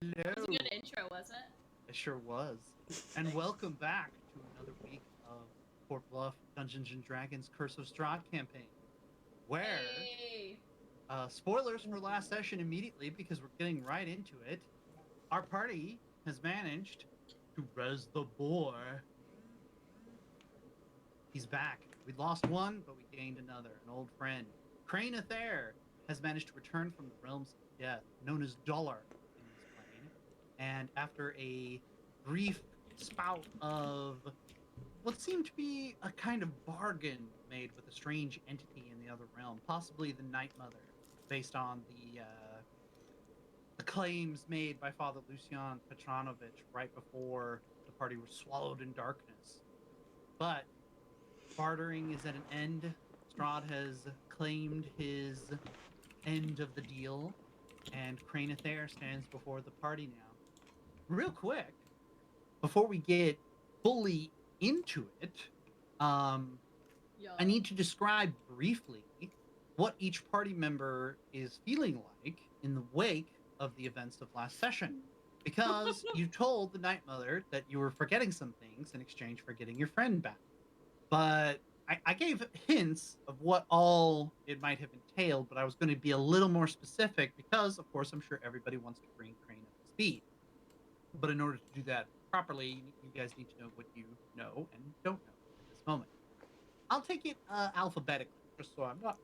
Hello. That was a good intro, wasn't it? It sure was. And welcome back to another week of Fort Bluff Dungeons and Dragons Curse of Strahd campaign. Where, Hey. spoilers for last session immediately because we're getting right into it. Our party has managed to res the boar. He's back. We lost one, but we gained another, an old friend. Crane Athair has managed to return from the realms of death, known as Dollar in this plane. And after a brief spout of what seemed to be a kind of bargain made with a strange entity in the other realm, possibly the Night Mother, based on the claims made by Father Lucian Petranovich right before the party was swallowed in darkness. But bartering is at an end. Strahd has claimed his end of the deal, and Crane Athair stands before the party now. Real quick, before we get fully into it, I need to describe briefly what each party member is feeling like in the wake of the events of last session. Because you told the Night Mother that you were forgetting some things in exchange for getting your friend back. But I gave hints of what all it might have entailed, but I was going to be a little more specific because, of course, I'm sure everybody wants to bring Crane up to speed. But in order to do that properly, you guys need to know what you know and don't know at this moment. I'll take it alphabetically, just so I'm not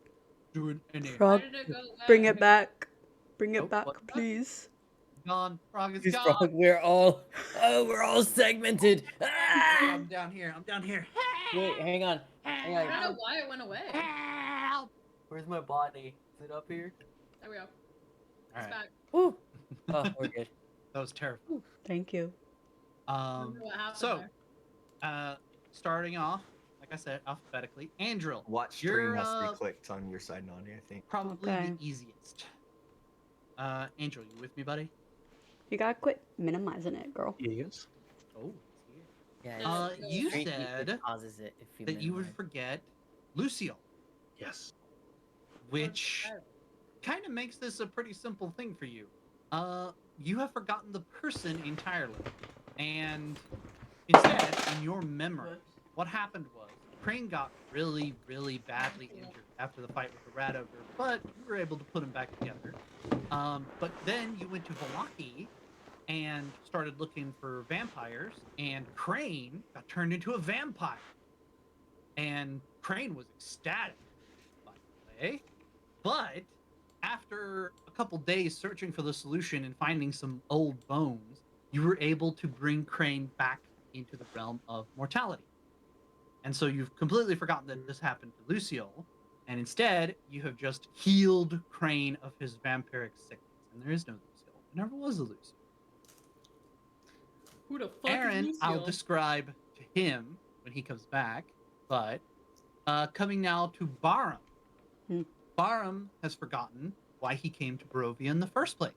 doing any. Frog, bring it back. Bring it back, please. Gone. Frog is Please, gone. Frog, we're all segmented. Ah! I'm down here. Wait, hang on. I don't know why it went away. Help! Where's my body? Is it up here? There we go. All It's right. back. Woo. Oh, we're good. That was terrifying. Thank you. Wonder what happened there. Starting off, like I said, alphabetically, Andril. Watch stream has to be clicked on your side, Nani, I think. Probably Okay. the easiest. Andril, you with me, buddy? You gotta quit minimizing it, girl. Yes. Oh, Yeah, you Street said causes it if you that you would minimize. forget Lucio, Yes. which kind of makes this a pretty simple thing for you. You have forgotten the person entirely, and instead, in your memory, what happened was Crane got really, really badly injured after the fight with the rat ogre, but you were able to put him back together. But then you went to Valaki and started looking for vampires, and Crane got turned into a vampire. And Crane was ecstatic, by the way. But after a couple days searching for the solution and finding some old bones, you were able to bring Crane back into the realm of mortality. And so you've completely forgotten that this happened to Lucio, and instead you have just healed Crane of his vampiric sickness. And there is no Lucio. There never was a Lucio. Who the fuck Aaron, is Lucio? I'll describe to him when he comes back, but coming now to Barum. Barum has forgotten why he came to Barovia in the first place.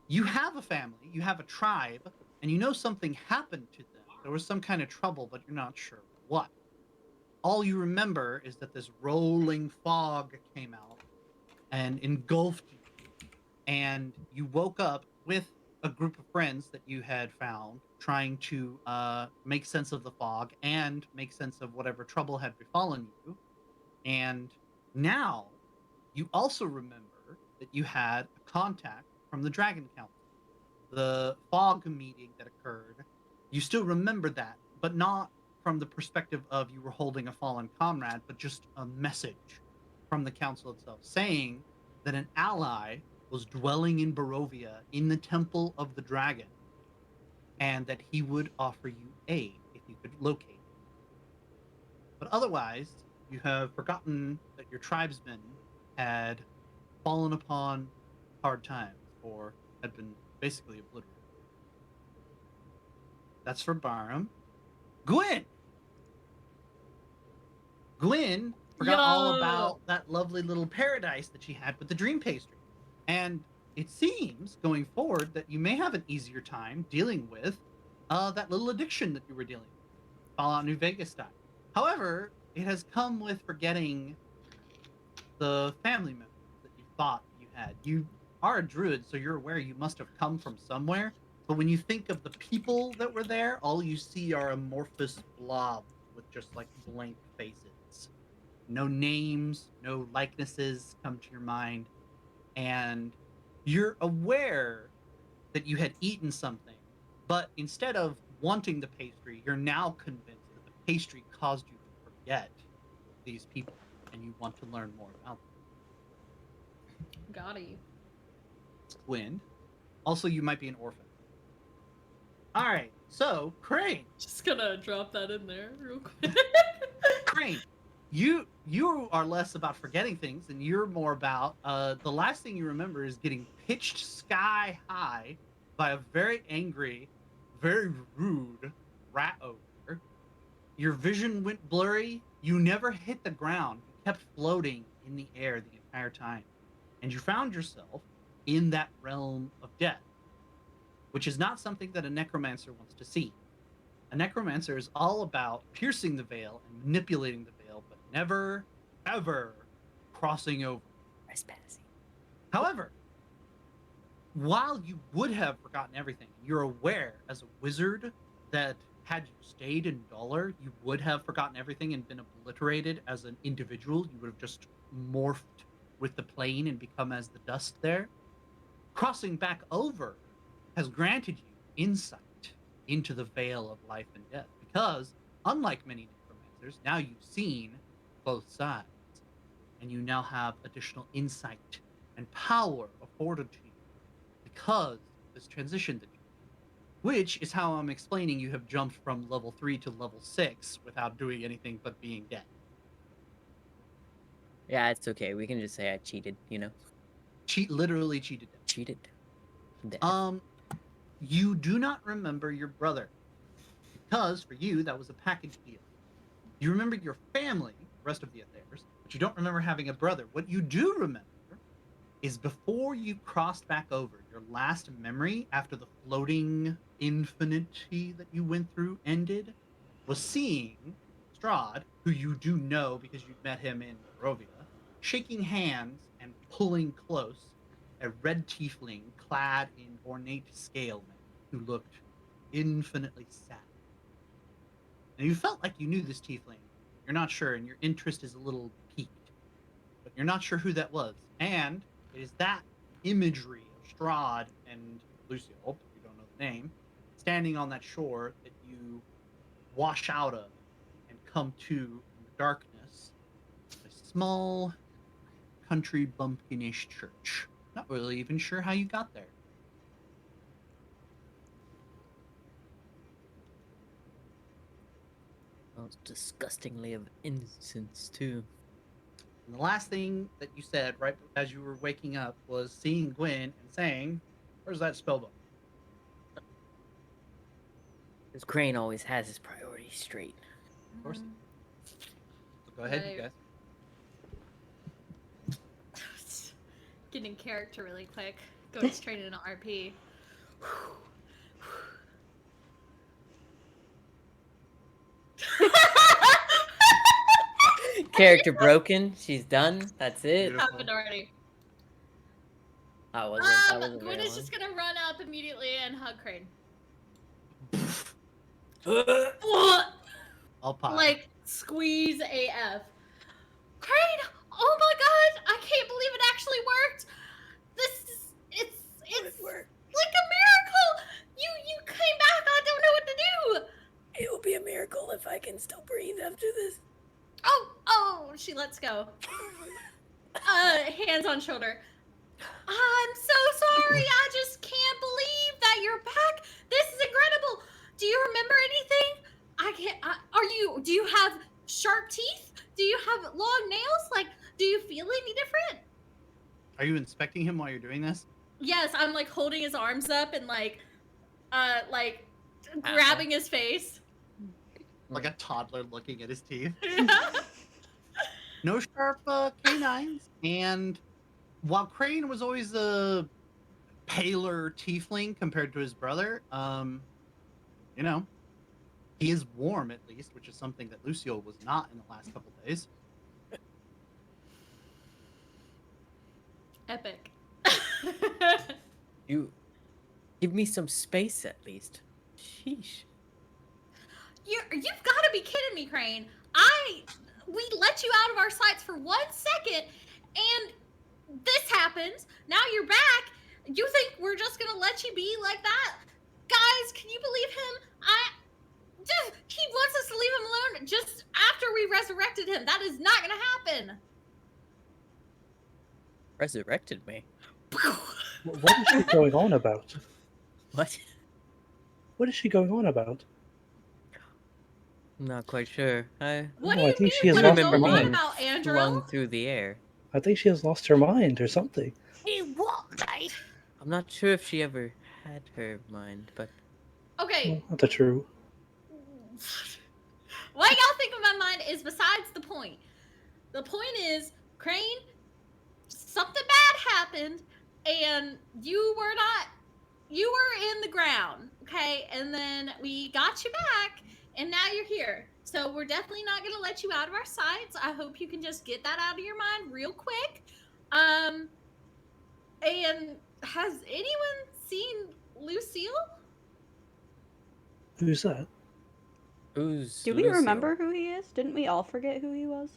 You have a family, you have a tribe, and you know something happened to them. There was some kind of trouble, but you're not sure what. All you remember is that this rolling fog came out and engulfed you, and you woke up with a group of friends that you had found, trying to make sense of the fog and make sense of whatever trouble had befallen you. And now you also remember that you had a contact from the Dragon Council. The fog meeting that occurred, you still remember that, but not from the perspective of you were holding a fallen comrade, but just a message from the council itself saying that an ally was dwelling in Barovia in the Temple of the Dragon, and that he would offer you aid if you could locate him. But otherwise, you have forgotten that your tribesmen had fallen upon hard times or had been basically obliterated. That's for Barum. Gwyn forgot all about that lovely little paradise that she had with the dream pastry. And it seems, going forward, that you may have an easier time dealing with that little addiction that you were dealing with, Fallout New Vegas style. However, it has come with forgetting the family members that you thought you had. You are a druid, so you're aware you must have come from somewhere. But when you think of the people that were there, all you see are amorphous blobs with just like blank faces. No names, no likenesses come to your mind. And you're aware that you had eaten something, but instead of wanting the pastry, you're now convinced that the pastry caused you to forget these people and you want to learn more about them. Gotti. Wind. Also, you might be an orphan. All right, so Crane. Just gonna drop that in there real quick. Crane, you are less about forgetting things, and you're more about the last thing you remember is getting pitched sky high by a very angry, very rude rat ogre. Your vision went blurry. You never hit the ground. You kept floating in the air the entire time, and you found yourself in that realm of death, which is not something that a necromancer wants to see. A necromancer is all about piercing the veil and manipulating the veil, but never, ever crossing over. Trespassing. However, while you would have forgotten everything, you're aware as a wizard that had you stayed in Dollar, you would have forgotten everything and been obliterated as an individual. You would have just morphed with the plane and become as the dust there. Crossing back over has granted you insight into the veil of life and death, because unlike many necromancers, now you've seen both sides, and you now have additional insight and power afforded to you because of this transition that you did, which is how I'm explaining you have jumped from level 3 to level 6 without doing anything but being dead. Yeah, it's okay. We can just say I cheated, you know? Literally cheated death. Cheated. Death. You do not remember your brother, because for you, that was a package deal. You remember your family, the rest of the affairs, but you don't remember having a brother. What you do remember is before you crossed back over, your last memory after the floating infinity that you went through ended, was seeing Strahd, who you do know because you'd met him in Barovia, shaking hands and pulling close a red tiefling clad in ornate scale who looked infinitely sad. And you felt like you knew this tiefling. You're not sure, and your interest is a little piqued. But you're not sure who that was. And it is that imagery of Strahd and Lucio, if you don't know the name, standing on that shore that you wash out of and come to in the darkness. A small country bumpkinish church. Not really even sure how you got there. Smells disgustingly of incense too. And the last thing that you said right as you were waking up was seeing Gwen and saying, "Where's that spellbook?" Because Crane always has his priorities straight. Of course. So go ahead, you guys. Get in character really quick. Going straight into RP. Character broken. She's done. That's it. Beautiful. Happened already. I wasn't Gwen very is just gonna run up immediately and hug Crane. I'll pop. Like, squeeze AF. Crane! Oh my god! I can't believe it actually worked! It's like a miracle! You came back, I don't know what to do! It will be a miracle if I can still breathe after this. Oh, she lets go. Hands on shoulder. I'm so sorry, I just can't believe that you're back! This is incredible! Do you remember anything? Do you have sharp teeth? Do you have long nails? Like, do you feel any different? Are you inspecting him while you're doing this? Yes, I'm like holding his arms up and like grabbing his face. Like a toddler looking at his teeth. No sharp canines. And while Crane was always a paler tiefling compared to his brother, you know, he is warm at least, which is something that Lucio was not in the last couple days. Epic. You give me some space at least. Sheesh. You've got to be kidding me, Crane. We let you out of our sights for 1 second, and this happens. Now you're back. You think we're just gonna let you be like that? Guys, can you believe him? He wants us to leave him alone just after we resurrected him. That is not gonna happen. Resurrected me. What is she going on about? What? What is she going on about? I'm not quite sure. What No, do I you think mean? she has What lost is her going on mind. about Andrew? Flung through the air. I think she has lost her mind or something. I'm not sure if she ever had her mind, but Okay, Well, that's true. what y'all think of my mind is besides the point. The point is, Crane, something bad happened, and you were in the ground, okay? And then we got you back, and now you're here. So we're definitely not gonna let you out of our sights. I hope you can just get that out of your mind real quick. And has anyone seen Lucille? Who's that? who's Do we Lucille? remember who he is? Didn't we all forget who he was?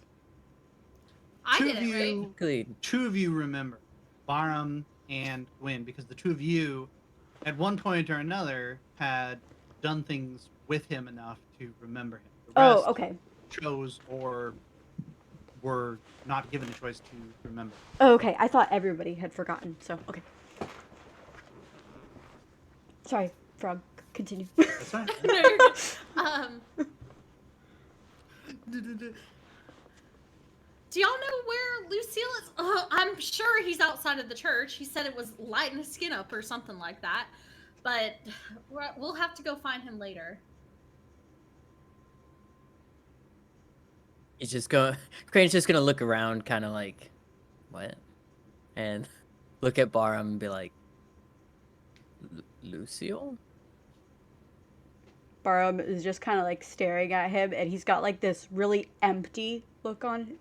I Two did of it, right? you, Technically, two of you remember, Barum and Gwyn, because the two of you, at one point or another, had done things with him enough to remember him. The Oh, rest okay. chose or were not given a choice to remember. Oh, okay. I thought everybody had forgotten, so okay. Sorry, Frog. Continue. That's right. No, you're good. Do y'all know where Lucille is? I'm sure he's outside of the church. He said it was lighting his skin up or something like that. But we'll have to go find him later. he's just going. Crane's just gonna look around, kind of like, what? And look at Barum and be like, Lucille? Barum is just kind of like staring at him, and he's got like this really empty look on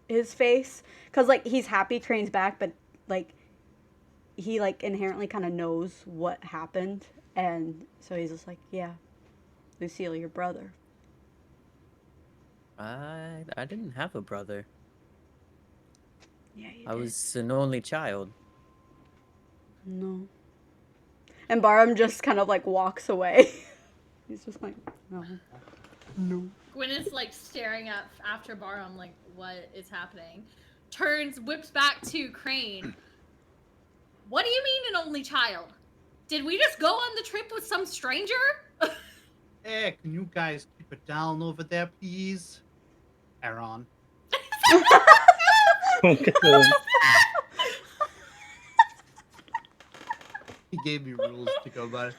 his face, cause like he's happy Crane's back, but like he like inherently kind of knows what happened, and so he's just like, yeah, Lucille, your brother. I didn't have a brother. Yeah, you I did. was an only child. No. And Barum just kind of like walks away. He's just like, no. No. Gwyn is like staring at after Barum, like, what is happening? Turns, whips back to Crane. What do you mean an only child? Did we just go on the trip with some stranger? Hey, can you guys keep it down over there, please? Aaron. Okay. He gave me rules to go by.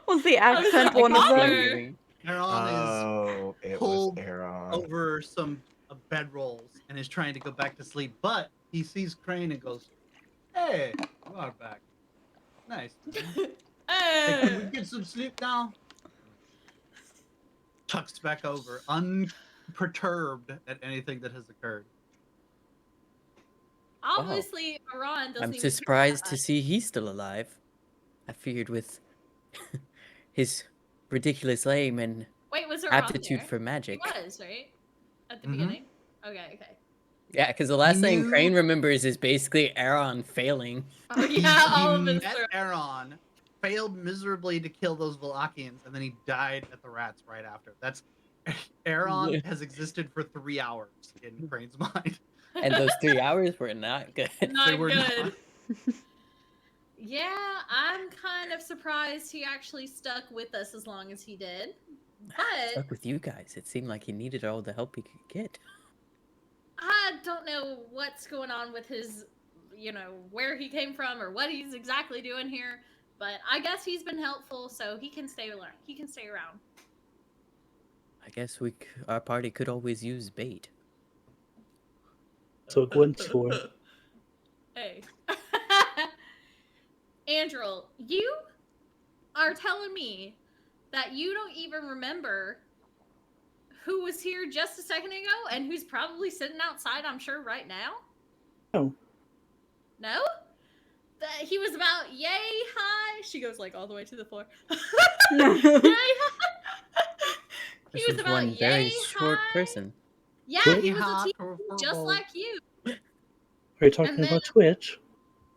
Was the accent like, one of them? "Mother." Aaron Oh, is it pulled was Aaron. over some bedrolls and is trying to go back to sleep, but he sees Crane and goes, "Hey, you are back. Nice. Hey, can we get some sleep now?" Tucks back over, unperturbed at anything that has occurred. Obviously, Iran doesn't I'm even care surprised that to much. see he's still alive. I figured with his ridiculous aim and Wait, was Iran aptitude there? for magic. He was, right? At the Mhm. beginning? Okay. Yeah, because the last thing knew- Crane remembers is basically Aaron failing. Oh, He yeah, all of his met Aaron, failed miserably to kill those Valakians, and then he died at the rats right after. That's Aaron has existed for 3 hours in Crane's mind. And those 3 hours were not good. Not were good. not. Yeah, I'm kind of surprised he actually stuck with us as long as he did. But Stuck with you guys. It seemed like he needed all the help he could get. I don't know what's going on with his, where he came from or what he's exactly doing here. But I guess he's been helpful, so he can stay around. He can stay around. I guess our party could always use bait. So Gwen's score. Hey. Andrew, you are telling me that you don't even remember who was here just a second ago and who's probably sitting outside, I'm sure, right now? No. No? he was about yay high. She goes like all the way to the floor. Yay high. He This was was about one very yay short high. person. Yeah, Twitch? he was a Hot teacher or just furball. like you. Are you talking then- about Twitch?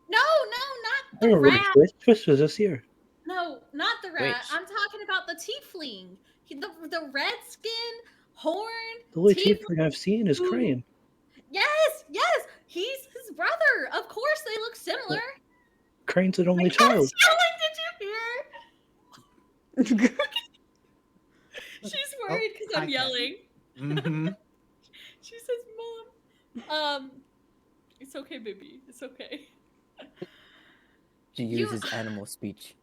No, I not the remember rat. Twitch. Twitch was this year. No, not the rat. Which? I'm talking about the tiefling. The red skin, horn, The only tiefling. tiefling I've seen is Ooh. Crane. Yes, he's his brother. Of course, they look similar. Crane's an only Yes, child. Did you hear? She's worried because I I'm get it. yelling. Mm-hmm. She says, "Mom, it's okay, baby. It's okay." She You- uses animal speech.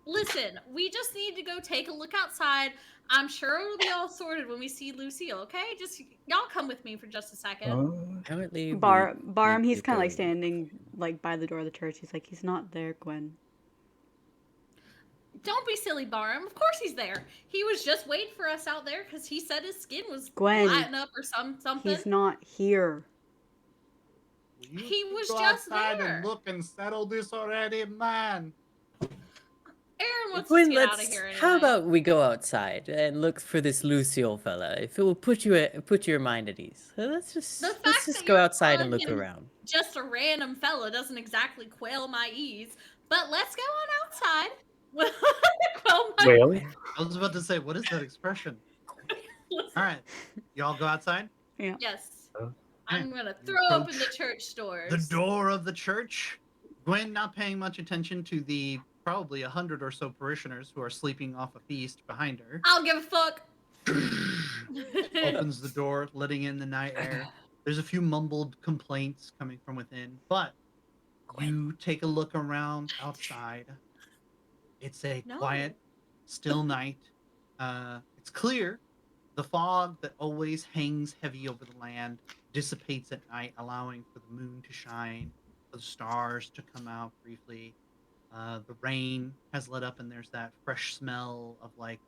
Listen, we just need to go take a look outside. I'm sure it'll be all sorted when we see Lucille. Okay, just y'all come with me for just a second. Apparently, Barham, need he's to kind of like go. standing like by the door of the church. He's like, he's not there, Gwen. Don't be silly, Barham. Of course he's there. He was just waiting for us out there because he said his skin was Gwen, lighting up or something. He's not here. Will you He was go just outside there. and look and settle this already, man? Aaron wants Gwen, to get out of let's. here anyway. How about we go outside and look for this Lucille fella? If it will put your mind at ease. Let's just The fact let's just that go you're outside and calling look him around. just a random fella doesn't exactly quail my ease, but let's go on outside. Quail my Well, I was about to say, what is that expression? Listen, All right, y'all go outside. yes. Uh, I'm gonna throw open the approach church doors. The door of the church. Gwen not paying much attention to the probably 100 or so parishioners who are sleeping off a feast behind her. I'll give a fuck. Opens the door, letting in the night air. There's a few mumbled complaints coming from within, but you take a look around outside. It's a No. quiet, still night. It's clear. The fog that always hangs heavy over the land dissipates at night, allowing for the moon to shine, for the stars to come out briefly. The rain has let up, and there's that fresh smell of like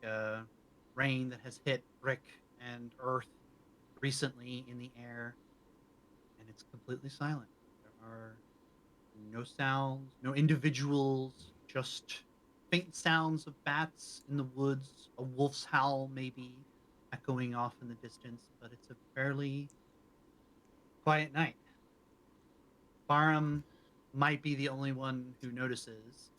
rain that has hit brick and earth recently in the air, and it's completely silent. There are no sounds, no individuals, just faint sounds of bats in the woods, a wolf's howl maybe echoing off in the distance, but it's a fairly quiet night. Barham might be the only one who notices.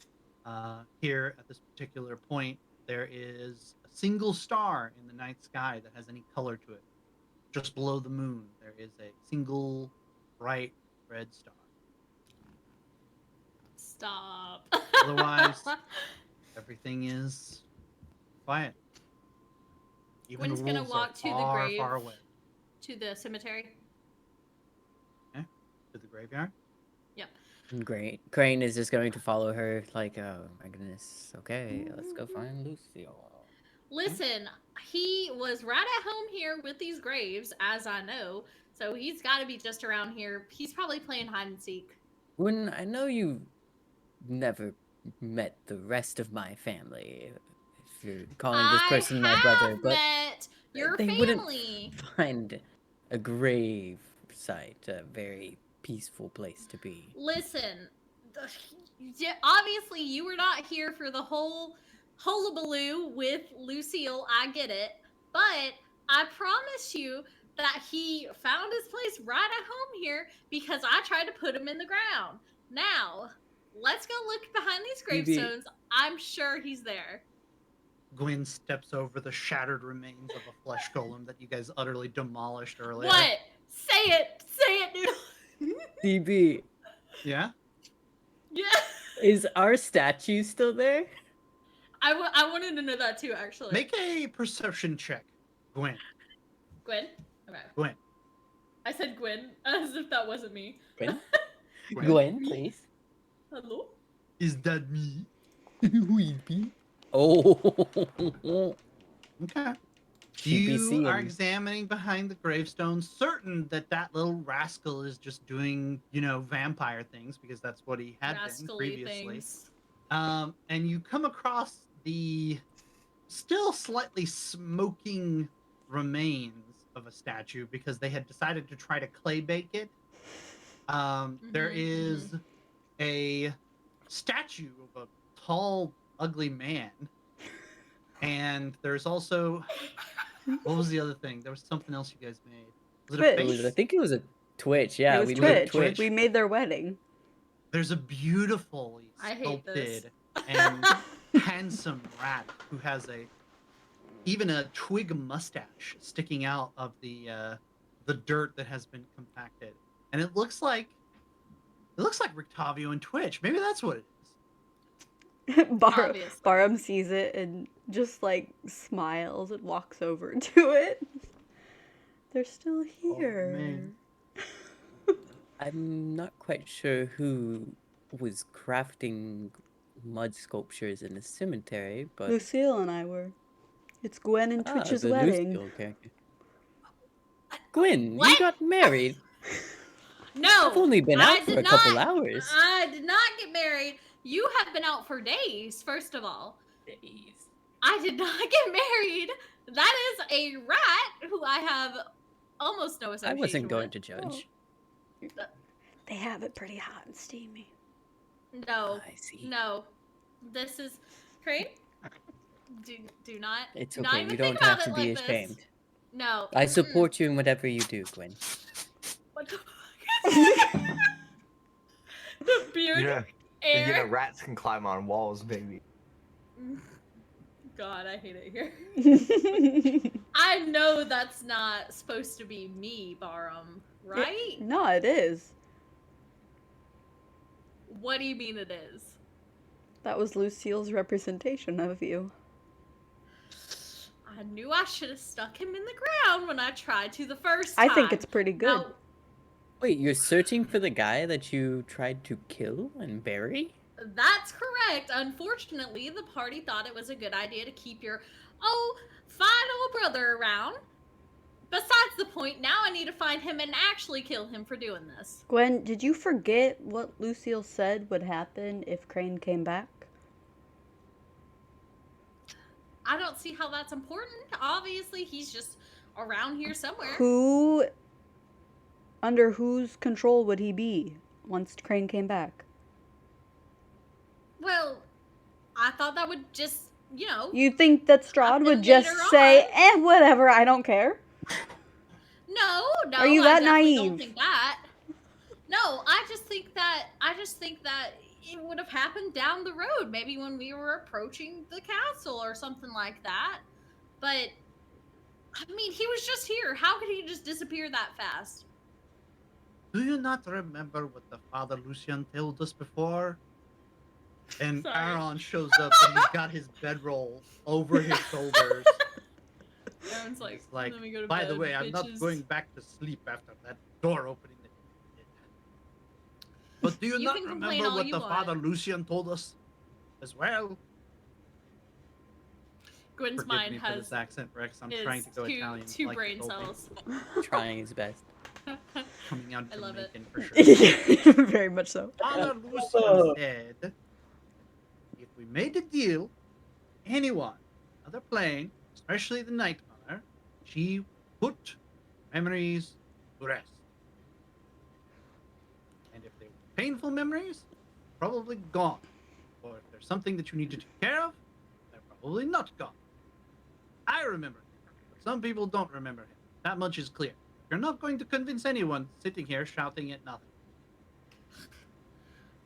Here at this particular point, there is a single star in the night sky that has any color to it. Just below the moon, there is a single bright red star. Stop. Otherwise, everything is quiet. Even Gwen's the gonna wolves walk are to the far, grave. far away. To the cemetery. To the graveyard. Crane is just going to follow her. Like, oh my goodness. Okay, let's go find Lucille. Listen, he was right at home here with these graves, as I know. So he's got to be just around here. He's probably playing hide and seek. When I know you never met the rest of my family, if you're calling this person my brother, but met your they wouldn't family. find a grave site a very peaceful place to be. Listen, obviously you were not here for the whole hullabaloo with Lucille. I get it, but I promise you that he found his place right at home here because I tried to put him in the ground. Now, let's go look behind these Maybe- gravestones. I'm sure he's there. Gwen steps over the shattered remains of a flesh golem that you guys utterly demolished earlier. What? Say it, dude. DB, Yeah? Yeah. is our statue still there? I wanted to know that too, actually. Make a perception check, Gwen. Gwen? Okay. Gwen. I said Gwen as if that wasn't me. Gwen? Gwen. Gwen, please. Hello? Is that me? Weepy. Oh. Okay. She'd be You are seeing. examining behind the gravestone, certain that that little rascal is just doing, vampire things because that's what he had been Rascally previously. things. And you come across the still slightly smoking remains of a statue because they had decided to try to clay bake it. There Mhm, is a statue of a tall, ugly man. And there's also, what was the other thing? There was something else you guys made. Was it a Twitch. I face? think it was a Twitch. Yeah, it was we Twitch. made Twitch. We made their wedding. There's a beautifully I hate this. sculpted and handsome rat who has even a twig mustache sticking out of the dirt that has been compacted, and it looks like Rictavio and Twitch. Maybe that's what it is. Obviously. Barham sees it and just like smiles and walks over to it. They're still here. man. I'm not quite sure who was crafting mud sculptures in the cemetery, but Lucille and I were. It's Gwen and Twitch's the wedding. Lucille character. Gwen, you What? got married. No, I've only been I out for did a couple not. hours. I did not get married. You have been out for days, first of all. I did not get married. That is a rat who I have almost no I association wasn't going with. to judge. They have it pretty hot and steamy. No, I see. no. This is Crane. Do not. It's do not okay. even You think don't have about to it be like this. ashamed. No. I mm-mm. support you in whatever you do, Gwen. What the fuck? The beard Yeah. air. You know, rats can climb on walls, baby. God, I hate it here. I know that's not supposed to be me, Barham, right? No, it is. What do you mean it is? That was Lucille's representation of you. I knew I should have stuck him in the ground when I tried to the first time. I think it's pretty good. Now, Wait, you're searching for the guy that you tried to kill and bury? that's correct. Unfortunately, the party thought it was a good idea to keep your, fine old brother around. Besides the point, now I need to find him and actually kill him for doing this. Gwen, did you forget what Lucille said would happen if Crane came back? I don't see how that's important. Obviously, he's just around here somewhere. Under whose control would he be once Crane came back? Well, I thought that would just, You think that Strahd Happen would just later say, on. whatever, I don't care? No, Are you that I definitely don't naive? think that. No, I just think that it would have happened down the road, maybe when we were approaching the castle or something like that. But I mean, he was just here. How could he just disappear that fast? Do you not remember what the Father Lucian told us before? And Sorry. Aaron shows up and he's got his bedroll over his shoulders. Aaron's like, He's like, let me go to by bed, the way, I'm not bitches." going back to sleep after that door opening. that you did." But do you, You not can complain remember all what you the want. Father Lucian told us as well? Gwen's Forgive mind me for has this accent, Rex. I'm is trying to go two, Italian. two like you brain told me. cells. Trying his best. Coming out I love it. Jamaican for sure. Very much so. Father Lucian said, if we made a deal, anyone, other plane, especially the Night Mother, she put memories to rest. And if they were painful memories, probably gone. Or if there's something that you need to take care of, they're probably not gone. I remember him, but some people don't remember him. That much is clear. You're not going to convince anyone sitting here shouting at nothing.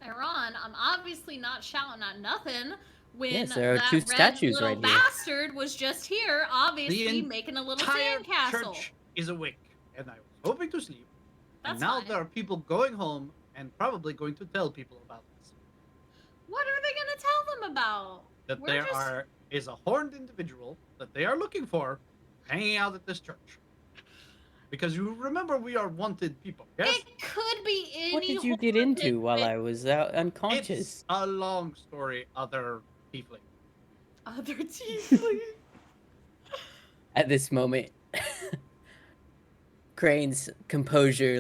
Aaron, I'm obviously not shouting at nothing when Yes, there are that two red statues little right here. bastard was just here, obviously making a little Entire sandcastle. church is awake, and I was hoping to sleep. That's and now fine. there are people going home and probably going to tell people about this. What are they gonna tell them about? That We're there just- is a horned individual that they are looking for hanging out at this church. Because you remember we are wanted people, yes? It could be any. What did you get horned into while I individual. was out unconscious? It's a long story, other tiefling. Other tiefling. At this moment, Crane's composure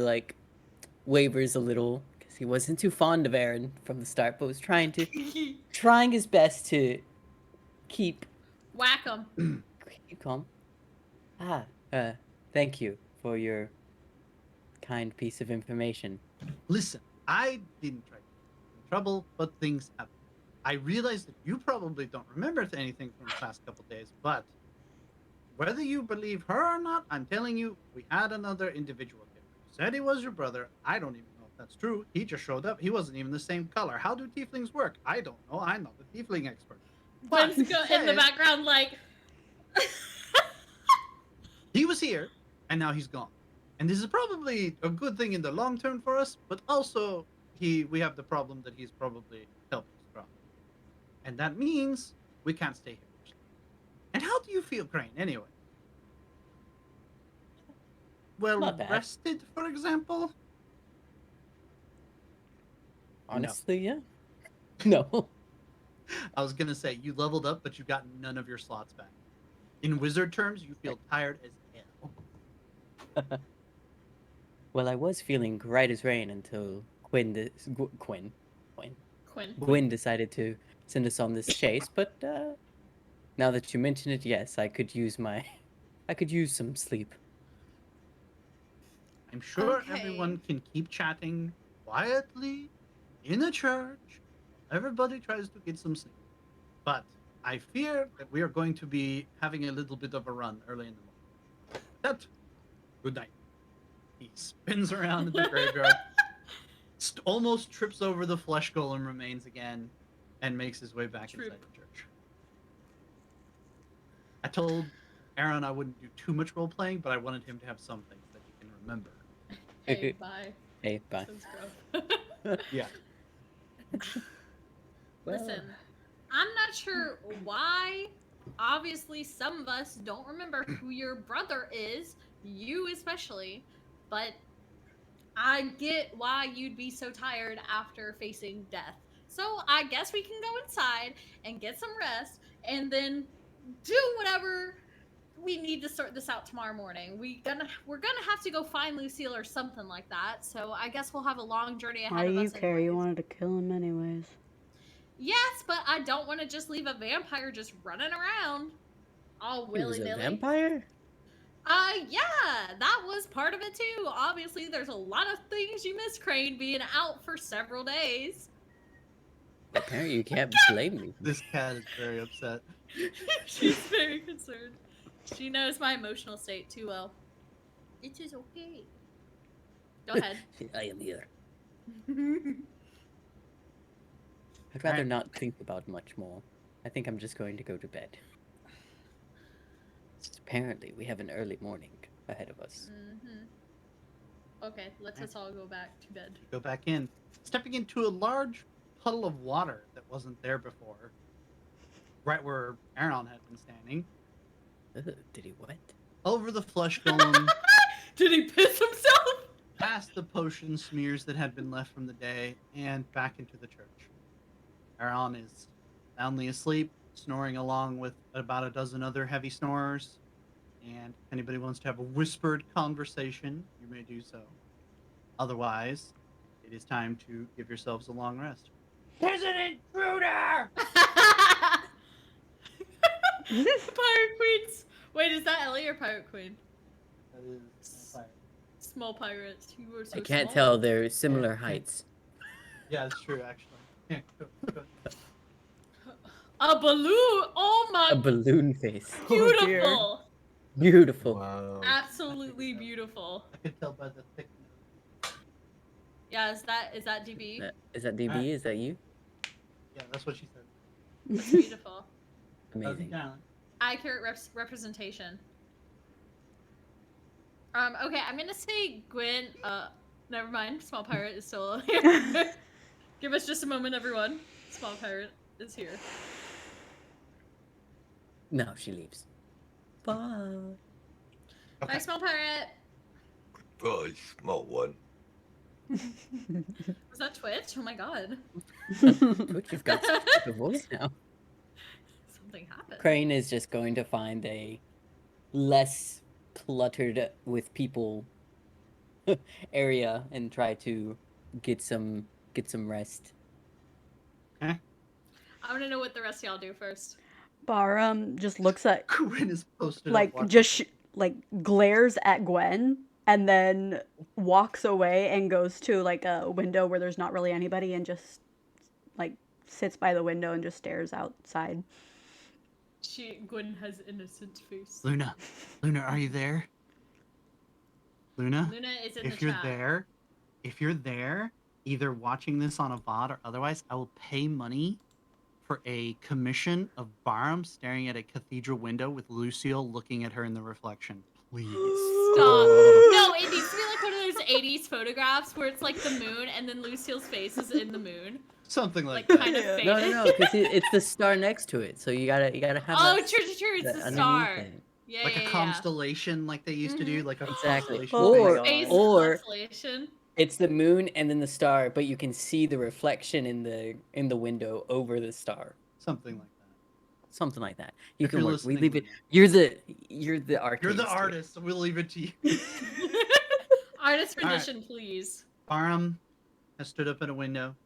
wavers a little because he wasn't too fond of Aaron from the start, but was trying his best to keep Whack 'em. calm. Thank you for your kind piece of information. Listen, I didn't try to trouble, but things happen. I realize that you probably don't remember anything from the past couple days, but whether you believe her or not, I'm telling you, we had another individual here. Said he was your brother. I don't even know if that's true. He just showed up. He wasn't even the same color. How do tieflings work? I don't know. I'm not a tiefling expert. But Gwen's in the said background like, he was here, and now he's gone. And this is probably a good thing in the long term for us, but also we have the problem that he's probably helping Strahd. And that means we can't stay here. And how do you feel, Crane, anyway? Well Not bad. rested, for example? Honestly, yeah. No. I was gonna say you leveled up, but you got none of your slots back. In wizard terms, you feel tired as hell. Well, I was feeling right as rain until Gwyn decided to send us on this chase. But now that you mention it, yes, I could use some sleep. I'm sure Okay. everyone can keep chatting quietly in a church. Everybody tries to get some sleep. But I fear that we are going to be having a little bit of a run early in the morning. That, good night. He spins around in the graveyard, almost trips over the flesh golem remains again, and makes his way back inside the church. I told Aaron I wouldn't do too much role playing, but I wanted him to have some things that he can remember. hey, bye. Hey, bye. Let's go. Yeah. Listen, I'm not sure why. Obviously, some of us don't remember who your brother is, you especially, but I get why you'd be so tired after facing death. So I guess we can go inside and get some rest and then do whatever we need to sort this out tomorrow morning. We're gonna have to go find Lucille or something like that. So I guess we'll have a long journey ahead Why of do you us. care? You anyways. wanted to kill him anyways. Yes, but I don't want to just leave a vampire just running around all He was willy a nilly. vampire? Yeah, that was part of it too. Obviously, there's a lot of things you miss, Crane, being out for several days. Apparently, you can't blame me. This cat is very upset. She's very concerned. She knows my emotional state too well. It is okay. Go ahead. I am here. I'd rather Alright. not think about much more. I think I'm just going to go to bed. Apparently, we have an early morning ahead of us. Okay, let's us all go back to bed. Go back in, stepping into a large puddle of water that wasn't there before, right where Aaron had been standing. Ugh, did he what? Over the flesh golem, Did he piss himself? past the potion smears that had been left from the day, and back into the church. Aaron is soundly asleep, snoring along with about a dozen other heavy snorers. And if anybody wants to have a whispered conversation, you may do so. Otherwise, it is time to give yourselves a long rest. There's an intruder! Pirate Queens. Wait, is that Ellie or Pirate Queen? That is Small pirates. You were so I can't small. tell. They're similar heights. Yeah, that's true, actually. Yeah, go. A balloon. Oh my. A balloon face. Beautiful. Beautiful. Wow. Absolutely beautiful. I could tell by the thickness. Yeah, is that DB? Is that DB? Alright. Is that you? Yeah, that's what she said. That's beautiful. Amazing. Accurate representation. Okay, I'm gonna say Gwen. Never mind. Small pirate is still here. Give us just a moment, everyone. Small pirate is here. No, she leaves. Bye. Bye, small pirate. Oh, small one. Was that Twitch? Oh my god. Twitch, you've got such a voice now. Something happened. Crane is just going to find a less cluttered with people area and try to get some rest. I want to know what the rest of y'all do first. Barum just looks at, Quinn is posted up like, watching. just glares at Gwen and then walks away and goes to like a window where there's not really anybody and just like sits by the window and just stares outside. Gwen has innocent face. Luna, are you there? Luna Is in if the you're chat. if you're there, either watching this on a VOD or otherwise, I will pay money for a commission of Barham staring at a cathedral window with Lucille looking at her in the reflection. Please. Stop. No, it needs to be like one of those 80s photographs where it's like the moon and then Lucille's face is in the moon. Something like Like that. kind of faded. No, because it's the star next to it. So you gotta have. Oh, that, true. It's that the underneath star. it. Yeah, Like yeah, a yeah. constellation, like they used to do, like a Exactly. constellation. Oh my thing. God. Space Or- constellation. It's the moon and then the star, but you can see the reflection in the window over the star. Something like that. Something like that. You If can you're work. We listening, leave it. Luna. You're the artist. You're the here. artist, so we'll leave it to you. Artist All right. rendition, please. Barham has stood up at a window.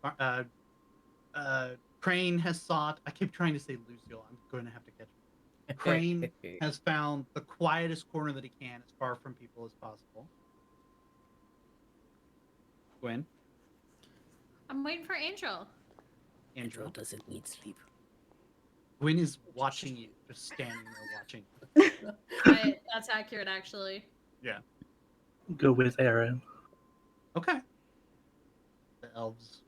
Crane has sought. I keep trying to say Lucille. I'm going to have to catch him. Crane has found the quietest corner that he can, as far from people as possible. Gwen, I'm waiting for Angel. Angela. doesn't need sleep. Gwen is watching you, just standing there watching. That's accurate, actually. Go with Aaron. Okay. The elves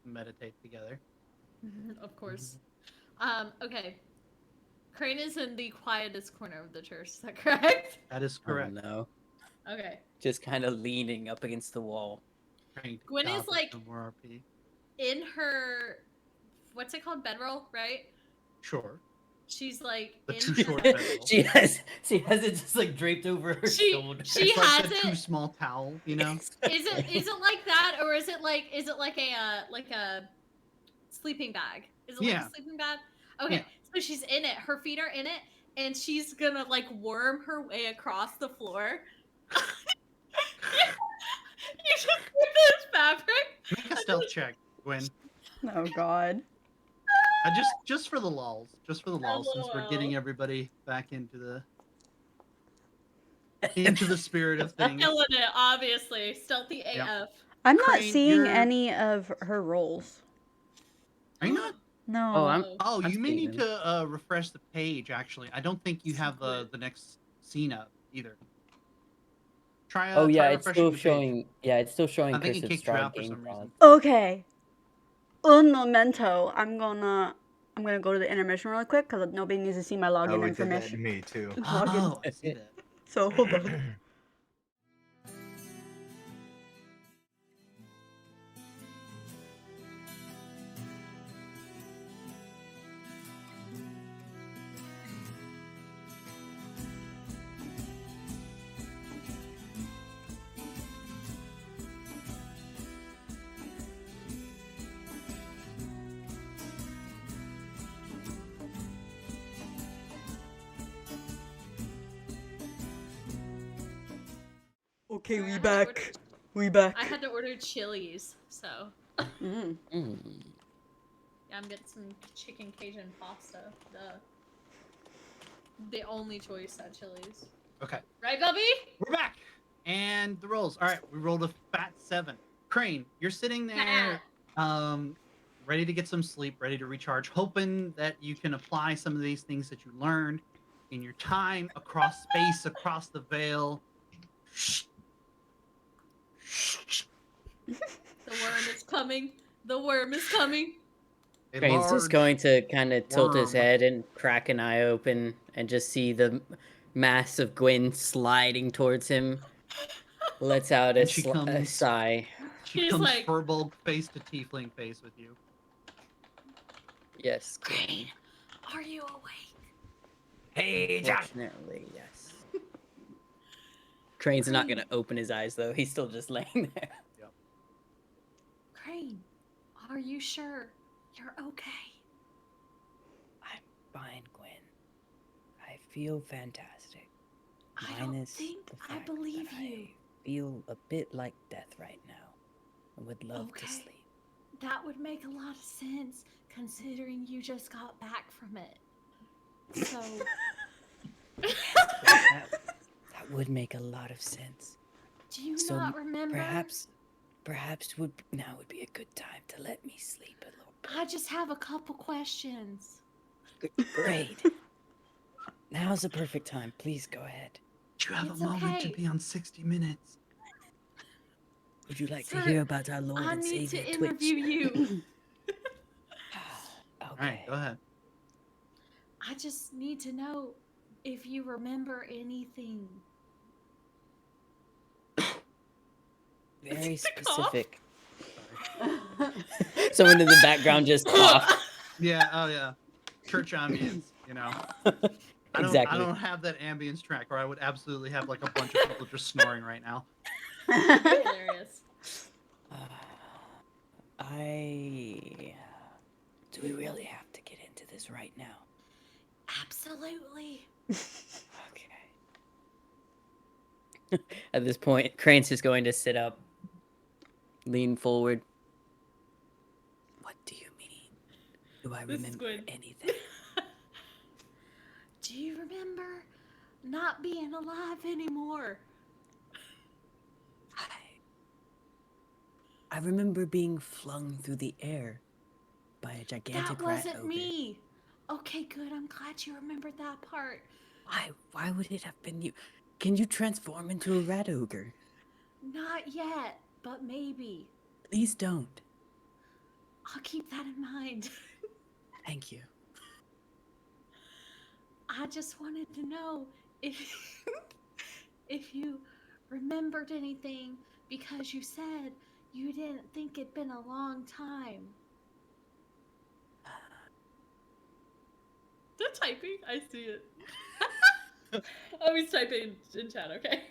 meditate together. Of course. Okay. Crane is in the quietest corner of the church. Is that correct? That is correct. Oh, no. Okay. Just kind of leaning up against the wall. Crane, Gwen is God, like- no more RP. In her, what's it called? Bedroll, right? Sure. She's like The in too her- short bedroll. she has it just like draped over her shoulder. She It's like has the it. too small towel, you know? Is it like that, or is it like a sleeping bag? Is it like Yeah. a sleeping bag? Okay, Yeah. so she's in it. Her feet are in it, and she's gonna like worm her way across the floor. You just put this fabric. Make a stealth check, Gwen. Oh God. Just for the lulz. Just for the lulz, since we're getting everybody back into the spirit of things. Killing it, obviously. Stealthy Yeah. AF. I'm not Crane, seeing you're- any of her rolls. Are you not? No. Oh, I'm Oh, you may seeing need them. to refresh the page, actually. I don't think you have the next scene up either. Try Oh yeah, try it's refreshing still the page. showing. Yeah, it's still showing I think it Curse of kicked you Strahd out for Game some reason. Okay. Un momento. I'm gonna go to the intermission really quick because nobody needs to see my login Oh, it did that to information. me too. Login. Oh, I see that. So hold on. Okay, we back. We back. I had to order chilies, so Mm. yeah, I'm getting some chicken Cajun pasta. The only choice at Chili's. Okay, Right, Bubby? we're back. And the rolls. All right, we rolled a fat 7. Crane, you're sitting there, ready to get some sleep, ready to recharge, hoping that you can apply some of these things that you learned in your time across space, across the veil. The worm is coming. The worm is coming. A Crane's just large- going to kind of tilt his worm. head and crack an eye open and just see the mass of Gwen sliding towards him. Lets out a, And she a comes- sigh. She He's comes like- furball face to tiefling face with you. Yes, Crane, are you awake? Hey, Josh. fortunately, yes. Crane's not gonna open his eyes though. He's still just laying there. Crane, are you sure you're okay? I'm fine, Gwen. I feel fantastic. I don't Minus think the I fact believe that you. I feel a bit like death right now. I would love Okay. to sleep. That would make a lot of sense considering you just got back from it. So That would make a lot of sense. do you So not remember? Perhaps now would be a good time to let me sleep a little I just have a couple questions. Great. Now's the perfect time. Please go ahead. You have It's a moment to okay. be on 60 Minutes. Would you like to Sir, hear about our Lord I and need Savior to Twitch? interview you. All right, go ahead. I just need to know if you remember anything. Very Is it a cough? specific. Someone in the background just coughed. Yeah, oh yeah. Church ambience, you know. I Exactly. don't have that ambience track, or I would absolutely have like a bunch of people just snoring right now. Hilarious. Do we really have to get into this right now? Absolutely. Okay. At this point, Crane's just going to sit up, lean forward. What do you mean? Do I This is remember good. anything? Do you remember not being alive anymore? I remember being flung through the air by a gigantic That rat wasn't ogre. me. Okay, good. I'm glad you remembered that part. Why would it have been you? Can you transform into a rat ogre? Not yet, but maybe. Please don't. I'll keep that in mind. Thank you. I just wanted to know if if you remembered anything, because you said you didn't think it'd been a long time. They're typing. I see it. Oh, he's typing in chat. Okay.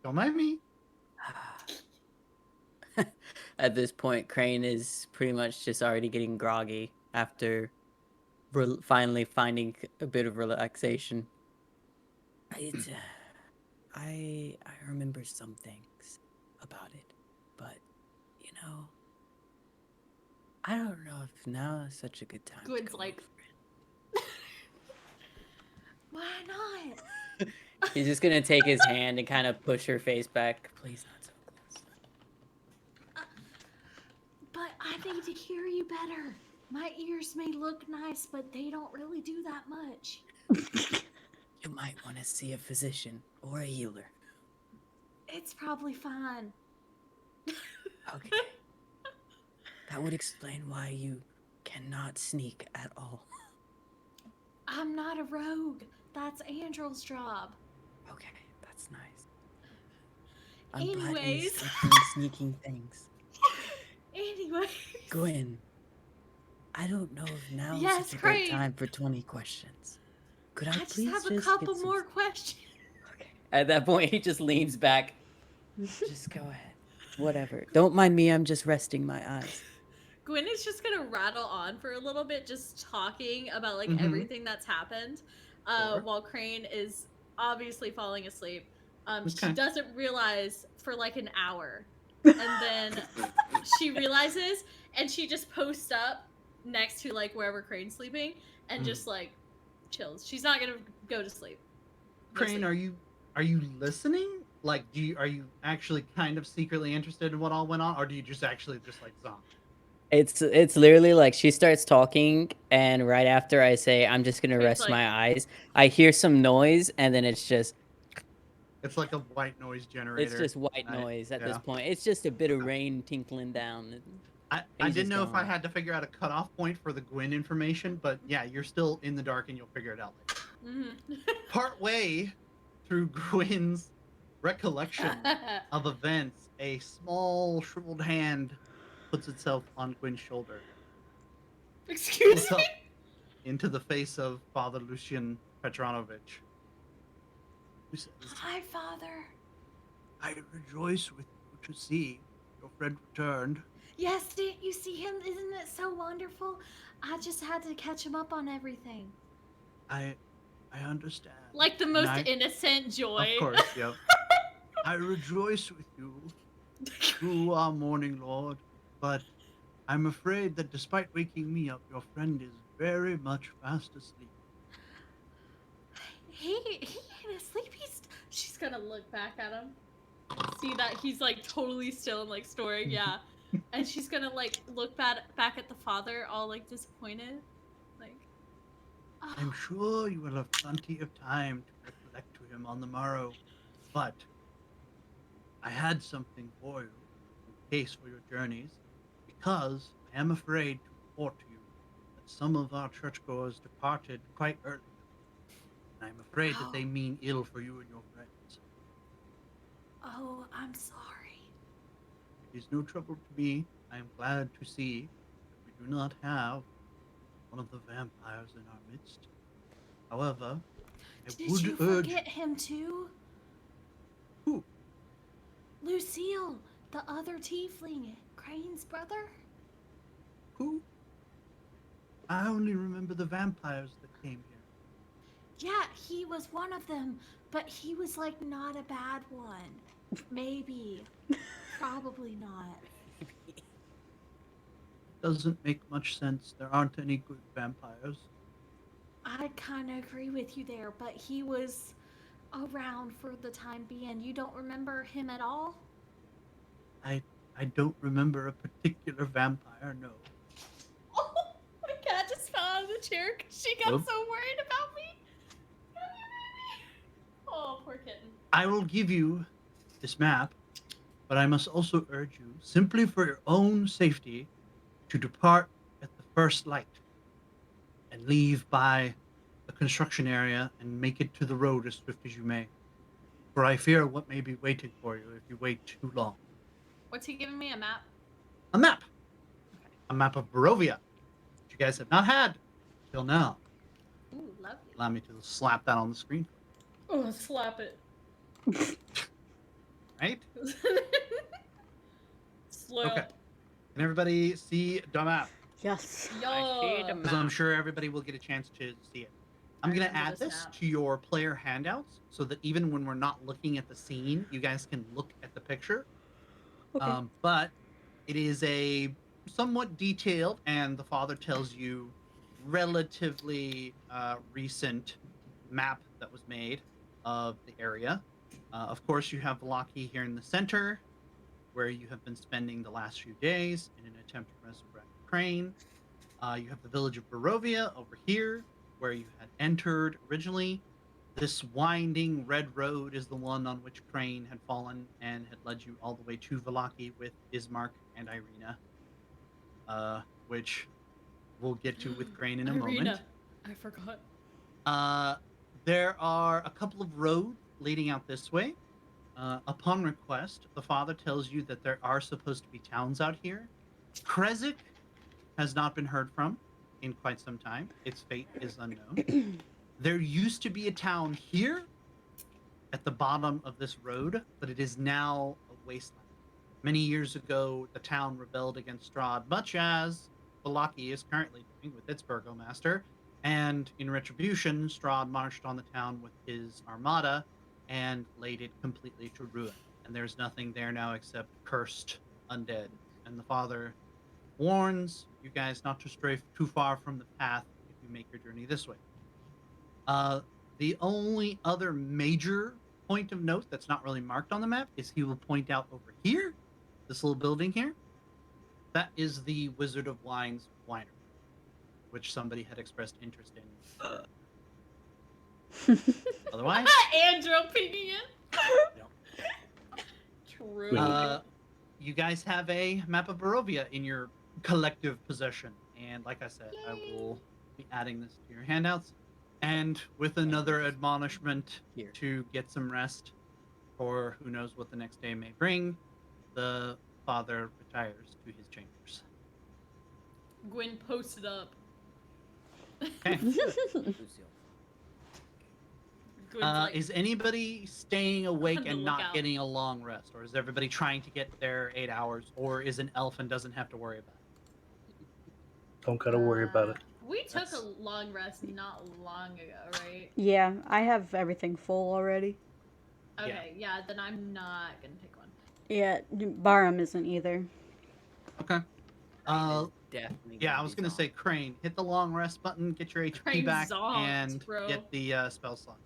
Don't mind me. At this point, Crane is pretty much just already getting groggy after finally finding a bit of relaxation. I remember some things about it, but you know, I don't know if now is such a good time. Gwen's to go like, over why not? it. He's just gonna take his hand and kind of push her face back. Please not so close. But I need to hear you better. My ears may look nice, but they don't really do that much. You might want to see a physician or a healer. It's probably fine. Okay. That would explain why you cannot sneak at all. I'm not a rogue. That's Andrel's job. Okay, that's nice. I'm glad you Anyways. start doing sneaking things. Anyways. Gwen, I don't know if now is Yes, such a great. great time for 20 questions. Could I I just please have a just couple get some... more questions. Okay. At that point, he just leans back. Just go ahead. Whatever. Don't mind me, I'm just resting my eyes. Gwen is just gonna rattle on for a little bit, just talking about like Mhm. everything that's happened, Sure. while Crane is obviously falling asleep. She Okay. doesn't realize for like an hour, and then she realizes, and she just posts up next to like wherever Crane's sleeping, and just like chills. She's not gonna go to sleep. No Crane, sleep. are you listening? Like, are you actually kind of secretly interested in what all went on, or do you just actually just like zomb? It's literally like she starts talking, and right after I say I'm just gonna Crane's rest like, my eyes, I hear some noise, and then it's just It's like a white noise generator. it's just white noise at this yeah. point. It's just a bit of rain tinkling down. I He's didn't just know if I gone. had to figure out a cutoff point for the Gwen information, but yeah, you're still in the dark and you'll figure it out later. Part way through Gwen's recollection of events, a small shriveled hand puts itself on Gwen's shoulder. Excuse Looks me? up into the face of Father Lucian Petronovich, who says, Hi, Father. I rejoice with you to see your friend returned. Yes, didn't you see him? Isn't it so wonderful? I just had to catch him up on everything. I understand. Like the And most innocent joy. Of course, yep. I rejoice with you through our mourning, Lord, but I'm afraid that despite waking me up, your friend is very much fast asleep. He ain't asleep. She's gonna look back at him. See that he's like totally still and like snoring. Yeah. And she's gonna like look back at the father, all like disappointed, like. I'm sure you will have plenty of time to recollect to him on the morrow, but I had something for you in case for your journeys, because I am afraid to report to you that some of our churchgoers departed quite early, and I'm afraid that they mean ill for you and your friends. Oh, I'm sorry. It is no trouble to me. I am glad to see that we do not have one of the vampires in our midst. However, I Did would you urge forget him too? Who? Lucille, the other tiefling, Crane's brother? Who? I only remember the vampires that came here. Yeah, he was one of them, but he was like not a bad one. Maybe. Probably not. Doesn't make much sense. There aren't any good vampires. I kind of agree with you there, but he was around for the time being. You don't remember him at all? I don't remember a particular vampire, no. Oh, my cat just fell out of the chair because she got Whoop. so worried about me. Oh, poor kitten. I will give you this map, but I must also urge you, simply for your own safety, to depart at the first light and leave by the construction area and make it to the road as swift as you may. For I fear what may be waiting for you if you wait too long. What's he giving me? A map? A map! Okay. A map of Barovia, which you guys have not had till now. Ooh, lovely. Allow me to slap that on the screen. Oh, slap it. Right? Slow. Okay. Can everybody see the map? Yes. Yo. Because I'm sure everybody will get a chance to see it. I'm I going to remember add this this map. to your player handouts so that even when we're not looking at the scene, you guys can look at the picture. Okay. But it is a somewhat detailed, and the father tells you relatively recent map that was made of the area. Of course, you have Velaki here in the center, where you have been spending the last few days in an attempt to resurrect Crane. You have the village of Barovia over here, where you had entered originally. This winding red road is the one on which Crane had fallen and had led you all the way to Velaki with Ismark and Irina, which we'll get to with Crane in a moment. I forgot. There are a couple of roads leading out this way. Upon request, the father tells you that there are supposed to be towns out here. Krezik has not been heard from in quite some time. Its fate is unknown. There used to be a town here at the bottom of this road, but it is now a wasteland. Many years ago, the town rebelled against Strahd, much as Balaki is currently doing with its burgomaster. And in retribution, Strahd marched on the town with his armada and laid it completely to ruin. And there's nothing there now except cursed undead. And the father warns you guys not to stray too far from the path if you make your journey this way. The only other major point of note that's not really marked on the map is he will point out over here, this little building here. That is the Wizard of Wine's winery, which somebody had expressed interest in. Otherwise, Andrew peeking in. True. You guys have a map of Barovia in your collective possession. And like I said, I will be adding this to your handouts. And with another admonishment Here. to get some rest, or who knows what the next day may bring, the father retires to his chambers. Gwen posted up. Okay. Lucille. Gwen's like, Is anybody staying awake On the and not lookout. getting a long rest? Or is everybody trying to get their 8 hours? Or is an elf and doesn't have to worry about it? Don't gotta worry about it. We took That's- a long rest not long ago, right? Yeah, I have everything full already. Okay, yeah, then I'm not gonna pick one. Yeah, Barham isn't either. Okay. Definitely. Yeah, I was gonna say, Crane, hit the long rest button, get your HP Crane back, zonked, and bro. get the spell slots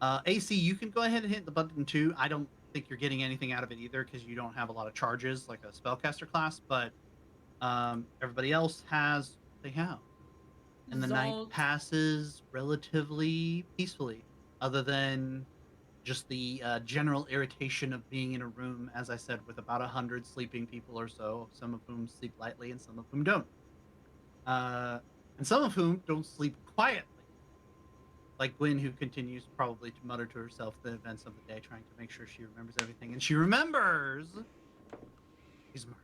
back. AC, you can go ahead and hit the button too. I don't think you're getting anything out of it either because you don't have a lot of charges like a spellcaster class, but everybody else has what they have. And the night Zonked. passes relatively peacefully, other than just the general irritation of being in a room, as I said, with about 100 sleeping people or so, some of whom sleep lightly and some of whom don't. And some of whom don't sleep quietly. Like Gwen, who continues probably to mutter to herself the events of the day, trying to make sure she remembers everything. And she remembers Ismark.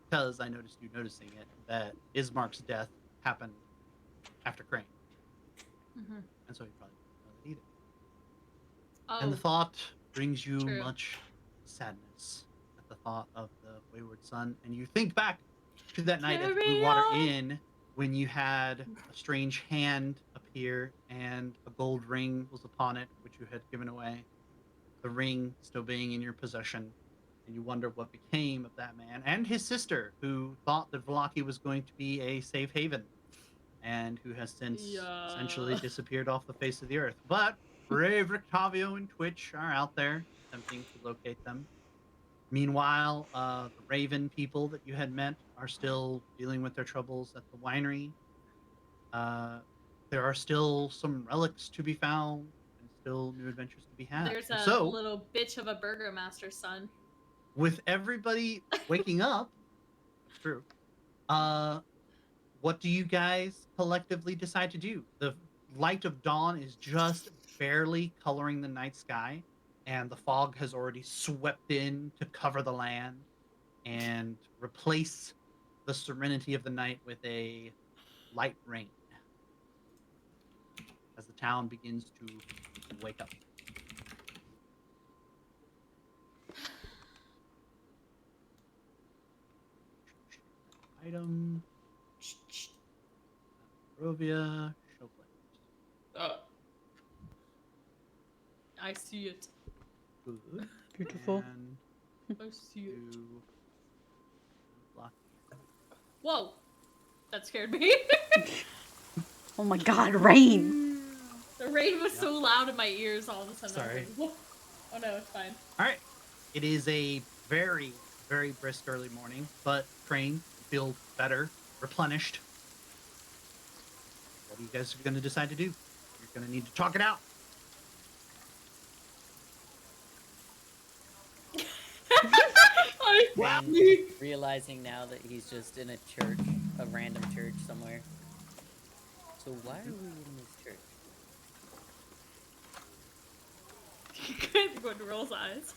Because I noticed you noticing it, that Ismark's death happened after Crane. Mhm. And so he probably didn't know that either. Oh, And the thought brings you true. much sadness at the thought of the wayward son. And you think back to that night at the Carry Blue Water on. Inn when you had a strange hand appear and a gold ring was upon it, which you had given away. The ring still being in your possession. And you wonder what became of that man and his sister, who thought that Velaki was going to be a safe haven and who has since essentially Yeah. disappeared off the face of the earth. But brave Rictavio and Twitch are out there attempting to locate them. Meanwhile, the Raven people that you had met are still dealing with their troubles at the winery. There are still some relics to be found and still new adventures to be had. There's And a so, little bitch of a burger master son. with everybody waking up, that's true. What do you guys collectively decide to do? The light of dawn is just barely coloring the night sky, and the fog has already swept in to cover the land and replace the serenity of the night with a light rain as the town begins to wake up. Item, Barovia, show players. I see it. Good. Beautiful. And I see it. to block. Whoa, that scared me. Oh my god, rain! The rain was so loud in my ears all of a sudden. I was Sorry. like, "Whoa." Oh no, it's fine. All right. It is a very, very brisk early morning, but Crane, you feel better, replenished. What are you guys going to decide to do? You're going to need to talk it out. And realizing now that he's just in a church, a random church somewhere. So why are we in this church? Gwen rolls eyes.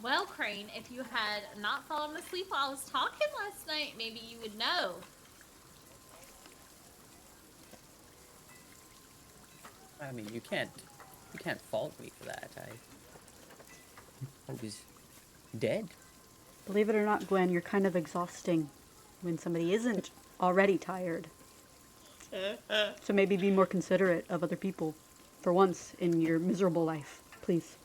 Well, Crane, if you had not fallen asleep while I was talking last night, maybe you would know. I mean, you can't fault me for that. I was dead. Believe it or not, Gwen, you're kind of exhausting when somebody isn't already tired. So maybe be more considerate of other people for once in your miserable life, please.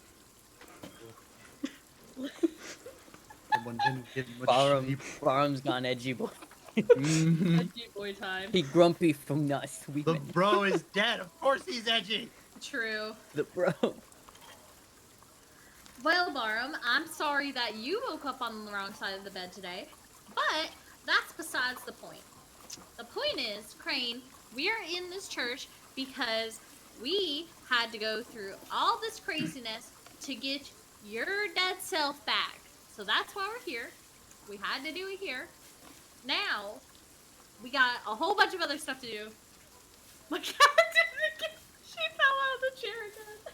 Someone didn't get much sleep. Barham's gone edgy boy. Mhm. Edgy boy time. He grumpy from not The sleeping. bro is dead. Of course he's edgy. True. The bro. Well, Barham, I'm sorry that you woke up on the wrong side of the bed today, but that's besides the point. The point is, Crane, we are in this church because we had to go through all this craziness to get your dead self back. So that's why we're here. We had to do it here. Now, we got a whole bunch of other stuff to do. My cat didn't get, she fell out of the chair again.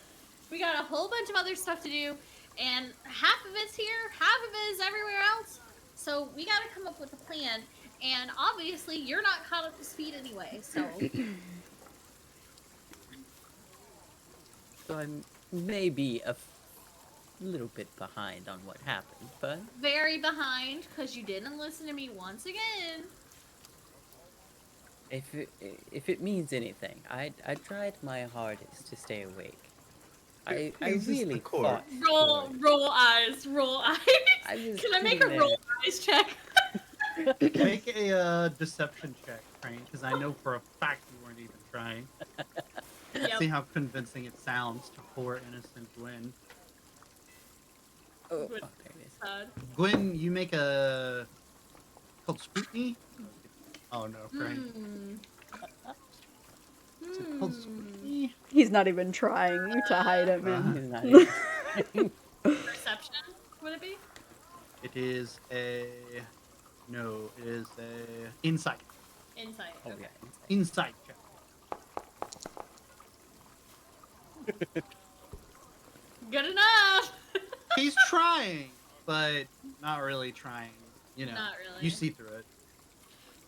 We got a whole bunch of other stuff to do, and half of it's here, half of it is everywhere else. So we gotta come up with a plan, and obviously you're not caught up to speed anyway, so. So I'm maybe a little bit behind on what happened, but Very behind, because you didn't listen to me once again. if it means anything, I tried my hardest to stay awake. I Pleases the really court. fought. Roll eyes, roll eyes. I was Can I make a sitting roll eyes check? Make a deception check, Crane, because I know for a fact you weren't even trying. Yep, Let's see how convincing it sounds to poor innocent Gwyn. Oh, Good. there it is. Gwyn, you make a called scrutiny. Oh no, Crane. Is it called scrutiny? He's not even trying to hide it, man. He's not even- Perception, would it be? It is a no. It is a insight. Insight. Oh Okay. yeah. Insight check. Good enough. He's trying, but not really trying. You know, Not really. you see through it.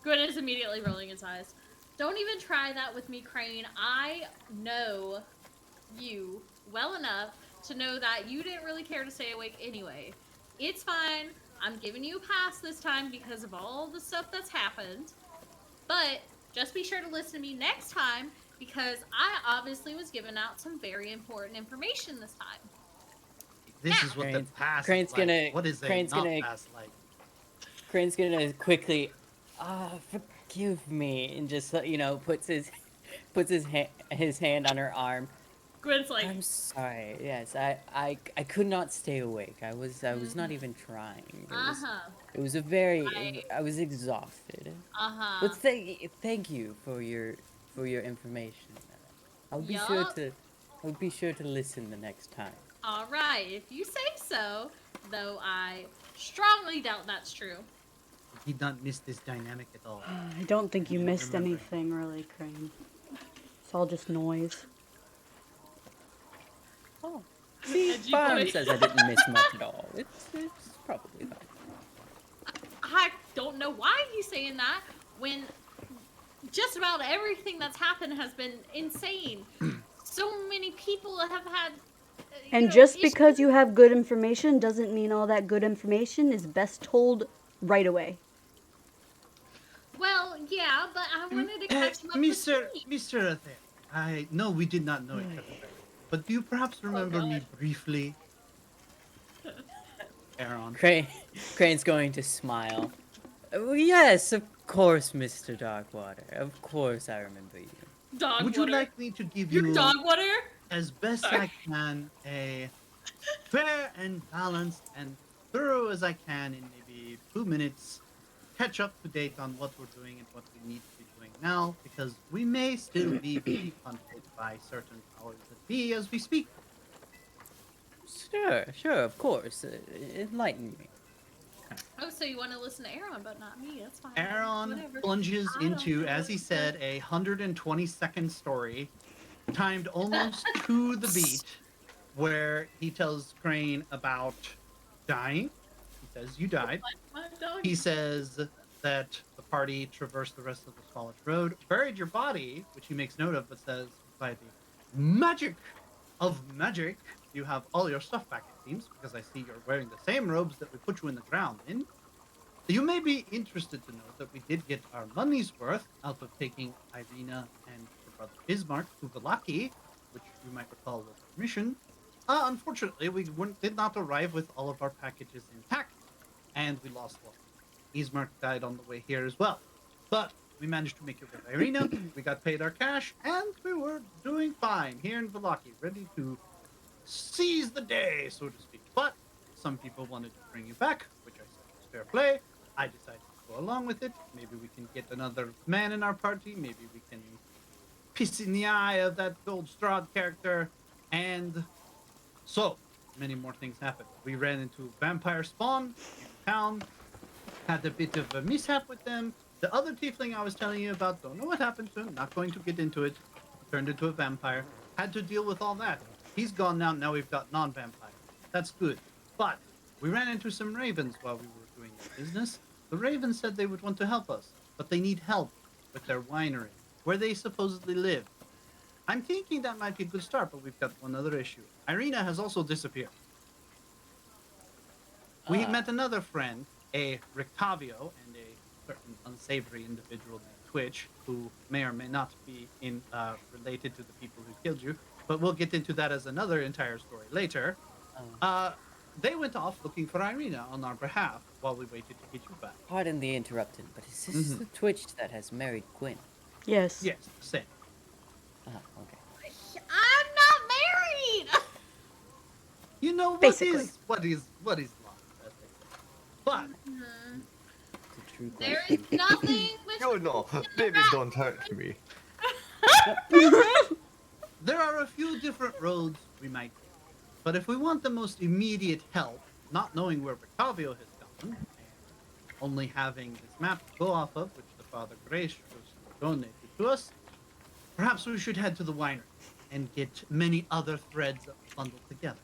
Gwen is immediately rolling his eyes. Don't even try that with me, Crane. I know you well enough to know that you didn't really care to stay awake anyway. It's fine. I'm giving you a pass this time because of all the stuff that's happened. But just be sure to listen to me next time because I obviously was giving out some very important information this time. This is what the Crane's- past Crane's is like. gonna- What is Crane's a not gonna- past like? Crane's gonna quickly, forgive me, and just puts his hand on her arm. Gwen's like, I'm sorry. Yes, I could not stay awake. I was not even trying. It was a very. I was exhausted. But thank you for your information. I'll be sure to listen the next time. All right, if you say so, though I strongly doubt that's true. He don't miss this dynamic at all. I don't think you I missed remember. anything, really, Crane. It's all just noise. Oh, see, Edgy Barham boy. says I didn't miss much at all. It's probably fine. I don't know why he's saying that when just about everything that's happened has been insane. So many people have had. And just because you have good information doesn't mean all that good information is best told right away. Well, yeah, but I wanted to catch him up Mr. with me. Mr. Athen, I know we did not know each other, but do you perhaps remember me God. briefly? Aaron. Crane's going to smile. Oh, yes, of course, Mr. Darkwater. Of course, I remember you. Dog Would water. you like me to give Your you, dog water? as best I can, a fair and balanced and thorough as I can in maybe 2 minutes, catch up to date on what we're doing and what we need to be doing now, because we may still be being hunted by certain powers that be as we speak. Sure, of course. Enlighten me. Oh, so you want to listen to Aaron, but not me? That's fine. Aaron Whatever. plunges I don't into, know. as he said, a 120-second story, timed almost to the beat, where he tells Crane about dying. He says, you died. My dog. He says that the party traversed the rest of the College Road, buried your body, which he makes note of, but says, by the magic of magic, you have all your stuff back, it seems, because I see you're wearing the same robes that we put you in the ground in. You may be interested to know that we did get our money's worth out of taking Irina and her brother Bismarck to Velaki, which you might recall was our mission. Unfortunately, we did not arrive with all of our packages intact, and we lost one. Bismarck died on the way here as well. But we managed to make it with Irina, we got paid our cash, and we were doing fine here in Velaki, ready to seize the day, so to speak. But some people wanted to bring you back, which I said was fair play. I decided to go along with it. Maybe we can get another man in our party. Maybe we can piss in the eye of that old Strahd character. And so, many more things happened. We ran into vampire spawn in town, had a bit of a mishap with them. The other tiefling I was telling you about, don't know what happened to him, not going to get into it. Turned into a vampire. Had to deal with all that. He's gone now, now we've got non-vampire. That's good. But we ran into some ravens while we were doing this business. The ravens said they would want to help us, but they need help with their winery, where they supposedly live. I'm thinking that might be a good start, but we've got one other issue. Irina has also disappeared. We met another friend, a Rictavio, and a certain unsavory individual named Twitch, who may or may not be related to the people who killed you, but we'll get into that as another entire story later. They went off looking for Irina on our behalf while we waited to get you back. Pardon the interruption, but is this the Twitch that has married Gwyn? Yes. Yes, same. Okay. You know what Basically. is what is lost, as they say. But It's a true There question. is nothing which You know, baby, don't hurt me. there are a few different roads we might take. But if we want the most immediate help, not knowing where Ricavio has gone, and only having this map to go off of, which the Father graciously donated to us, perhaps we should head to the winery and get many other threads bundled together.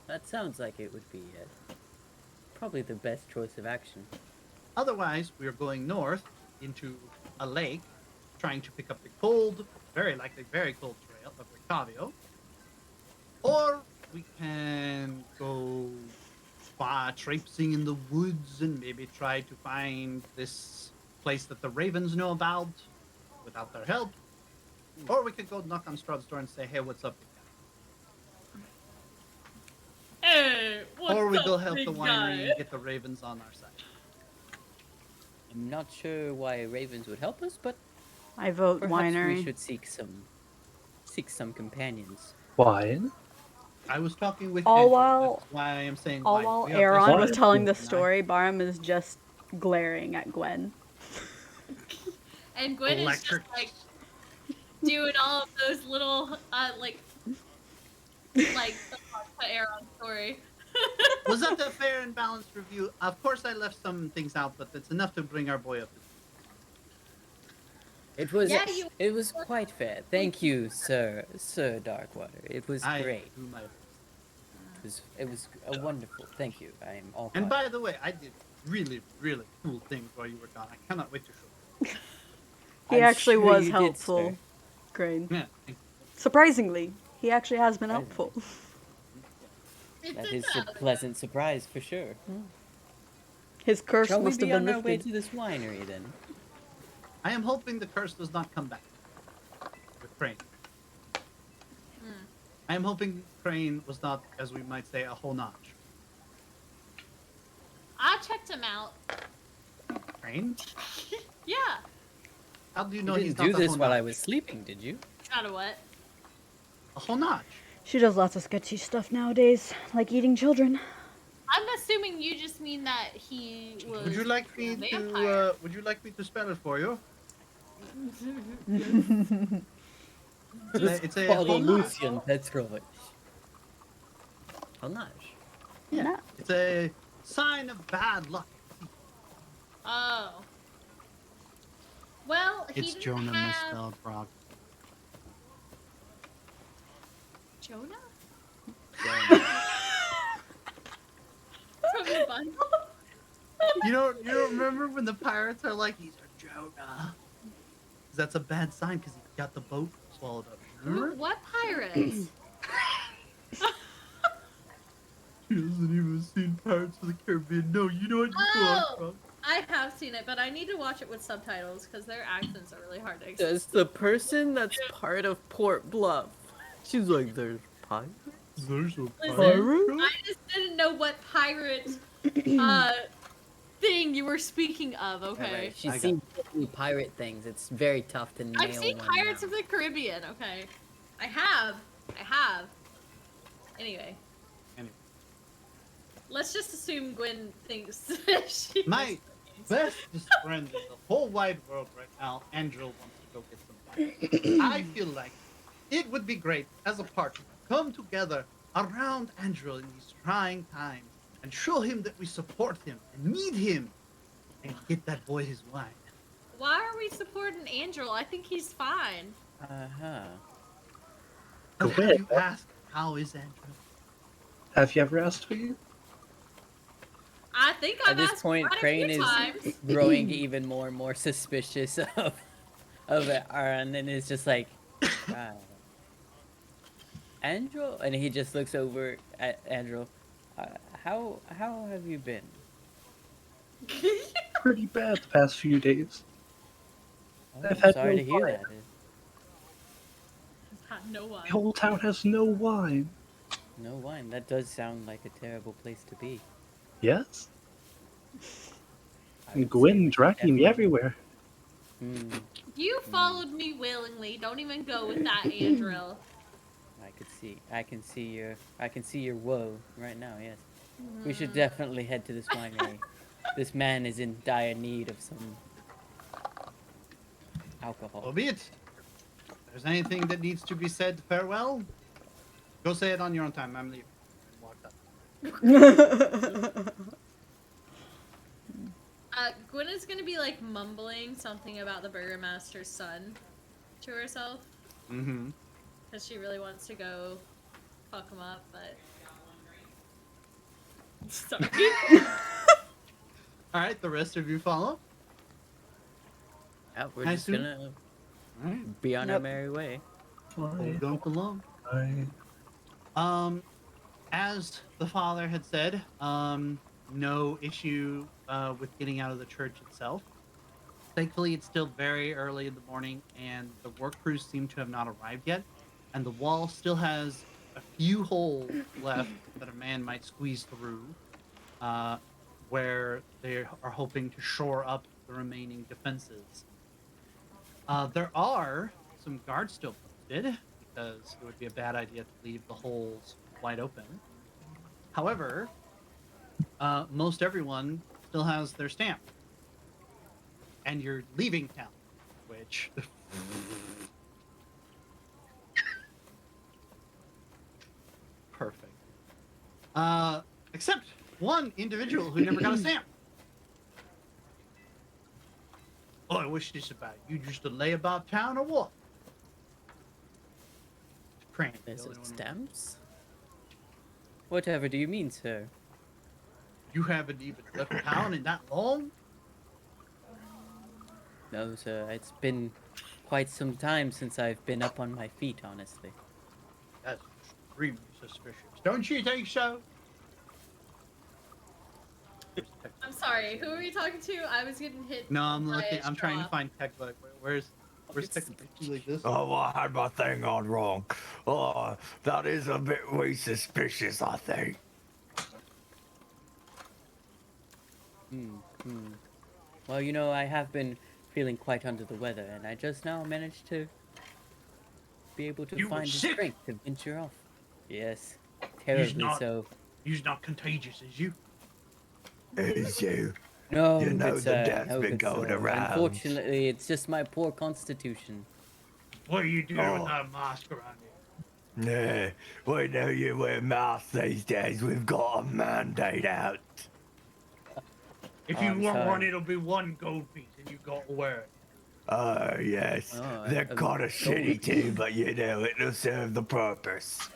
That sounds like it would be probably the best choice of action. Otherwise, we are going north into a lake, trying to pick up the cold, very likely very cold trail of Ricavio. Or we can go traipsing in the woods and maybe try to find this place that the ravens know about without their help. Or we could go knock on Strahd's door and say, hey, what's up, big guy? Hey, what's Or we up, go help big the winery guy? and get the ravens on our side. I'm not sure why ravens would help us, but I vote perhaps winery. we should seek some companions. Wine? I was talking with All Andrew, while- that's why I am saying All wine. while We have Aaron this- was wine. telling the And I- story, Barham is just glaring at Gwen. And Gwen Electric. is just like doing all of those little like the Aaron story. Was that a fair and balanced review? Of course, I left some things out, but it's enough to bring our boy up to It was Yeah, you- it was quite fair. Thank you, Sir Darkwater. It was I great. do my best. It was a wonderful. Thank you. I am all. And caught. by the way, I did really, really cool things while you were gone. I cannot wait to show you. He I'm actually sure was you did, helpful. sir. Great. Yeah. Surprisingly, he actually has been Surprising. helpful. That is a pleasant surprise for sure. His curse Shall we must have be been on our way lifted. to this winery then? I am hoping the curse does not come back with Crane. I am hoping Crane was not, as we might say, a whole notch. I checked him out. Crane? Yeah. How do you know You he's didn't not do a this whole while I notch? was sleeping, did you? Out of what? A whole notch. She does lots of sketchy stuff nowadays, like eating children. I'm assuming you just mean that he was. Would you like me a vampire. to? Would you like me to spell it for you? It's a Follow whole notch. Lucian Petrovich. Honage. Yeah. It's a sign of bad luck. Oh. Well, he It's didn't Jonah have... misspelled, Brock. Jonah? Jonah. From the Bible? You don't remember when the pirates are like, he's a Jonah? 'Cause that's a bad sign because he got the boat swallowed up. Remember? What pirates? He hasn't even seen Pirates of the Caribbean. No, you know what you Oh! from. I have seen it, but I need to watch it with subtitles because their accents are really hard to explain. As the person that's part of Port Bluff, she's like, there's pirates? There's a Listen, pirate? I just didn't know what pirate thing you were speaking of, okay? Alright, she's I got seen many pirate things. It's very tough to nail I've seen one Pirates down. of the Caribbean, okay? I have. Anyway. Let's just assume Gwen thinks she My bestest friend in the whole wide world right now, Andrew, wants to go get some pirates. I feel like it would be great as a party to come together around Andrew in these trying times and show him that we support him and need him and get that boy his wine. Why are we supporting Angel? I think he's fine. Uh-huh. Have you asked how is Andrew? Have you ever asked for you? I think I've At this asked point, quite a Crane few is times. growing even more and more suspicious of Aaron, and is just like, Andrew, and he just looks over at Andrew. How have you been? Pretty bad the past few days. Oh, I've I'm had sorry no to hear wine. that. No one. The whole town has no wine. No wine. That does sound like a terrible place to be. Yes? I would say Gwen dragging me definitely- everywhere. Hmm, You followed me willingly. Don't even go with that, Andrew. I I can see your woe right now. Yes, we should definitely head to this winery. This man is in dire need of some alcohol. So be it. If there's anything that needs to be said farewell, go say it on your own time. I'm leaving. And walked up. Gwen is gonna be like mumbling something about the burgomaster's son to herself. Mm-hmm. Because she really wants to go fuck him up, but... Sorry. Alright, the rest of you follow? Yeah, we're I just assume- gonna Alright. be on our merry way. Hold up along. I As the father had said, no issue with getting out of the church itself. Thankfully, it's still very early in the morning, and the work crews seem to have not arrived yet. And the wall still has a few holes left that a man might squeeze through, where they are hoping to shore up the remaining defenses. There are some guards still posted, because it would be a bad idea to leave the holes wide open. However, most everyone still has their stamp. And you're leaving town, which... Perfect. Except one individual who never got a stamp. Oh, what's this about? You just a layabout town or what? Crane. Is it stamps? Whatever do you mean, sir? You haven't even left town in that long? No, sir. It's been quite some time since I've been up on my feet, honestly. That's extremely suspicious. Don't you think so? I'm sorry, who are you talking to? I was getting hit. No, I'm by looking. a I'm trying to straw. find tech. Like, where's tech? Like this? Oh, I had my thing on wrong. Oh, that is a bit way suspicious, I think. Well, you know, I have been feeling quite under the weather, and I just now managed to be able to You were find the sick? strength to venture off. Yes, terribly not- so. You're not contagious, is you? Is you? No, You know good the sir, death's no, been good going sir. around. Unfortunately, it's just my poor constitution. What are you doing Oh. with that mask around you? Yeah, we know you wear masks these days. We've got a mandate out. If Oh, you I'm want one, sorry. it'll be one gold piece, and you got to wear it. Oh, yes. Oh, They're a kind of shitty gold too, but you know, it'll serve the purpose.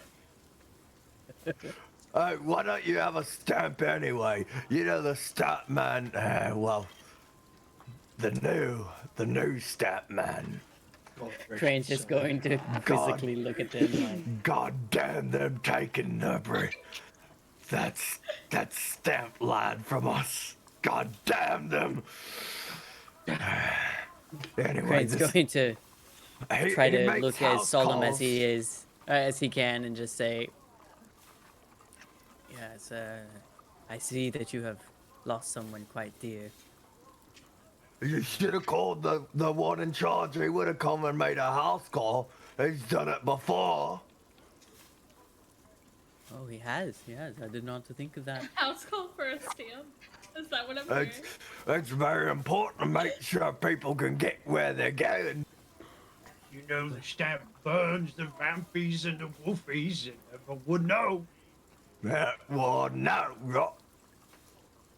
Why don't you have a stamp anyway? You know the stamp man, well, the new stamp man. Crane's just going to God. physically look at them like, God damn them taking that stamp lad from us. God damn them. Anyway, Crane's going to try he to makes look as house solemn calls. as he is, as he can, and just say, "Yes, I see that you have lost someone quite dear." You should have called the one in charge. He would have come and made a house call. He's done it before. Oh, he has. I did not think of that. House call for a stamp? Is that what I'm hearing? It's very important to make sure people can get where they're going. You know the stamp burns the vampies and the wolfies, and everyone would know. Well, no.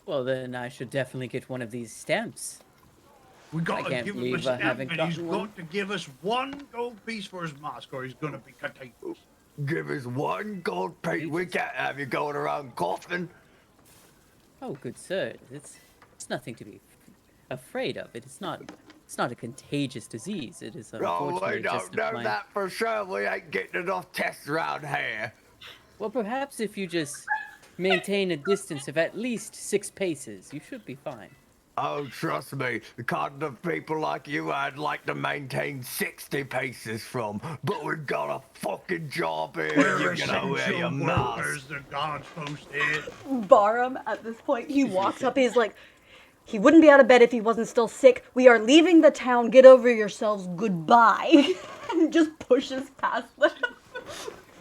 Well, then I should definitely get one of these stamps. We I gotta can't give him a believe I stamp, haven't and he's gotten got one. to give us one gold piece for his mask, or he's gonna be contagious. Give us one gold piece. We can't have you going around coughing. Oh, good sir, it's nothing to be afraid of. It's not a contagious disease. It is Oh, unfortunately we just don't know my... that for sure. We ain't getting enough tests around here. Well, perhaps if you just maintain a distance of at least 6 paces, you should be fine. Oh, trust me, the kind of people like you I'd like to maintain 60 paces from. But we've got a fucking job here. We're You're gonna wear your essential mask. workers, the gods posted. Barham, at this point, he walks up, he's like, he wouldn't be out of bed if he wasn't still sick. We are leaving the town. Get over yourselves. Goodbye. And just pushes past them.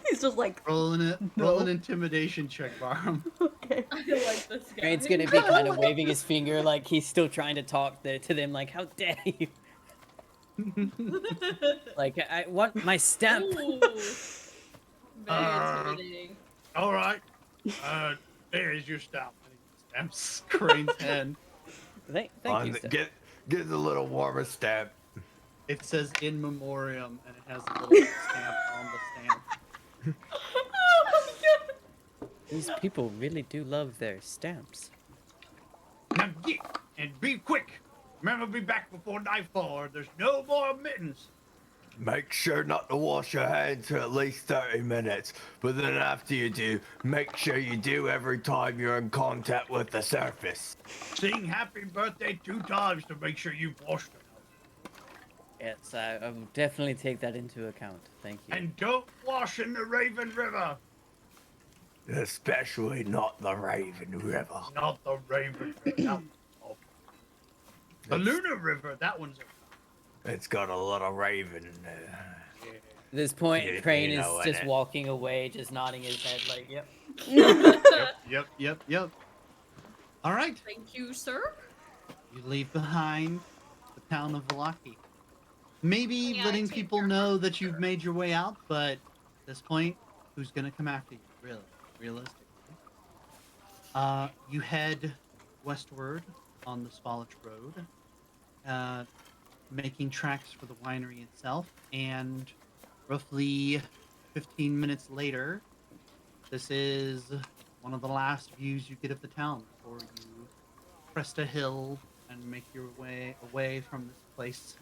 He's just like roll an No. intimidation check, Barham. okay. I like this guy. Crane's gonna be kind of waving his finger like he's still trying to talk to them, like, how dare you? Like, I want my stamp. Ooh. Very intimidating. All right. There's your stamp. And he stamps Crane's hand. Thank you, sir. Get the little warmer stamp. It says in memoriam, and it has a little stamp on the stamp. Oh my god. These people really do love their stamps. Now get and be quick. Remember, be back before nightfall, or there's no more mittens. Make sure not to wash your hands for at least 30 minutes. But then after you do, make sure you do every time you're in contact with the surface. Sing happy birthday 2 times to make sure you've washed them. Yes, I will definitely take that into account. Thank you. And don't wash in the Raven River. Especially not the Raven River. Not the Raven River. The Lunar River, that one's It's got a little raven in there. yeah. At this point, You Crane know is just it. walking away, just nodding his head like, yep. Yep. All right. Thank you, sir. You leave behind the town of Valaki. Maybe Yeah, I letting take people care. know that you've made your way out, but at this point, who's gonna come after you? Really, realistically. You head westward on the Spalich Road, making tracks for the winery itself, and roughly 15 minutes later, this is one of the last views you get of the town before you crest a hill and make your way away from this place,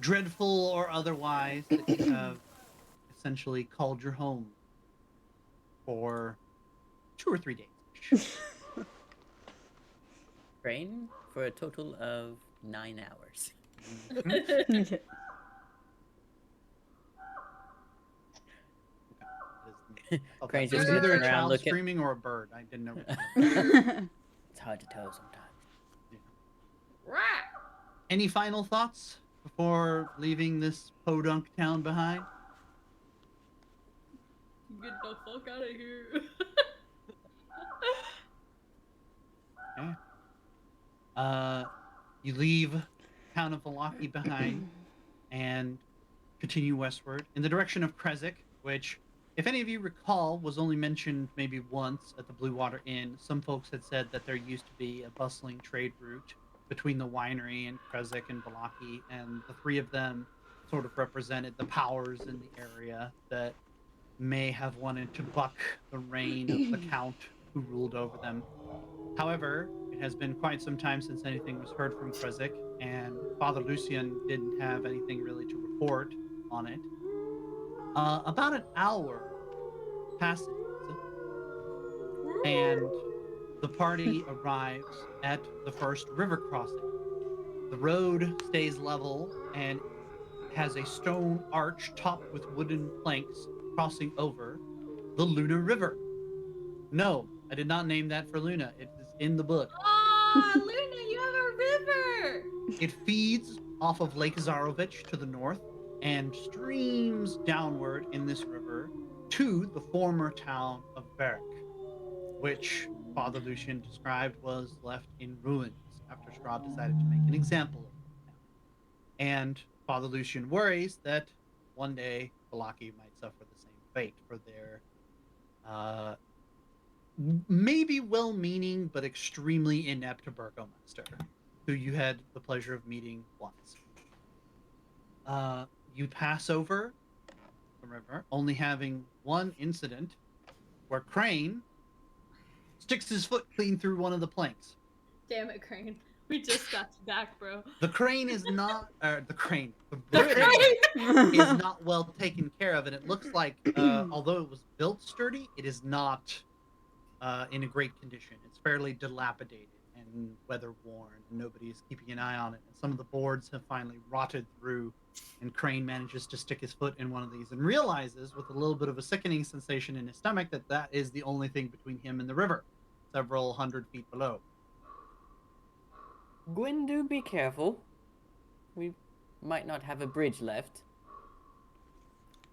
dreadful or otherwise, that you have essentially called your home for 2 or 3 days. Crane for a total of 9 hours. Crane's It was just gonna either a turn around, child look at. screaming or a bird. I didn't know. It's hard to tell sometimes. Right. Any final thoughts before leaving this podunk town behind? Get the fuck out of here. You leave town of Valaki behind and continue westward in the direction of Krezik, which, if any of you recall, was only mentioned maybe once at the Blue Water Inn. Some folks had said that there used to be a bustling trade route between the winery and Krezik and Valaki, and the three of them sort of represented the powers in the area that may have wanted to buck the reign of the count who ruled over them. However, it has been quite some time since anything was heard from Krezik, and Father Lucian didn't have anything really to report on it. About an hour passes, and the party arrives at the first river crossing. The road stays level and has a stone arch topped with wooden planks crossing over the Lunar River. No, I did not name that for Luna. It is in the book. Ah, Luna, you have a river. It feeds off of Lake Zarovich to the north and streams downward in this river to the former town of Berk, which Father Lucian described was left in ruins after Strahd decided to make an example of the town. And Father Lucian worries that one day Valaki might suffer the same fate for their maybe well-meaning but extremely inept burgomaster, who you had the pleasure of meeting once. You pass over the river, only having one incident where Crane sticks his foot clean through one of the planks. Damn it, Crane. We just got you back, bro. The crane is not, the bridge is not well taken care of, and it looks like, although it was built sturdy, it is not in a great condition. It's fairly dilapidated and weather-worn, and nobody is keeping an eye on it. And some of the boards have finally rotted through, and Crane manages to stick his foot in one of these and realizes, with a little bit of a sickening sensation in his stomach, that that is the only thing between him and the river, several 100 feet below. Gwen, do be careful. We might not have a bridge left.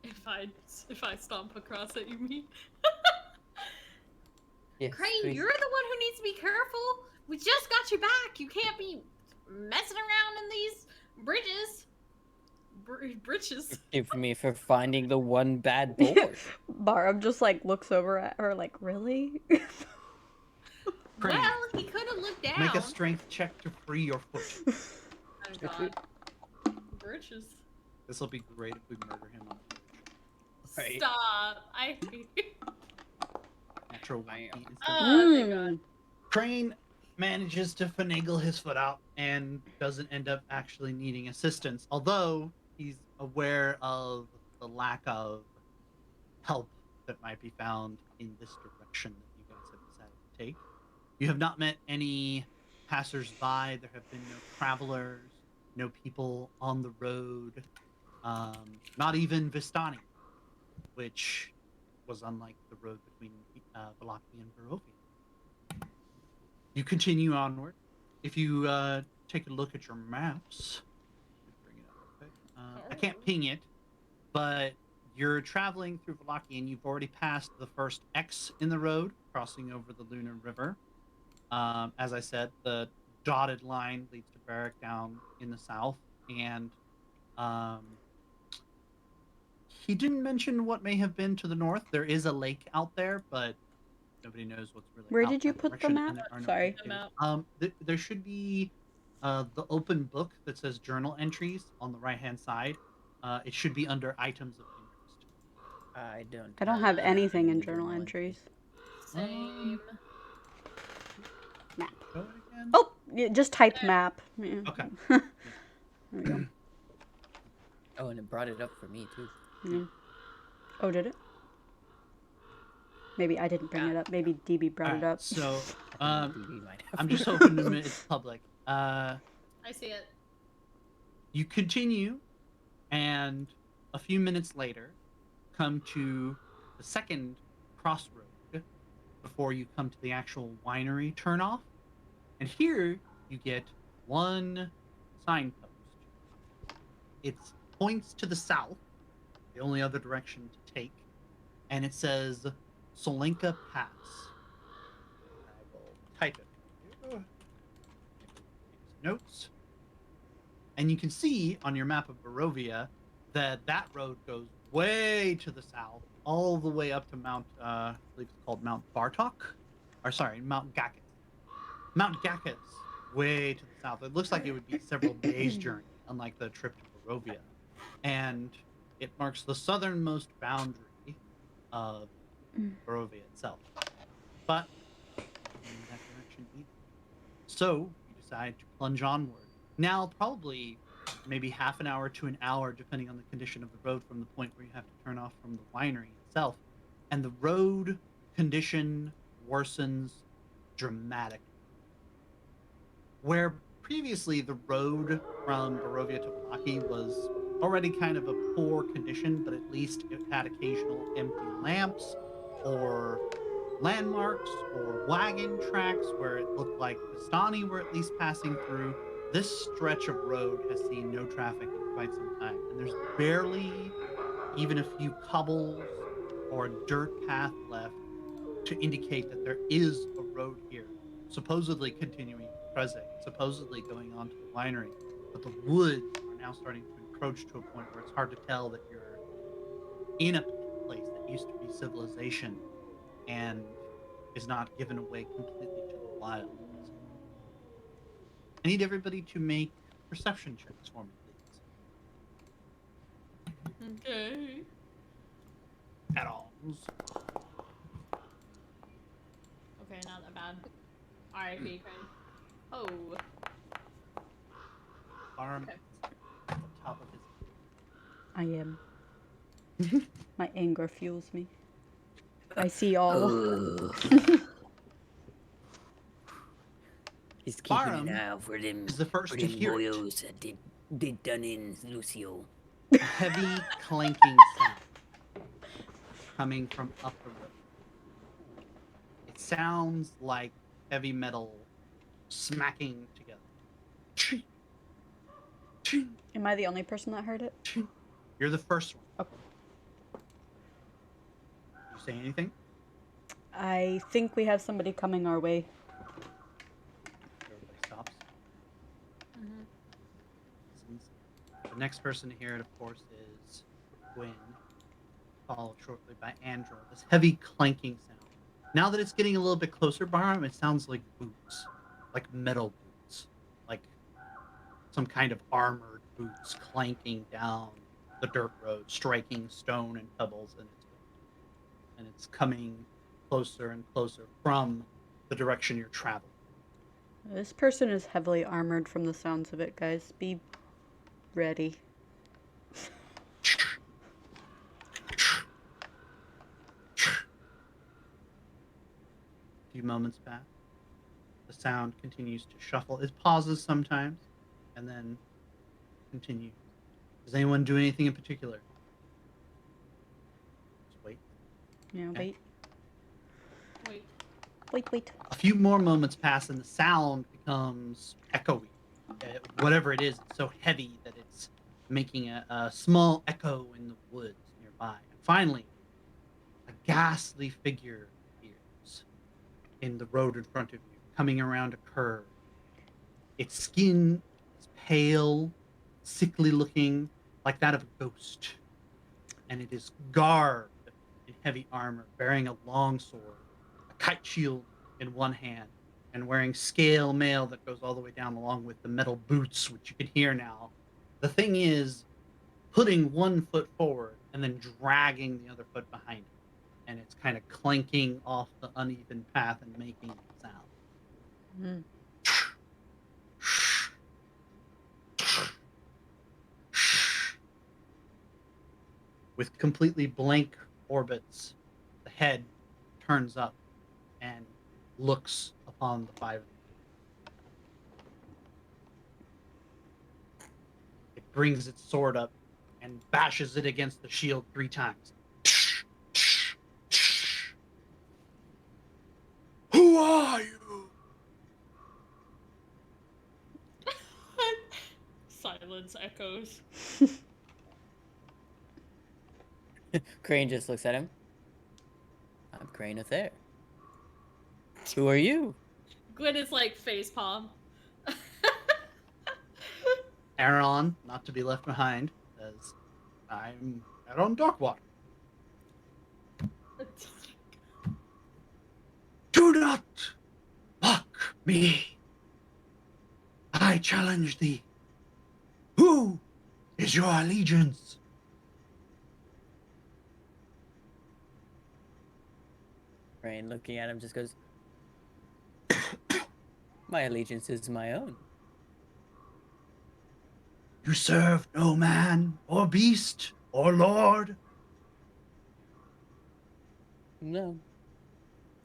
If I stomp across it, you mean? Yes, Crane, please. you're the one who needs to be careful. We just got you back. You can't be messing around in these bridges. Bridges. Forgive me for finding the one bad board. Barb just like looks over at her like, really? Crane, Well, he could have looked down. make a strength check to free your foot. Oh god. Bridges. This will be great if we murder him on the bridge. Right. Stop. I hate you. Natural one. Oh, thank God. Crane manages to finagle his foot out and doesn't end up actually needing assistance, although he's aware of the lack of help that might be found in this direction that you guys have decided to take. You have not met any passers-by. There have been no travelers, no people on the road, not even Vistani, which was unlike the road between Valaki and Barovia. You continue onward. If you take a look at your maps, bring it up real quick. I can't ping it, but you're traveling through Valaki and you've already passed the first X in the road, crossing over the Lunar River. As I said, the dotted line leads to Barrack down in the south, and he didn't mention what may have been to the north. There is a lake out there, but nobody knows what's really. Where out did you that put the direction, map? and there are no Sorry. indicators. There should be the open book that says journal entries on the right-hand side. It should be under items of interest. I I don't have anything in any journal entries. Same. Map. Go again? Oh, yeah, just type map. Yeah. Okay. There we go. Oh, and it brought it up for me too. Yeah. Oh, did it? Maybe I didn't bring it up. Maybe DB brought it up. So, We might have. I'm just hoping to admit it's public. I see it. You continue, and a few minutes later, come to the second crossroad before you come to the actual winery turnoff. And here you get one signpost. It points to the south, the only other direction to take, and it says Solenka Pass. I will type it. Notes. And you can see on your map of Barovia that that road goes way to the south, all the way up to Mount, I believe it's called Mount Bartok, or sorry, Mount Gakis. Mount Gakis, way to the south. It looks like it would be several days' journey, unlike the trip to Barovia. And it marks the southernmost boundary of Barovia itself. But in that direction either. So you decide to plunge onward. Now, probably maybe half an hour to an hour, depending on the condition of the road, from the point where you have to turn off from the winery itself. And the road condition worsens dramatically. Where previously the road from Barovia to Valaki was already kind of a poor condition, but at least it had occasional empty lamps or landmarks or wagon tracks where it looked like Vistani were at least passing through. This stretch of road has seen no traffic in quite some time, and there's barely even a few cobbles or a dirt path left to indicate that there is a road here, supposedly continuing to Preze, supposedly going on to the winery. But the woods are now starting to encroach to a point where it's hard to tell that you're in a place that used to be civilization and is not given away completely to the wild. I need everybody to make perception checks for me, please. Okay. At all. Okay, not that bad. Alright, Crane. Oh. Arm Okay. at the top of his. I am. My anger fuels me. I see all. He's keeping Barham an eye out for them, is the first for to them hear it. boyos that did done in Lucio. A heavy clanking sound coming from up the road. It sounds like heavy metal smacking together. Am I the only person that heard it? You're the first one. Okay. say anything? I think we have somebody coming our way. Everybody stops. The next person to hear it, of course, is Gwyn, followed shortly by Andrew. This heavy clanking sound. Now that it's getting a little bit closer, Barham, it sounds like boots, like metal boots, like some kind of armored boots clanking down the dirt road, striking stone and pebbles in its way. And it's coming closer and closer from the direction you're traveling. This person is heavily armored from the sounds of it, guys. Be ready. A few moments pass. The sound continues to shuffle. It pauses sometimes and then continues. Does anyone do anything in particular? Just wait. Yeah, Okay. Wait. A few more moments pass and the sound becomes echoey. Whatever it is, it's so heavy that it's making a small echo in the woods nearby. And finally, a ghastly figure appears in the road in front of you, coming around a curve. Its skin is pale, sickly looking, like that of a ghost. And it is garbed in heavy armor, bearing a long sword, a kite shield in one hand, and wearing scale mail that goes all the way down along with the metal boots, which you can hear now. The thing is putting one foot forward and then dragging the other foot behind it. And it's kind of clanking off the uneven path and making a sound. Mm. With completely blank orbits, the head turns up and looks upon the five of you. It brings its sword up and bashes it against the shield 3 times. Who are you? Silence echoes. Crane just looks at him. I'm Crane of there. Who are you? Gwyn is like facepalm. Aaron, not to be left behind, says, I'm Aaron Darkwater. Do not mock me. I challenge thee. Who is your allegiance? Crane, looking at him, just goes, my allegiance is my own. You serve no man or beast or lord. No.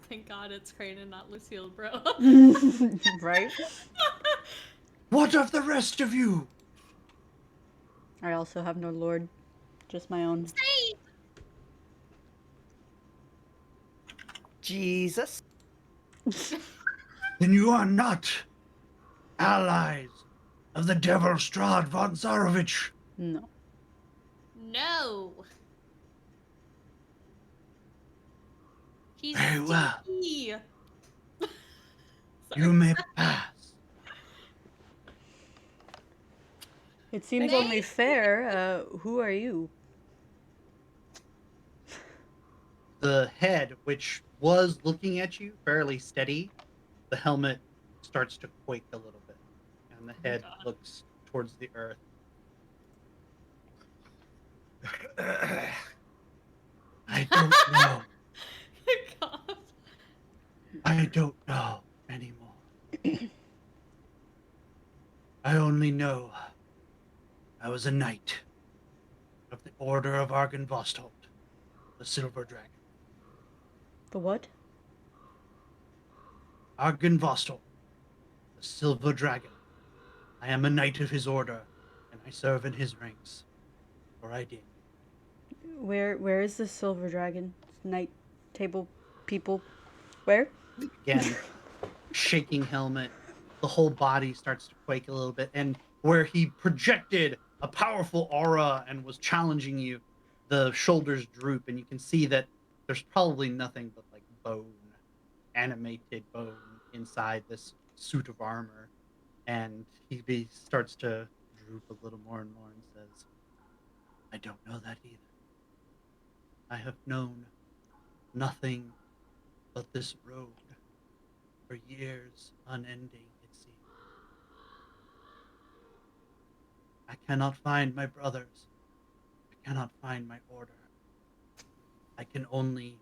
Thank God it's Crane and not Lucille, bro. Right? What of the rest of you? I also have no lord. Just my own. Jesus. Then you are not allies of the devil Strahd von Zarovich. No. No. He's Very well. stinky. You may pass. It seems May- only fair. Who are you? The head, which was looking at you fairly steady, the helmet starts to quake a little bit, and the head looks towards the earth. I don't know. God. I don't know anymore. I only know I was a knight of the Order of Argynvostold, the Silver Dragon. The what? Argynvostold, the Silver Dragon. I am a knight of his order, and I serve in his ranks. Or I did. Where is the silver dragon? Night table people. Where? Again, shaking helmet. The whole body starts to quake a little bit, and where he projected a powerful aura and was challenging you, the shoulders droop, and you can see that there's probably nothing but like bone, animated bone inside this suit of armor, and he starts to droop a little more and more and says, I don't know that either. I have known nothing but this road for years unending, it seems. I cannot find my brothers. I cannot find my order. I can only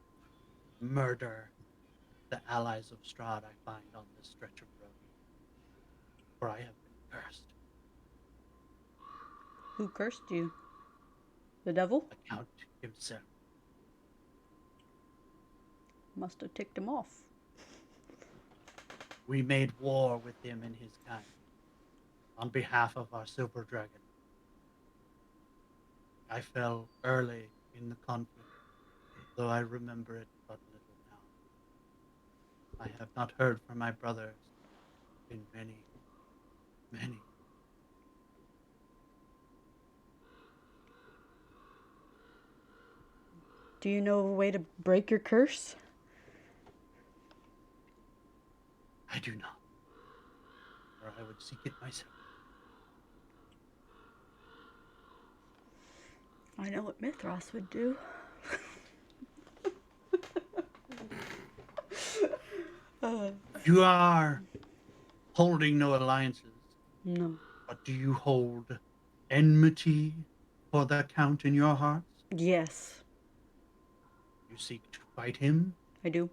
murder the allies of Strahd I find on this stretch of road, for I have been cursed. Who cursed you? The devil? The Count himself. Must have ticked him off. We made war with him and his kind on behalf of our silver dragon. I fell early in the conflict, though I remember it but little now. I have not heard from my brothers in many, many. Do you know of a way to break your curse? I do not, or I would seek it myself. I know what Mithras would do. You are holding no alliances, No. but do you hold enmity for the Count in your hearts? Yes, You seek to fight him? I do.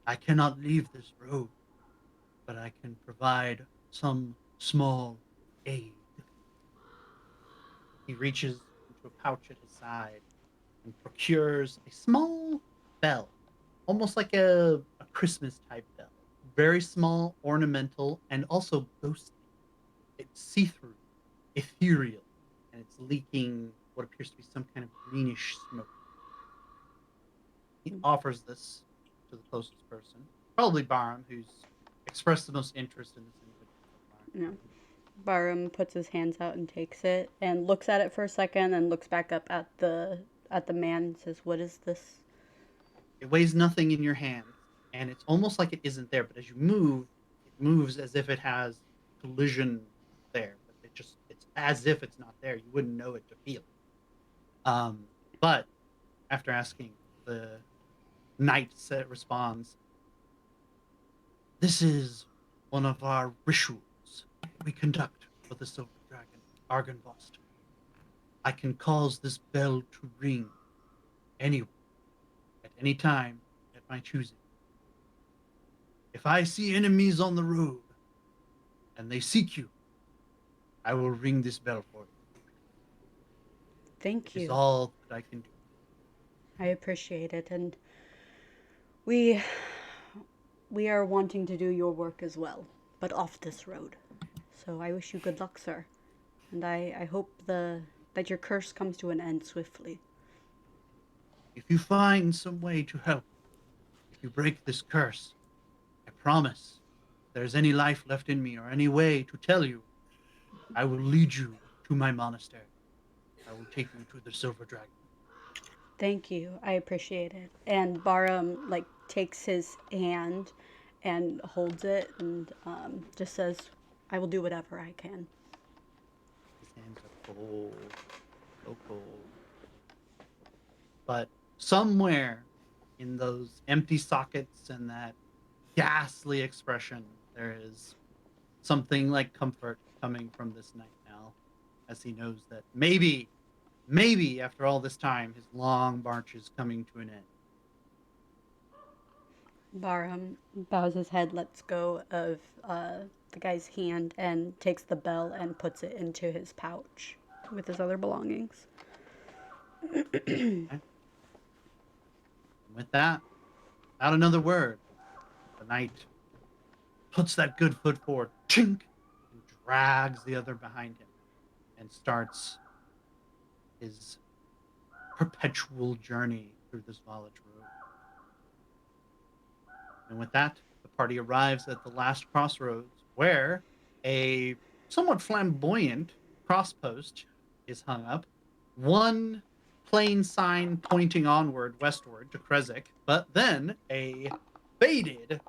I cannot leave this road, but I can provide some small aid. He reaches into a pouch at his side and procures a small bell, almost like a Christmas type bell. Very small, ornamental, and also ghostly. It's see-through, ethereal, and it's leaking what appears to be some kind of greenish smoke. He offers this to the closest person, probably Barham, who's expressed the most interest in this individual so far. No. Barham puts his hands out and takes it and looks at it for a second and looks back up at the man and says, "What is this?" It weighs nothing in your hands, and it's almost like it isn't there, but as you move, it moves as if it has collision there, but it's as if it's not there. You wouldn't know it to feel it. But after asking, the knight responds, this is one of our rituals we conduct for the silver dragon, Argynvost. I can cause this bell to ring anywhere, at any time, at my choosing. If I see enemies on the road and they seek you, I will ring this bell for you. Thank It's you. all that I can do. I appreciate it, and we are wanting to do your work as well, but off this road. So I wish you good luck, sir. And I hope that your curse comes to an end swiftly. If you find some way to help, if you break this curse, I promise, if there's any life left in me or any way to tell you, I will lead you to my monastery. I will take you to the Silver Dragon. Thank you. I appreciate it. And Barham takes his hand and holds it and just says, "I will do whatever I can." His hands are cold, so cold. But somewhere in those empty sockets and that ghastly expression, there is something like comfort coming from this night now, as he knows that maybe after all this time, his long march is coming to an end. Barham bows his head, lets go of the guy's hand, and takes the bell and puts it into his pouch with his other belongings. Okay. With that, without another word, the knight puts that good foot forward, chink, and drags the other behind him, and starts his perpetual journey through this Valach road. And with that, the party arrives at the last crossroads, where a somewhat flamboyant crosspost is hung up. One plain sign pointing onward, westward to Krezek, but then a faded,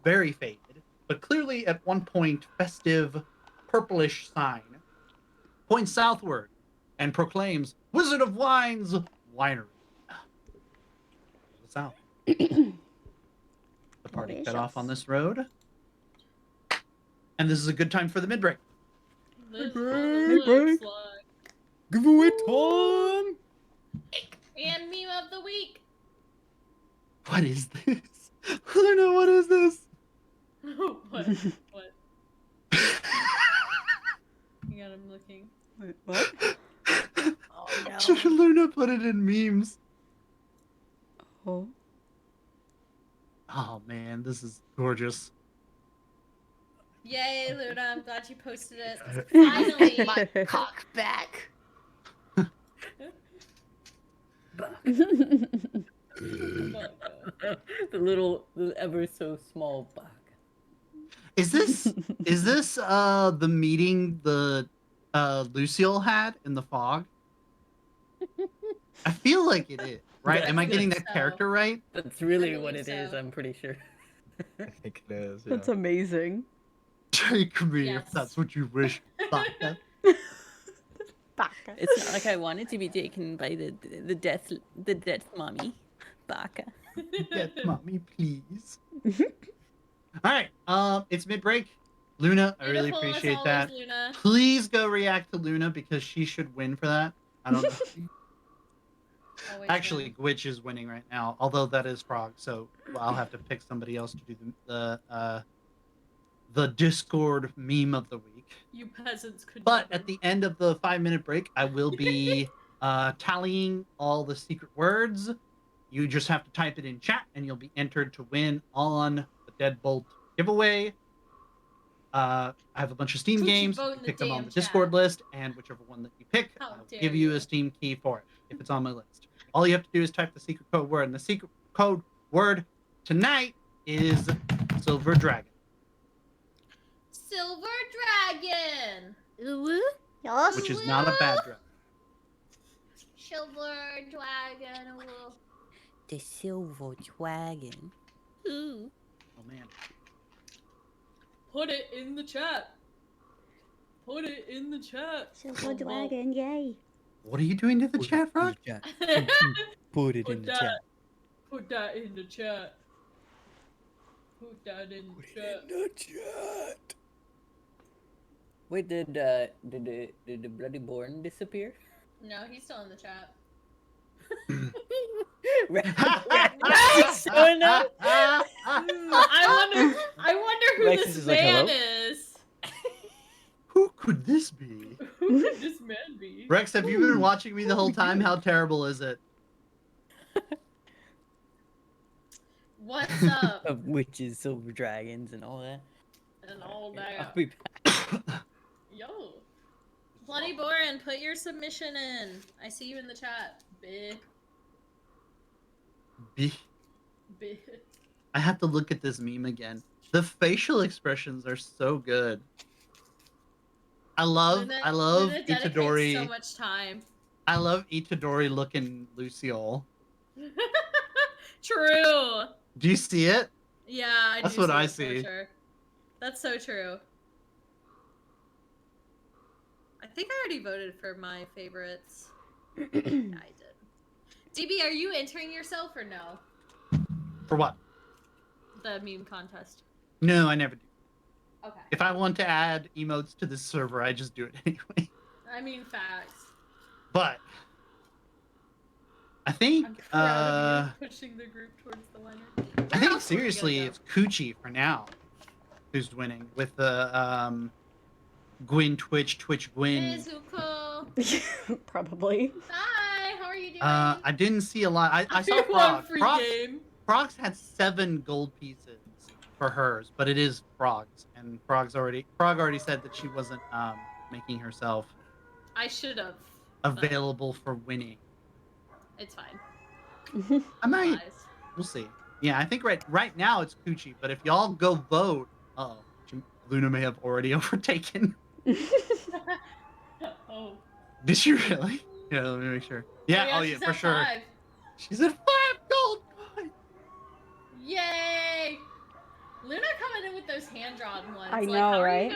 very faded, but clearly at one point festive, purplish sign points southward and proclaims Wizard of Wine's Winery. South. The party cut off on this road. And this is a good time for the mid-break. Mid-break. Giveaway time! And meme of the week. What is this? I don't know, what is this? What? Hang on, I'm looking. Wait, what? Oh no. Luna put it in memes. Oh. Oh man, this is gorgeous. Yay, Luna, I'm glad you posted it. Finally. My cock back. the ever so small bug. Is this the meeting the Lucille had in the fog? I feel like it is, right? Yeah, Am I I getting think that so. character right? That's really I what believe it is, so. I'm pretty sure. I think it is. That's amazing. Take me Yes. if that's what you wish. Baka. Baka. It's not like I wanted to be taken by the death mommy. Baka. Get mommy, please. All right, it's mid-break. Luna, I really Beautiful as appreciate always, that. Luna. Please go react to Luna because she should win for that. I don't know. Always Actually, Gwitch is winning right now, although that is Frog, so I'll have to pick somebody else to do the Discord meme of the week. you peasants could. But never. at the end of the 5-minute break, I will be tallying all the secret words. You just have to type it in chat, and you'll be entered to win on the Deadbolt giveaway. I have a bunch of Steam Put your games. vote You in the pick them on damn the Discord chat. list, and whichever one that you pick, How I'll dare give you you. a Steam key for it if it's on my list. All you have to do is type the secret code word, and the secret code word tonight is Silver Dragon. Silver Dragon. Yes. Which is not a bad dragon. Silver Dragon. Ooh. The silver dragon. Ooh. Oh man. Put it in the chat. Put it in the chat. Silver dragon, yay. What are you doing to the chat, Frog? Put it Put in the that- chat. Put that in the chat. Put that in the chat. Wait, did the bloody born disappear? No, he's still in the chat. Rex, oh no! I wonder who Rex this is like, man hello? is. Who could this be? Who could this man be? Rex, have you been watching me the whole time? How terrible is it? What's up? Of witches, silver dragons, and all that. And all I'll that. be Yo. Bloody Borin, put your submission in. I see you in the chat. Bih. Bih. I have to look at this meme again. The facial expressions are so good. I love Luna dedicates Itadori. so much time. I love Itadori looking Lucille. True. Do you see it? Yeah, I That's do what see I it for see. sure. That's so true. I think I already voted for my favorites. Yeah, I did. DB, are you entering yourself or no? For what? The meme contest. No, I never do. Okay. If I want to add emotes to this server, I just do it anyway. I mean, facts. But I think I'm proud of you pushing the group towards the winner. I Where think else are we seriously gonna it's Coochie for now who's winning with the Gwyn Twitch go? Gwyn. Nezuko. Probably. Hi, how are you doing? I didn't see a lot. I saw You won Frog. free Frog. Frog's had 7 gold pieces for hers, but it is Frog's, and Frog already said that she wasn't making herself I should have. available for winning. It's fine. I might. Lies. We'll see. Yeah, I think right now it's Coochie, but if y'all go vote, Luna may have already overtaken. Oh. Did she really? Yeah, let me make sure. Yeah, oh yeah, she's for at sure. 5. She's at 5 gold coins. Yay! Luna coming in with those hand-drawn ones. I Like, know, right?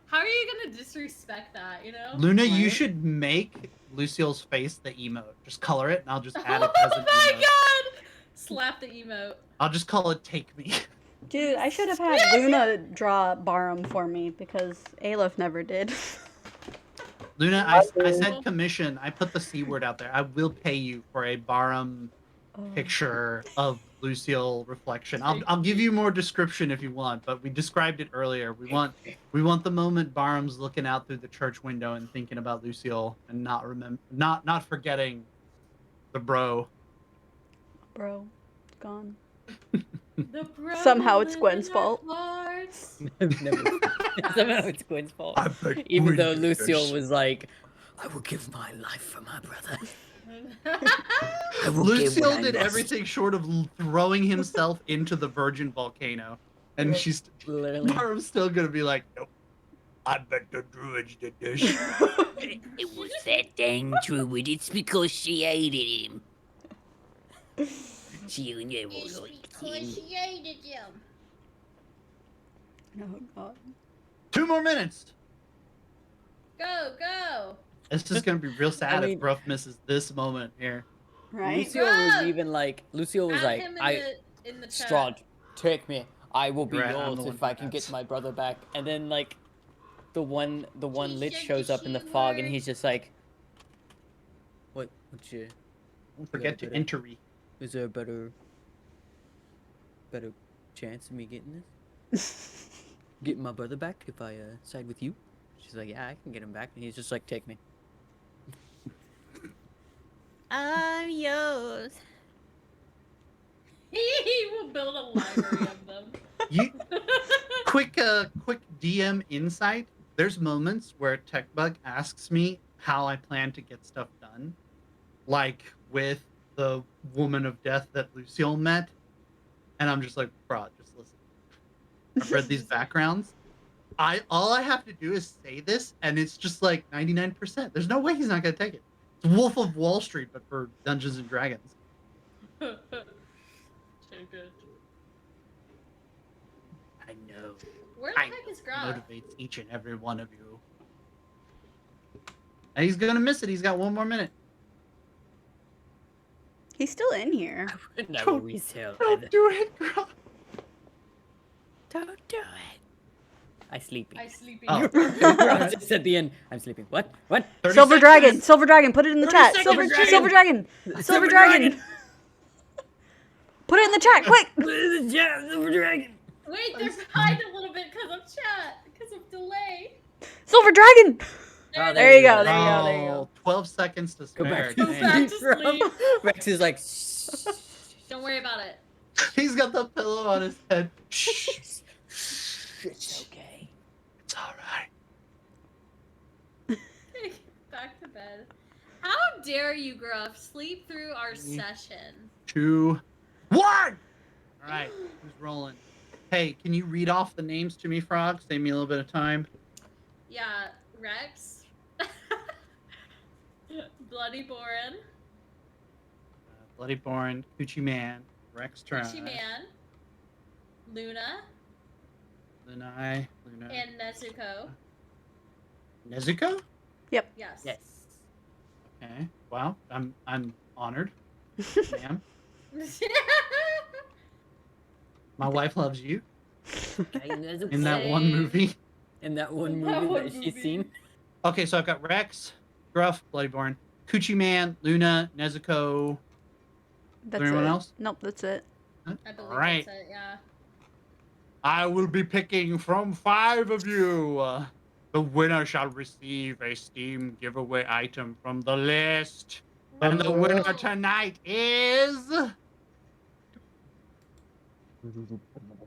How are you gonna disrespect that, you know? Luna, you Right? should make Lucille's face the emote. Just color it, and I'll just add it Oh as an my emote. god! Slap the emote. I'll just call it "Take Me." Dude, I should have had Luna draw Barum for me because Aleph never did. Luna, I said commission. I put the C word out there. I will pay you for a Barum picture of Lucille reflection. I'll give you more description if you want, but we described it earlier. We want the moment Barum's looking out through the church window and thinking about Lucille and not forgetting the bro. Bro, gone. The bro Somehow it's live Gwen's in our fault. hearts. Somehow it's Gwen's fault. Even though Lucille was like, I will give my life for my brother. I will give Lucille what I did must. everything short of throwing himself into the virgin volcano, and she's Literally. Barum's still gonna be like, nope. I bet the druids did this. It was that dang druid. It's because she hated him. She never liked him. She hated him. Oh god. 2 more minutes. Go. This is gonna be real sad mean- if Gruff misses this moment here. Right? Lucille was even like, Lucille was Add like, him in the chat. Strahd, take me. I will be Right, I'm yours the one if who I can get bets. my brother back. And then like, the one lich said shows the up in the she fog, and word. he's just like, what you? Don't forget to better. enter. Is there a better chance of me getting this? Getting my brother back if I side with you? She's like, yeah, I can get him back. And he's just like, take me. I'm yours. He will build a library of them. You quick DM insight. There's moments where TechBug asks me how I plan to get stuff done, like with the woman of death that Lucille met, and I'm just like, bro, just listen. I've read these backgrounds. All I have to do is say this, and it's just like 99%. There's no way he's not gonna take it. It's Wolf of Wall Street, but for Dungeons and Dragons. Too good. I know. Where the heck is Gruff? Motivates each and every one of you. And he's gonna miss it. He's got 1 more minute. He's still in here. Never resale. Don't do it, girl. Don't do it. I sleeping. I sleepy. Oh. Just at the end. I'm sleeping. What? 30 Silver seconds. dragon, silver dragon, put it in the 30 chat. seconds, Silver dragon. Silver dragon. Put it in the chat, quick. Silver dragon. Wait, they're behind a little bit because of chat, because of delay. Silver dragon. Oh, There you go. Oh, 12 seconds to Go spare. back. Go Dang. back to sleep. Rex is like, Don't worry about it. He's got the pillow on his head. Shh. it's okay. It's all right. Back to bed. How dare you, Gruff, sleep through our session? 2, 1. All right, who's rolling? Hey, can you read off the names to me, Frog? Save me a little bit of time. Yeah, Rex. Bloody Boren. Bloody Born, Coochie Man, Rex Strahd, Gucci Man. Luna. Luna, And Nezuko. Nezuko? Yes. Yes. Okay. Wow, I'm honored, ma'am. My wife loves you in that one Same. movie. In that one That movie one that she's movie. seen. Okay, so I've got Rex, Gruff, Bloodyborn, Coochie Man, Luna, Nezuko. That's anyone it. else? Nope, that's it. I believe Alright. that's it, yeah. I will be picking from 5 of you. The winner shall receive a Steam giveaway item from the list. And the winner tonight is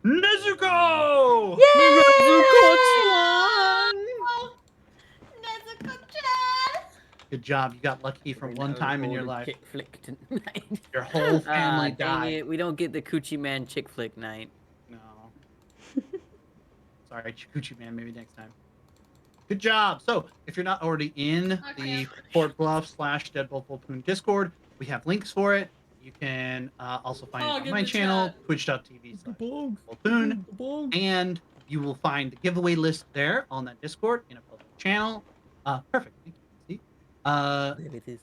Nezuko! Nezuko-chan! Good job. You got lucky for one time in your life. Chick flick tonight. Your whole family dang died. it, we don't get the Coochie Man chick flick night. No. Sorry, Coochie Man. Maybe next time. Good job. So if you're not already in the Port Bluff / Deadbolt Volpoon Discord, we have links for it. You can also find it on my channel, twitch.tv/Volpoon, and you will find the giveaway list there on that Discord in a public channel. Perfect. Thank you, Steve.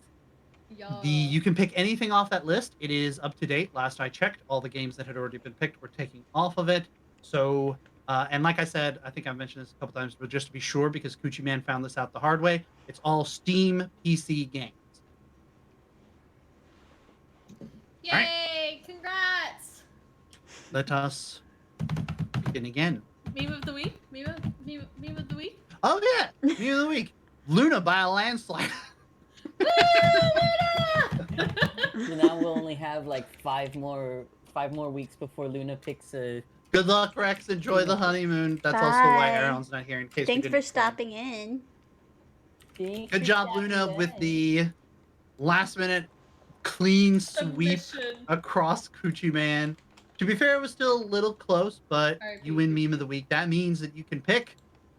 You can pick anything off that list. It is up to date. Last I checked, all the games that had already been picked were taken off of it. So, and like I said, I think I've mentioned this a couple times, but just to be sure, because Coochie Man found this out the hard way, it's all Steam PC games. Yay! Right. Congrats! Let us begin again. Meme of the week? Meme of the week? Oh yeah, meme of the week. Luna by a landslide. Woo, Luna! So now we'll only have like 5 more weeks before Luna picks a. Good luck, Rex. Enjoy the honeymoon. That's also why Aaron's not here in case. Thanks for stopping in. Good job, Luna, with the last-minute clean sweep across Coochie Man. To be fair, it was still a little close, but you win meme of the week. That means that you can pick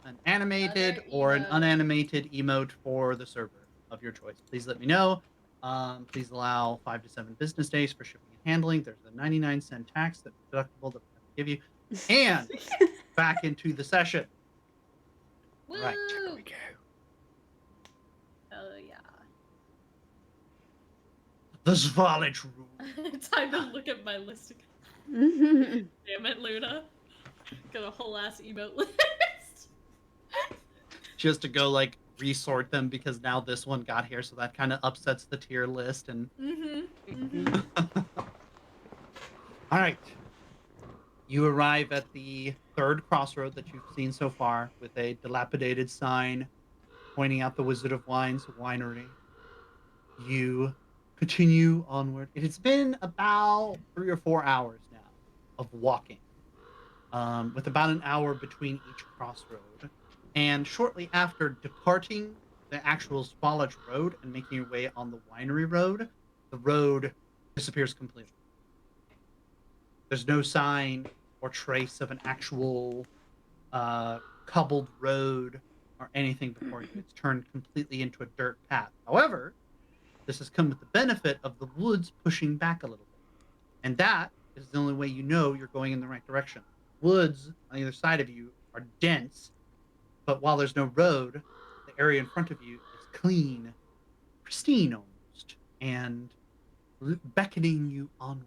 an animated or an unanimated emote for the server of your choice. Please let me know. Please allow 5 to 7 business days for shipping and handling. There's a 99-cent tax that's deductible that we have to give you. And back into the session. Woo! Right, here we go. Oh yeah. The Svalage Room. Time to look at my list again. Damn it, Luna. Got a whole ass emote list. Just to go like resort them because now this one got here, so that kind of upsets the tier list. And all right, you arrive at the 3rd crossroad that you've seen so far, with a dilapidated sign pointing out the Wizard of Wine's winery. You continue onward. It has been about 3 or 4 hours now of walking, with about an hour between each crossroad. And shortly after departing the actual Spallage Road and making your way on the winery road, the road disappears completely. There's no sign or trace of an actual cobbled road or anything before you. It's turned completely into a dirt path. However, this has come with the benefit of the woods pushing back a little bit. And that is the only way you know you're going in the right direction. Woods on either side of you are dense, but while there's no road, the area in front of you is clean, pristine almost, and beckoning you onward.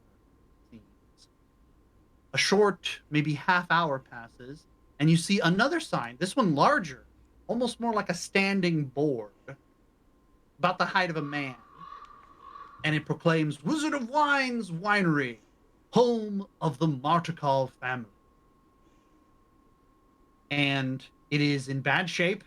A short, maybe half hour passes, and you see another sign, this one larger, almost more like a standing board, about the height of a man. And it proclaims, Wizard of Wine's Winery, home of the Martikov family. And it is in bad shape.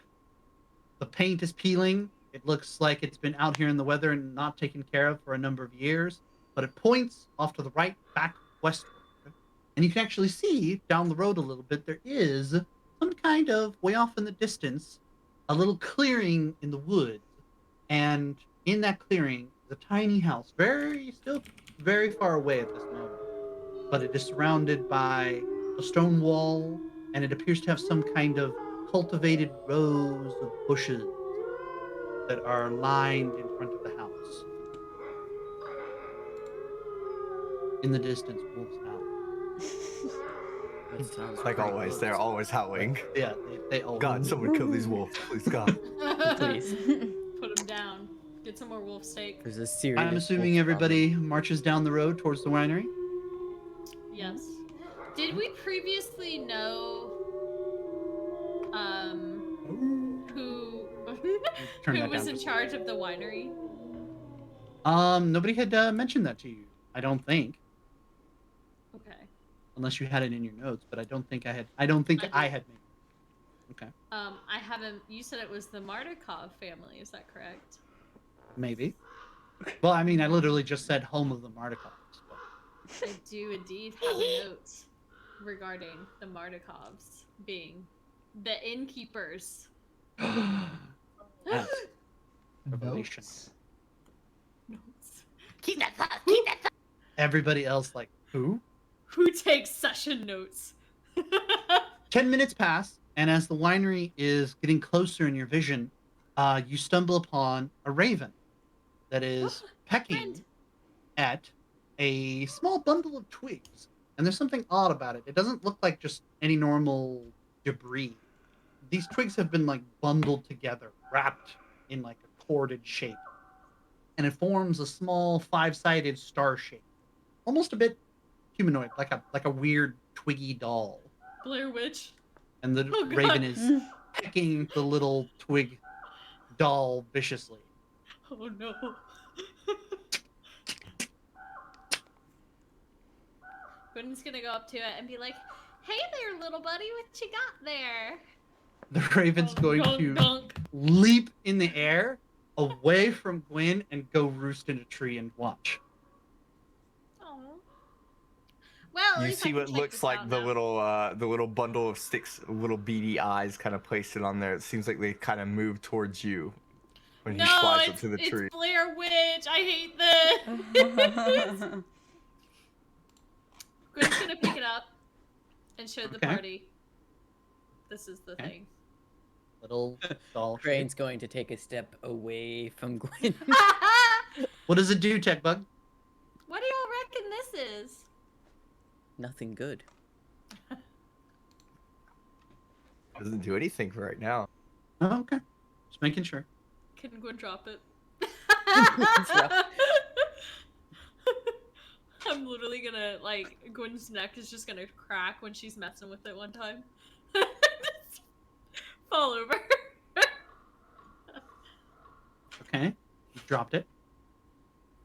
The paint is peeling. It looks like it's been out here in the weather and not taken care of for a number of years. But it points off to the right, back westward. And you can actually see down the road a little bit, there is some kind of, way off in the distance, a little clearing in the woods. And in that clearing is a tiny house, still very far away at this moment. But it is surrounded by a stone wall, and it appears to have some kind of cultivated rows of bushes that are lined in front of the house. In the distance, wolves howl. That sounds Like pretty always, close. they're always howling. Yeah, they always. God, someone kill these wolves, please, God. Please. Put him down. Get some more wolf steak. There's a series. I'm assuming everybody marches down the road towards the winery. Yes. Did we previously know who Turn who that was down in just- charge of the winery? Nobody had mentioned that to you. I don't think, Okay. unless you had it in your notes. But I don't think I had. I don't think I had made it. Okay, I haven't. You said it was the Martikov family. Is that correct? maybe. Well, I mean, I literally just said home of the Martikovs. But... I do indeed have a note regarding the Martikovs being the innkeepers. That's revelation. Notes. Keep that thought. Keep that thought. Everybody else, like, who? Who takes session notes? 10 minutes pass, And as the winery is getting closer in your vision, you stumble upon a raven that is pecking Friend. at a small bundle of twigs. And there's something odd about it. It doesn't look like just any normal debris. These twigs have been like bundled together, wrapped in like a corded shape. And it forms a small 5-sided star shape. Almost a bit humanoid, like a weird twiggy doll. Blair Witch. And the raven is pecking the little twig doll viciously. Oh no. Gwen's gonna go up to it and be like, "Hey there, little buddy, what you got there?" The raven's going to leap in the air away from Gwen and go roost in a tree and watch. Oh. Well, You see what looks like the little bundle of sticks, little beady eyes kind of pasted on there. It seems like they kind of move towards you when he flies up to the tree. It's Blair Witch. I hate this. Gwen's gonna pick it up and show the party. This is the thing. Little doll. Crane's going to take a step away from Gwen. What does it do, Tech Bug? What do y'all reckon this is? Nothing good. Doesn't do anything for right now. Oh, okay. Just making sure. Can Gwen drop it? I'm literally gonna, like, Gwen's neck is just gonna crack when she's messing with it one time. Just fall over. Okay. You dropped it.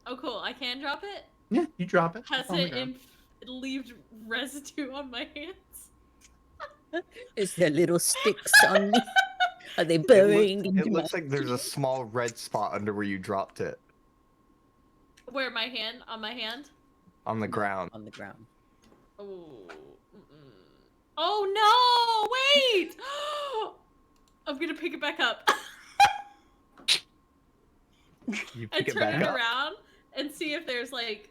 Oh, cool. I can drop it? Yeah, you drop it. Has it leaved residue on my hands? Is there little sticks on me? Are they burying into It looks like there's a small red spot under where you dropped it. Where, my hand? On my hand? On the ground. On the ground. Oh. Oh no! Wait! I'm gonna pick it back up. You and pick it turn back it up. around and see if there's like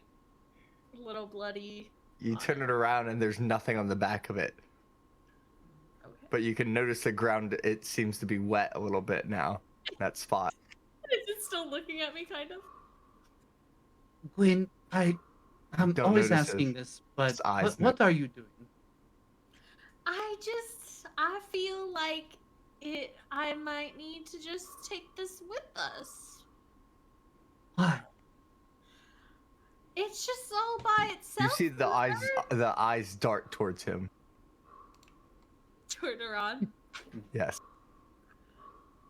little bloody. You turn it around and there's nothing on the back of it. Okay. But you can notice the ground, it seems to be wet a little bit now. That spot. Is it still looking at me, kind of? Gwen, I'm Don't always notice asking this, but eyes what are you doing? I feel like I might need to just take this with us. Why? It's just all by You itself. see the eyes dart towards him. Turn around. Yes.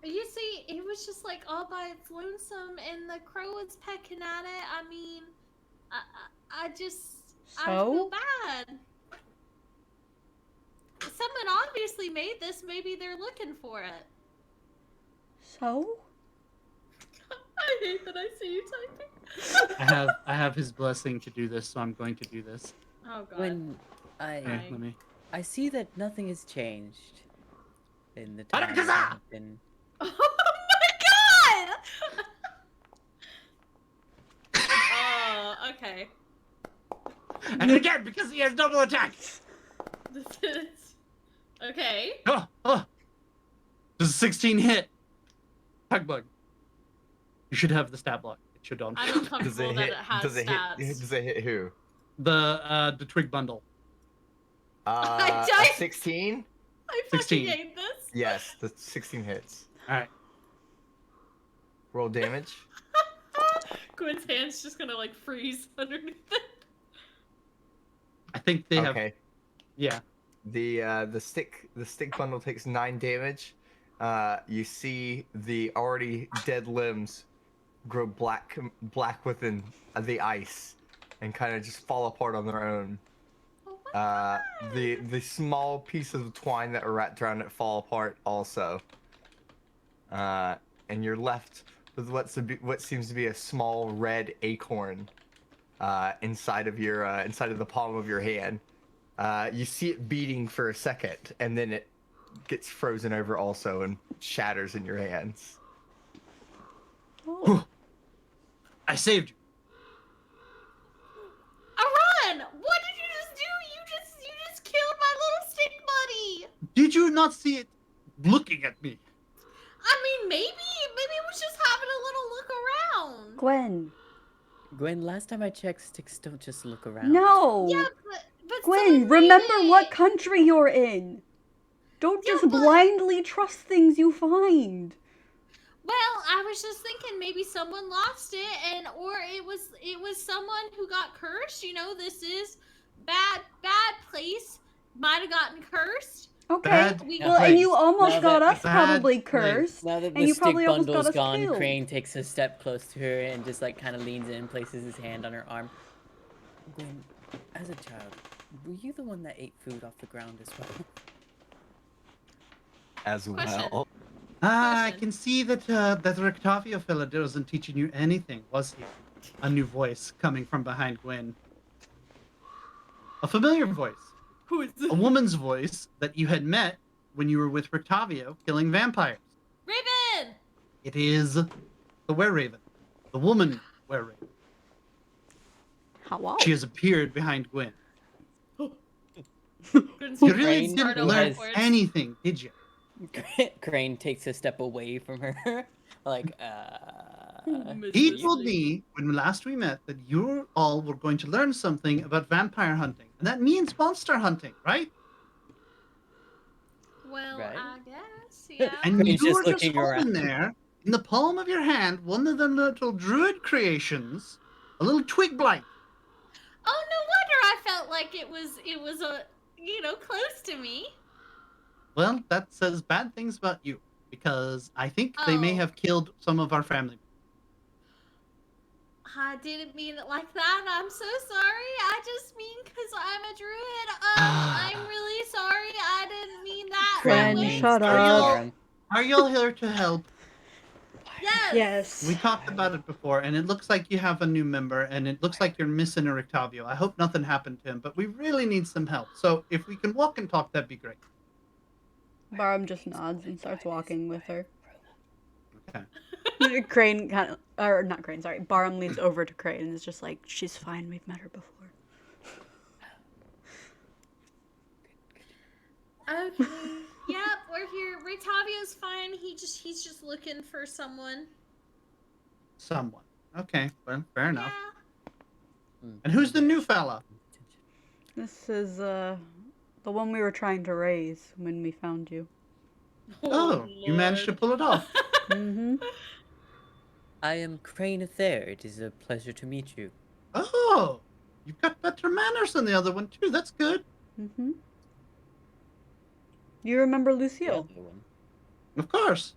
You see, it was just like all by its lonesome, and the crow was pecking at it. I mean, I feel bad. Someone obviously made this. Maybe they're looking for it. So? I hate that I see you typing. I have his blessing to do this, so I'm going to do this. Oh god. When Here, let me. I see that nothing has changed in the time Arakaza! I have been. Oh my god! Okay. And again, because he has double attack. This is okay. Oh. Does a 16 hit? Tug Bug. You should have the stat block. It should on. I'm Does uncomfortable it that hit? it has Does it stats. hit? Does it hit who? The twig bundle. I A died. 16? I 16. fucking hate this. Yes, the 16 hits. All right. Roll damage. Gwen's hand's just gonna like freeze underneath it. I think they have. Okay. Yeah. The stick bundle takes 9 damage. You see the already dead limbs grow black within the ice and kind of just fall apart on their own. Oh my god. The small pieces of twine that are wrapped around it fall apart also. And you're left with what seems to be a small red acorn inside of the palm of your hand. You see it beating for a second, and then it gets frozen over also and shatters in your hands. I saved you. Aran! What did you just do? You just killed my little stick buddy! Did you not see it looking at me? I mean, maybe it was just having a little look around. Gwen, last time I checked, sticks don't just look around. no. Yeah, but Gwen, someone made remember it. what country you're in. Don't Yeah, just but- blindly trust things you find. Well, I was just thinking maybe someone lost it, or it was someone who got cursed. You know, this is bad place. Might have gotten cursed. Okay. Bad Well, and you place. almost Now got that- us Bad probably place. cursed. Now that And the you stick probably almost got bundle's us gone, killed. Crane takes a step close to her and just like kind of leans in, places his hand on her arm. Gwen, as a child, were you the one that ate food off the ground as well? As Question. well. I Question. can see that that Rictavio fella wasn't teaching you anything, was he? A new voice coming from behind Gwen. A familiar voice. Who is A woman's voice that you had met when you were with Rictavio killing vampires. Raven? It is the Were-Raven. The woman Were-Raven. Hello. She has appeared behind Gwen. Couldn't You see really Crane didn't Strahd learn backwards. anything, did you? Crane takes a step away from her, like, He told me when last we met that you all were going to learn something about vampire hunting. And that means monster hunting, right? Well, Right. I guess, yeah. And Crane's you just were just looking holding around. there, in the palm of your hand, one of them little druid creations, a little twig blight. Oh, no wonder I felt like it was a close to me. Well, that says bad things about you, because I think they may Oh. have killed some of our family. I didn't mean it like that. I'm so sorry. I just mean because I'm a druid. I'm really sorry. I didn't mean that. Gwen, that way. shut Are up. y'all, are y'all here to help? Yes. Yes. We talked about it before, and it looks like you have a new member, and it looks like you're missing a Rictavio. I hope nothing happened to him, but we really need some help. So if we can walk and talk, that'd be great. Barham just nods and starts walking with her. Okay. Crane kind of, or not Crane, sorry. Barham leans over to Crane and is just like, she's fine. We've met her before. Okay. Yep, we're here. Rictavio's fine. He's just looking for someone. Someone. Okay, well, fair enough. Yeah. And who's the new fella? This is, the one we were trying to raise when we found you. Oh, you managed to Lord. pull it off. Mm-hmm. I am Crane Thayer. It is a pleasure to meet you. Oh, you've got better manners than the other one, too. That's good. Mm-hmm. You remember The Lucille? other one. Of course.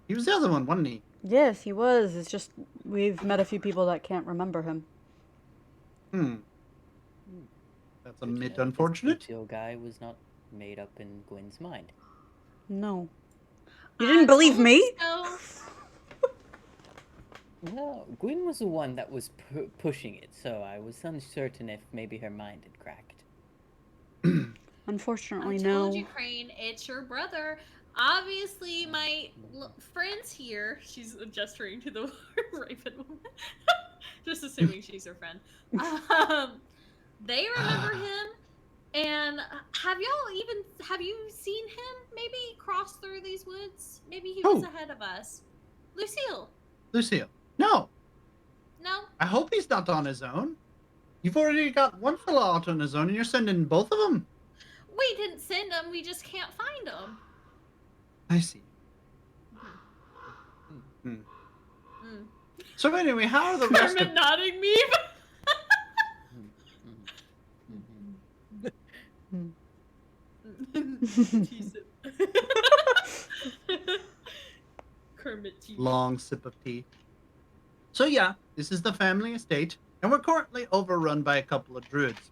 He was the other one, wasn't he? Yes, he was. It's just, we've met a few people that can't remember him. That's a Good to bit know unfortunate. This Lucille guy was not made up in Gwen's mind. No. You didn't believe me? So, No, Gwen was the one that was pushing it, so I was uncertain if maybe her mind had cracked. Unfortunately, I no. told you, Crane, it's your brother. Obviously, my friends here. She's gesturing to the Raven woman. Just assuming she's her friend. They remember him. And have you seen him maybe cross through these woods? Maybe he was Who? ahead of us. Lucille. Lucille. No, No? I hope he's not on his own. You've already got one fella out on his own, and you're sending both of them. We didn't send him. We just can't find him. I see. Mm. So anyway, how are the rest of... Kermit nodding me. Kermit tea. Long sip of tea. So yeah, this is the family estate, and we're currently overrun by a couple of druids.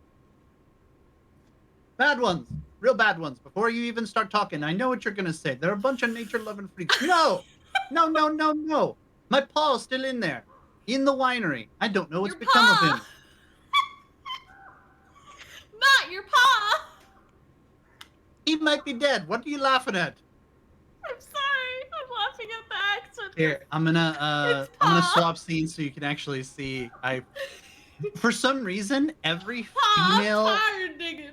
Bad ones. Real bad ones. Before you even start talking, I know what you're going to say. They're a bunch of nature-loving freaks. No! No, no, no, no. My paw's still in there. In the winery. I don't know what's Your become of paw. him. Not your paw. He might be dead. What are you laughing at? I'm sorry. I'm laughing at the accent. Here, I'm gonna It's I'm gonna paw. swap scenes so you can actually see. For some reason, every Paw, female I'm tired digging.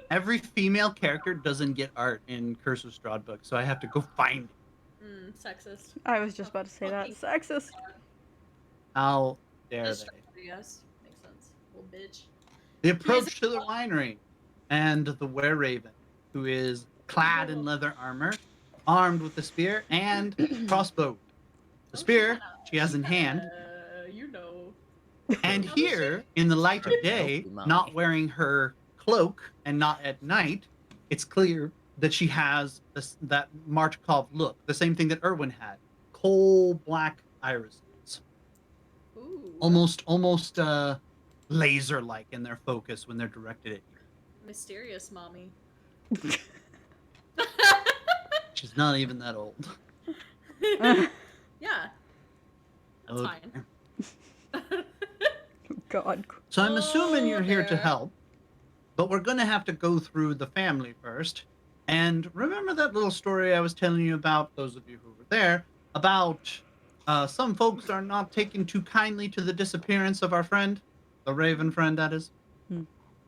Every female character doesn't get art in Curse of Strahd book, so I have to go find it. Sexist. I was just about to say that. Sexist. How dare That's they? true, yes. Makes sense. Little bitch. The approach to the winery, and the were-raven, who is clad in leather armor, armed with a spear and crossbow. The spear she has in hand. You know. And here, in the light of day, not wearing her cloak and not at night, it's clear that she has that Martkov look, the same thing that Erwin had. Coal black irises. Ooh. Almost laser-like in their focus when they're directed at you. Mysterious mommy. She's not even that old. Yeah. That's Okay. fine. God. So I'm assuming you're here to there. help, but we're going to have to go through the family first. And remember that little story I was telling you about, those of you who were there, about some folks are not taking too kindly to the disappearance of our friend, the Raven friend, that is.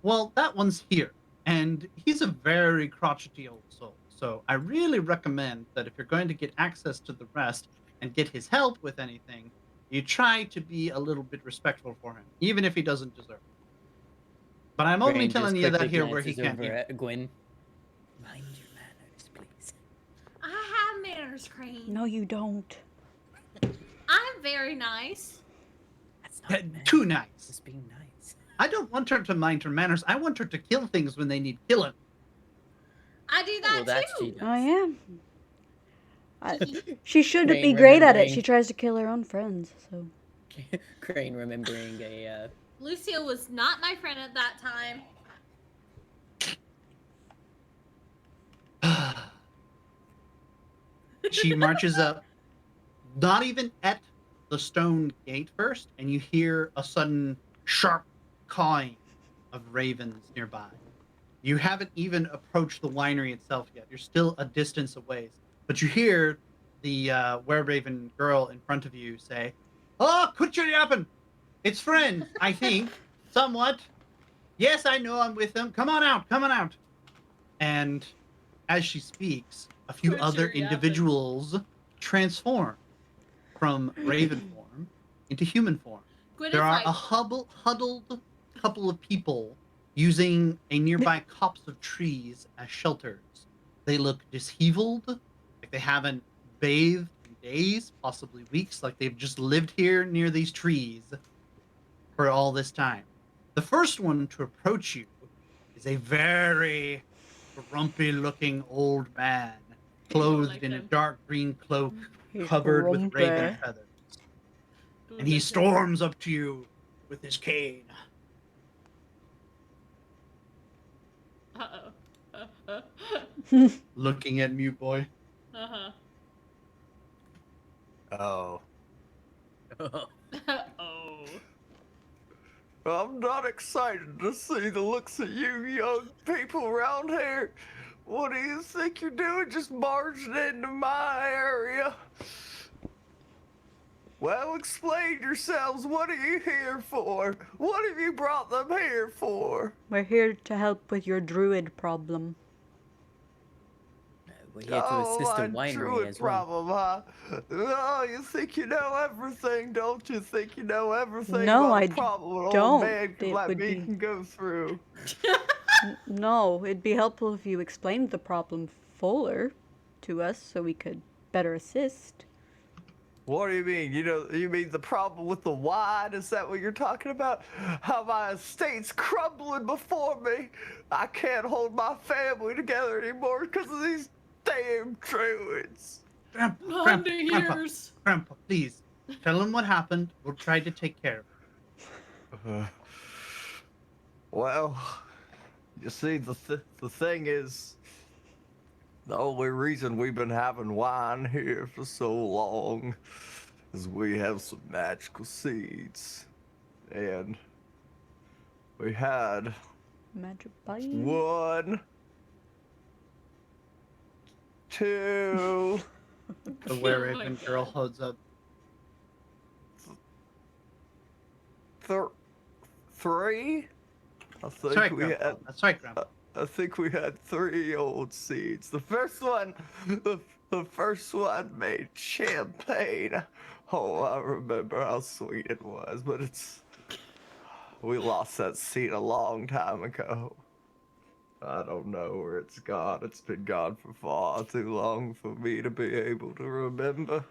Well, that one's here, and he's a very crotchety old soul. So I really recommend that if you're going to get access to the rest and get his help with anything, you try to be a little bit respectful for him, even if he doesn't deserve it. But I'm only Crane telling just you that quickly here where he glances can't over hear. at Gwyn. Mind your manners, please. I have manners, Crane. No, you don't. I'm very nice. That's not manners. Too nice. Just being nice. I don't want her to mind her manners. I want her to kill things when they need killing. I do that Well, that too. she does. I am. She should Crane be great at it. remembering- She tries to kill her own friends, so. Crane remembering a Lucio was not my friend at that time. She marches up, not even at the stone gate first, and you hear a sudden sharp cawing of ravens nearby. You haven't even approached the winery itself yet. You're still a distance away, but you hear the were-raven girl in front of you say, "Oh, quit your yapping! It's friends, I think, somewhat. Yes, I know I'm with them. Come on out, come on out." And as she speaks, a few Quit other your yapping. individuals transform from raven form into human form. Gwyn There is are like, a huddled couple of people using a nearby copse of trees as shelters. They look disheveled, like they haven't bathed in days, possibly weeks, like they've just lived here near these trees for all this time. The first one to approach you is a very grumpy-looking old man, clothed like in a him. dark green cloak He's covered with raven grumpy. feathers. And he storms up to you with his cane. Uh-oh. Looking at Mute Boy. Uh-huh. Oh. Oh. I'm not excited to see the looks of you young people around here. What do you think you're doing just barging into my area? Well, explain yourselves. What are you here for? What have you brought them here for? We're here to help with your druid problem. we're here to assist a my winery druid as well. problem, huh? Oh, you think you know everything, don't you? Think you know everything No, about I the problem an don't. old man It like would me be- can go through? No, it'd be helpful if you explained the problem fuller to us so we could better assist. What do you mean? You mean the problem with the wine? Is that what you're talking about? How my estate's crumbling before me? I can't hold my family together anymore because of these damn druids. Grandpa, 90 years. Grandpa, please. Tell him what happened. We'll try to take care of it. Well, you see, the thing is, the only reason we've been having wine here for so long is we have some magical seeds. And we had Magic bite. 1, 2, The were-raven girl holds up. 3. I think That's right, we Grandpa. had. That's right, Grandpa. I think we had 3 old seeds. The first one made champagne. Oh, I remember how sweet it was, but we lost that seed a long time ago. I don't know where it's gone. It's been gone for far too long for me to be able to remember.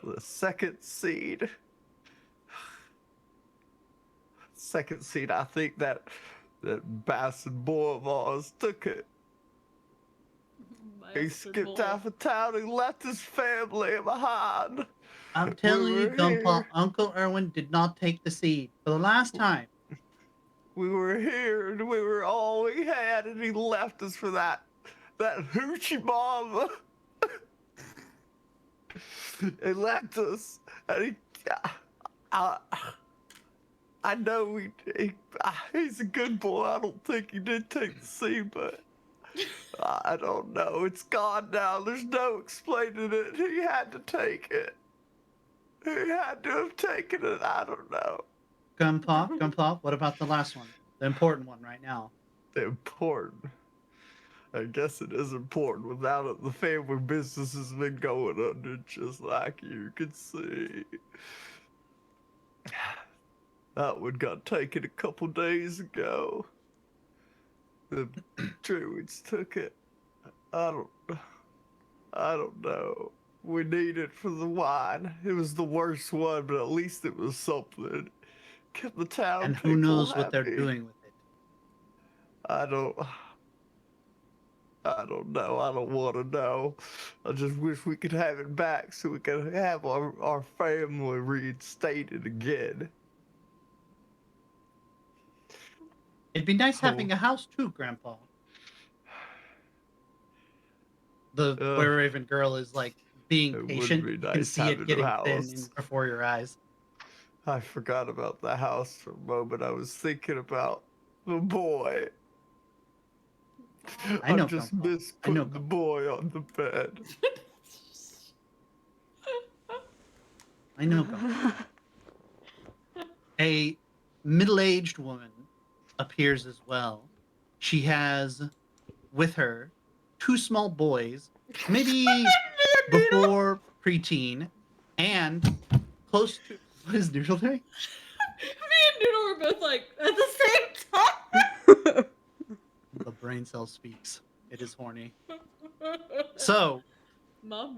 The second seed, I think that bastard boy of ours took it. He skipped out of town and left his family behind. I'm telling you, Grandpa, Uncle Erwin did not take the seed for the last time. We were here and we were all we had, and he left us for that hoochie mama. He left us, and I know he's a good boy. I don't think he did take the seed, but I don't know. It's gone now. There's no explaining it. He had to take it. He had to have taken it. I don't know. Grandpa, what about the last one? The important one right now. Important? I guess it is important. Without it, the family business has been going under, just like you can see. That one got taken a couple days ago. The druids took it. I don't know. We need it for the wine. It was the worst one, but at least it was something. Kept the town and who knows happy. what they're doing with it. I don't know. I don't want to know. I just wish we could have it back so we could have our family reinstated again. It'd be nice having a house too, Grandpa. The Were Raven girl is like being patient. You can see it getting thin before your eyes. I forgot about the house for a moment. I was thinking about the boy. I just miss putting the boy on the bed. I know. A middle-aged woman appears as well. She has with her 2 small boys, maybe before preteen, and close to. What is Noodle doing? Me and Noodle were both like at the same time. The brain cell speaks. It is horny. So,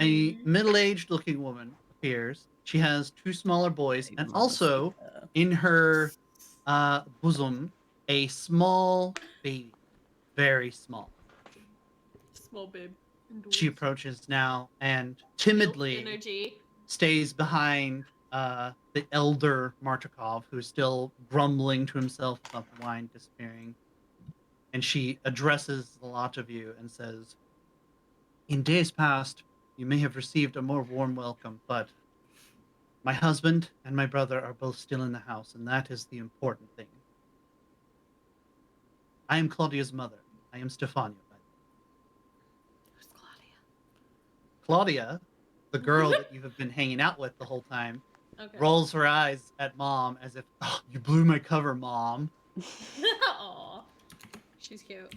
a middle-aged looking woman appears. She has 2 smaller boys, and also in her bosom, a small baby. Very small. Small babe. She approaches now and timidly stays behind the elder Martikov, who's still grumbling to himself about the wine disappearing. And she addresses the lot of you and says, "In days past, you may have received a more warm welcome, but my husband and my brother are both still in the house, and that is the important thing. I am Claudia's mother. I am Stefania." Who's Claudia? Claudia, the girl that you have been hanging out with the whole time, rolls her eyes at Mom as if, "Oh, you blew my cover, Mom." Aww. She's cute.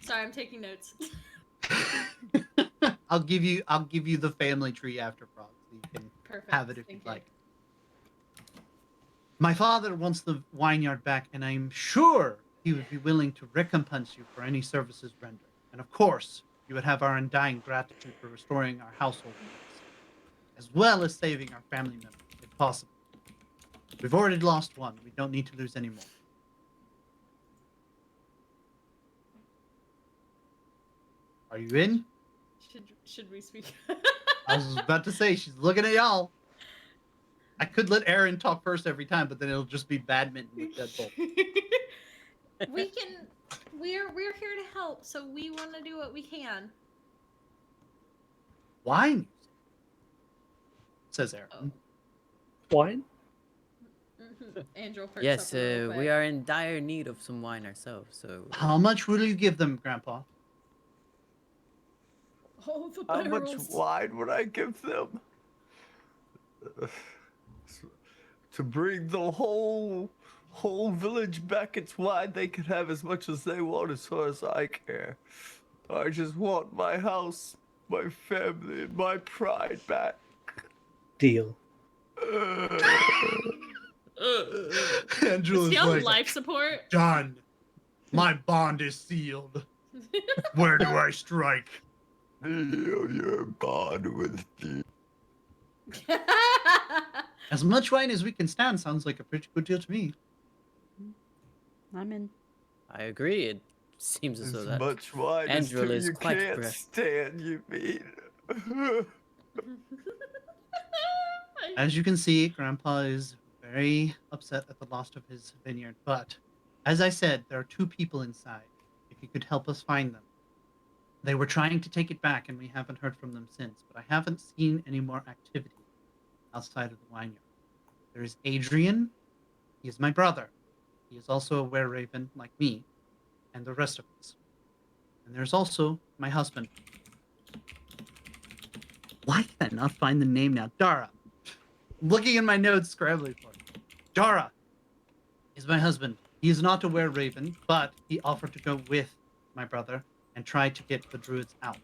Sorry, I'm taking notes. I'll give you the family tree after Frog, so you can have it if you'd like. My father wants the vineyard back, and I'm sure he would be willing to recompense you for any services rendered. And of course, you would have our undying gratitude for restoring our household needs, as well as saving our family members, if possible. We've already lost one. We don't need to lose any more. Are you in? Should we speak? I was about to say, she's looking at y'all. I could let Aaron talk first every time, but then it'll just be badminton with Deadbolt. We're here to help, so we want to do what we can. Wine, says Aaron. Wine? Angel yes, we are in dire need of some wine ourselves. So, how much will you give them, Grandpa? Oh, the How much wine would I give them? To bring the whole whole village back its wide. They can have as much as they want as far as I care. I just want my house, my family, and my pride back. Deal. Angela's Is he on like, life support? done. My bond is sealed. Where do I strike? Seal your bond with me. As much wine as we can stand sounds like a pretty good deal to me. I'm in. I agree. It seems as though As that much wine as Angela two is you quite can't correct. stand, you mean? As you can see, Grandpa is very upset at the loss of his vineyard. But as I said, there are 2 people inside. If you could help us find them. They were trying to take it back, and we haven't heard from them since. But I haven't seen any more activity outside of the vineyard. There is Adrian. He is my brother. He is also a were-raven like me, and the rest of us. And there's also my husband. Why can I not find the name now? Dara. I'm looking in my notes, scrambling for it. Dara is my husband. He is not a were-raven, but he offered to go with my brother and try to get the druids out.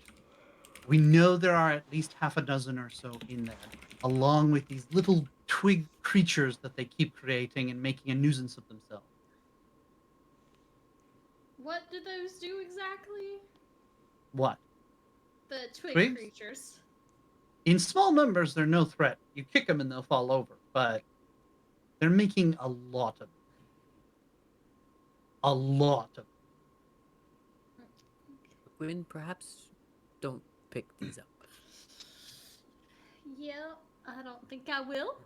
We know there are at least half a dozen or so in there, along with these little twig creatures that they keep creating and making a nuisance of themselves. What do those do exactly? What? The twig Twigs? creatures. In small numbers, they're no threat. You kick them and they'll fall over, but they're making a lot of them. A lot of them. Gwyn, perhaps don't pick these up. Yeah, I don't think I will.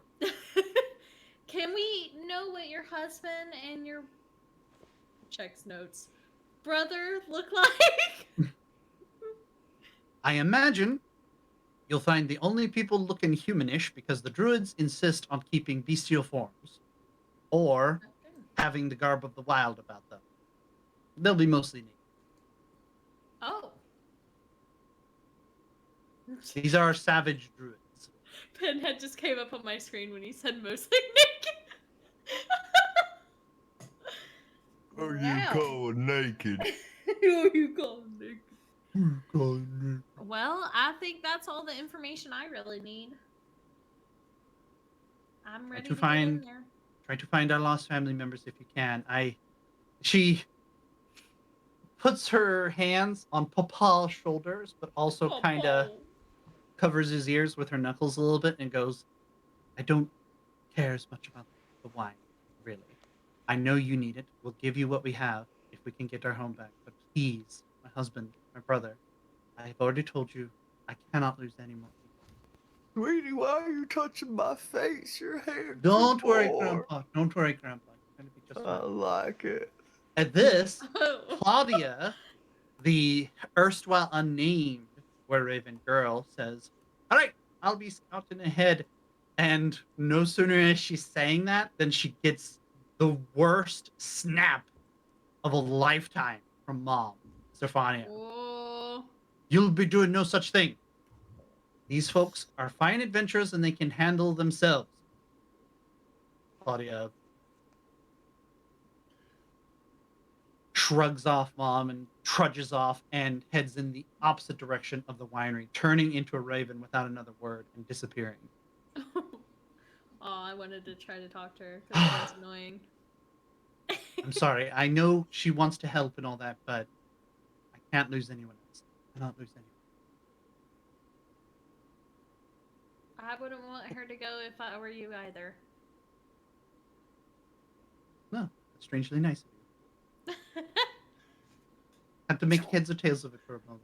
Can we know what your husband and your checks notes brother look like? I imagine you'll find the only people looking humanish because the druids insist on keeping bestial forms or having the garb of the wild about them. They'll be mostly naked. Oh. These are savage druids. Pinhead just came up on my screen when he said mostly naked. Who you Wow. call naked? Who you call naked? Try Well, I think that's all the information I really need. I'm ready to get in there. to find our lost family members if you can. She puts her hands on Papa's shoulders, but also kind of covers his ears with her knuckles a little bit and goes, I don't care as much about the wine, really. I know you need it. We'll give you what we have if we can get our home back. But please, my husband, my brother, I've already told you I cannot lose any more people. Sweetie, why are you touching my face? Your hair. Don't worry, Grandpa. Don't worry, Grandpa. You're going to be just I fine. like it. At this, Oh. Claudia, the erstwhile unnamed were-raven girl, says, all right, I'll be scouting ahead. And no sooner is she saying that than she gets the worst snap of a lifetime from Mom, Stefania. Oh. You'll be doing no such thing. These folks are fine adventurers and they can handle themselves. Claudia shrugs off Mom and trudges off and heads in the opposite direction of the winery, turning into a raven without another word and disappearing. Oh, I wanted to try to talk to her because it was annoying. I'm sorry. I know she wants to help and all that, but I can't lose anyone else. I cannot lose anyone. I wouldn't want her to go if I were you either. No, that's strangely nice of you. Have to make heads or tails of it for a moment,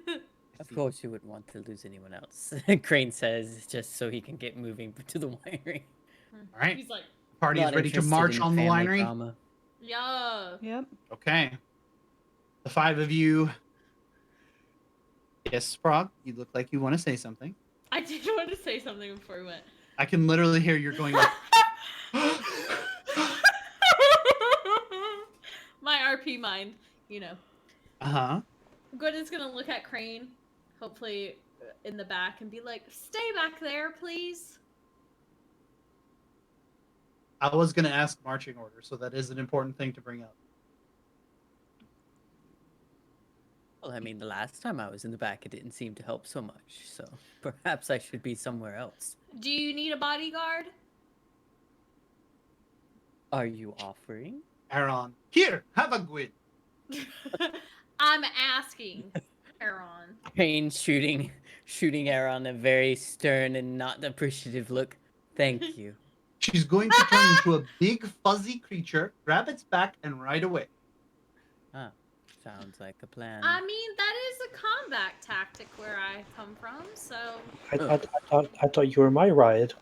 but Of course you wouldn't want to lose anyone else. Crane says, just so he can get moving to the winery. All right. He's like, Party is Not ready to interested march in on the family winery. drama. yeah. Yep. Okay. The 5 of you. Yes, Frog, you look like you want to say something. I did want to say something before we went. I can literally hear you're going like, My RP mind, you know. uh-huh. Gwen's gonna look at Crane, hopefully in the back, and be like, stay back there, please. I was going to ask marching order, so that is an important thing to bring up. Well, I mean, the last time I was in the back, it didn't seem to help so much, so perhaps I should be somewhere else. Do you need a bodyguard? Are you offering? Aaron, here, have a Gwyn. I'm asking, Aaron. Crane shooting Aaron a very stern and not appreciative look. Thank you. She's going to turn into a big fuzzy creature, grab its back, and ride away. Ah, sounds like a plan. I mean, that is a combat tactic where I come from, so I thought you were my ride.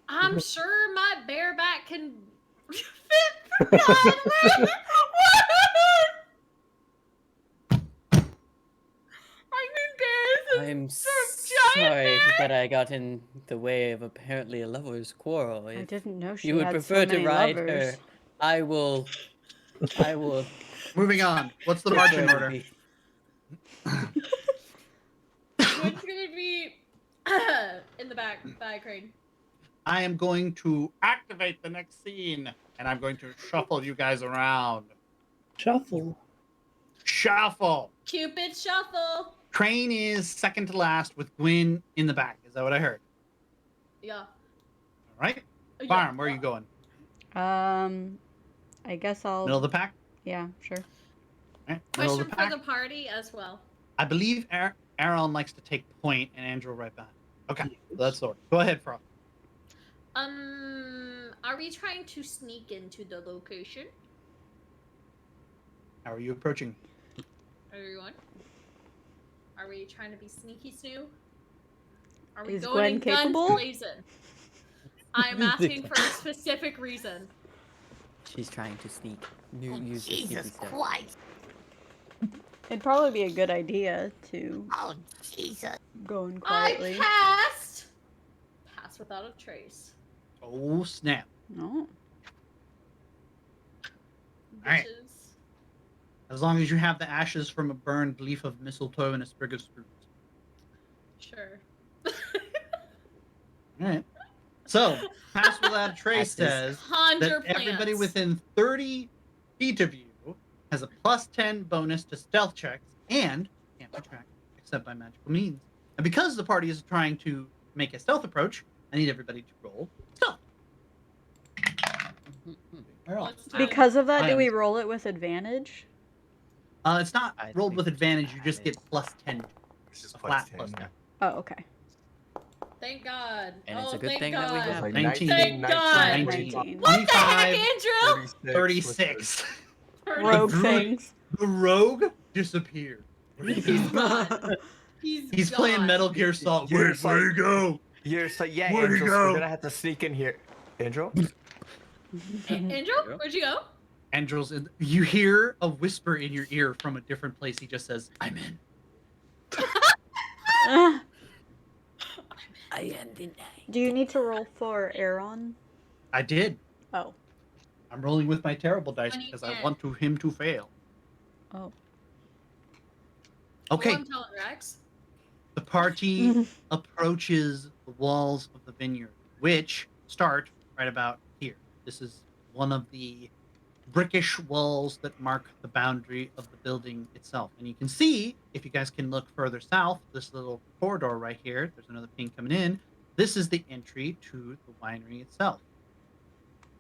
I'm sure my bareback can fit for God. I'm sorry that I got in the way of apparently a lover's quarrel. I If didn't know she you would had prefer so to many ride lovers. her, I will. Moving on. What's the marching prefer to order? be- What's gonna be in the back by Crane? I am going to activate the next scene, and I'm going to shuffle you guys around. Shuffle. Shuffle. Cupid shuffle. Crane is second to last with Gwyn in the back. Is that what I heard? Yeah. All right. Yeah. Farm, where are you going? I guess I'll. Middle of the pack? Yeah, sure. All right. Middle of Question the for pack. the party as well. I believe Aaron likes to take point, and Andrew right behind. Okay, that's the order. Go ahead, Frog. Are we trying to sneak into the location? How are you approaching? Everyone? Are we trying to be sneaky snoo? Are we Is going Gwen in guns capable? blazing? I'm asking for a specific reason. She's trying to sneak. Use the sneaky stuff. Christ. It'd probably be a good idea to Oh, Jesus. go in quietly. I passed! Pass without a trace. Oh, snap. No. All right. Bitches. As long as you have the ashes from a burned leaf of mistletoe and a sprig of spruce. Sure. All right. So, pass without a trace says Conjure that everybody plants. within 30 feet of you has a +10 bonus to stealth checks and can't be tracked except by magical means. And because the party is trying to make a stealth approach, I need everybody to roll stealth. Let's do it. Because of that, I do am- we roll it with advantage? It's not I rolled think with it's advantage. You just get advantage. +10. It's just A flat +10, yeah. Oh, okay. Thank God. And it's Oh, a good thank thing God. that we have Like 19. Thank God. 19. What the heck, 25, Andrew? 36. Rogue Druid- things. The rogue disappeared. He's gone. He's playing gone. Metal Gear Solid. You're Where'd you go? You're so yeah, Where'd he Andrew, go? we're gonna have to sneak in here. Andrew? Andrew, where'd you go? Andrew's in. You hear a whisper in your ear from a different place. He just says, "I'm in." Ah, I am the night. do you need to roll for Aaron? I did. Oh. I'm rolling with my terrible dice When you because I can. want him to fail. Oh. Okay. Oh, I'm telling Rex. The party approaches the walls of the vineyard, which start right about here. This is one of the brickish walls that mark the boundary of the building itself. And you can see, if you guys can look further south, this little corridor right here, there's another ping coming in. This is the entry to the winery itself.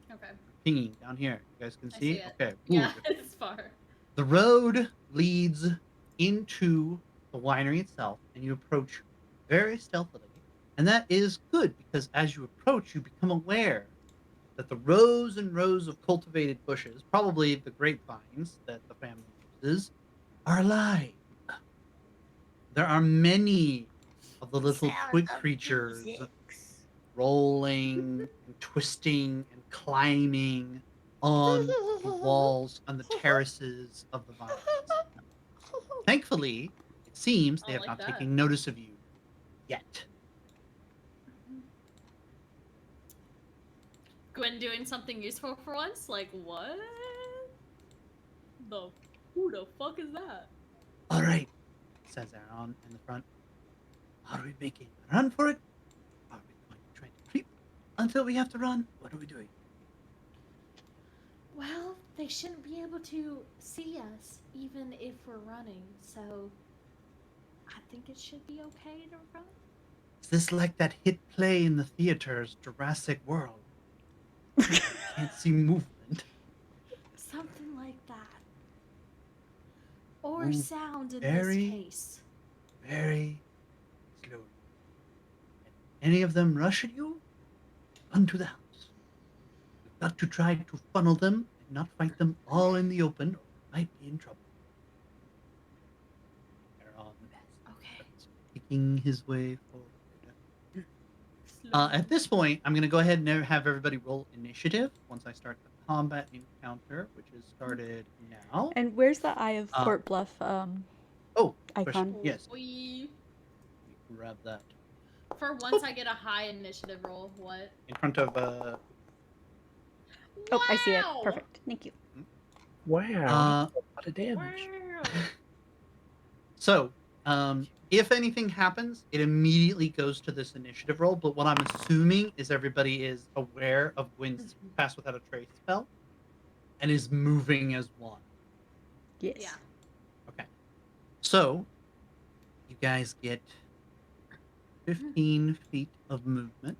Okay. Pinging down here. You guys can I see? see it. Okay. Yeah, Ooh. it's far. The road leads into the winery itself, and you approach very stealthily. And that is good because as you approach, you become aware that the rows and rows of cultivated bushes, probably the grapevines that the family uses, are alive. There are many of the little Sound twig of creatures music. rolling and twisting and climbing on the walls and the terraces of the vines. Thankfully, it seems they I have like not that. taken notice of you yet. Gwen doing something useful for once? Like, what? Who the fuck is that? All right, says Aaron in the front. Are we making a run for it? Are we going to try to creep until we have to run? What are we doing? Well, they shouldn't be able to see us, even if we're running, so I think it should be okay to run. Is this like that hit play in the theaters, Jurassic World? Can't see movement. Something like that. Or Move sound in very, this case. very slowly. If any of them rush at you, run to the house. You've got to try to funnel them and not fight them all in the open, or you might be in trouble. Aaron Okay. picking his way forward. At this point, I'm going to go ahead and have everybody roll initiative once I start the combat encounter, which is started now. And where's the Eye of Port Bluff Oh, icon? question. Yes. Boy. Let me grab that. For once I get a high initiative roll, what? In front of Oh, I see it. Wow! Perfect. Thank you. Wow. A lot of damage. Wow. So, if anything happens, it immediately goes to this initiative roll. But what I'm assuming is everybody is aware of Gwyn's Pass Without a Trace spell and is moving as one. Yes. Yeah. Okay. So, you guys get 15 feet of movement.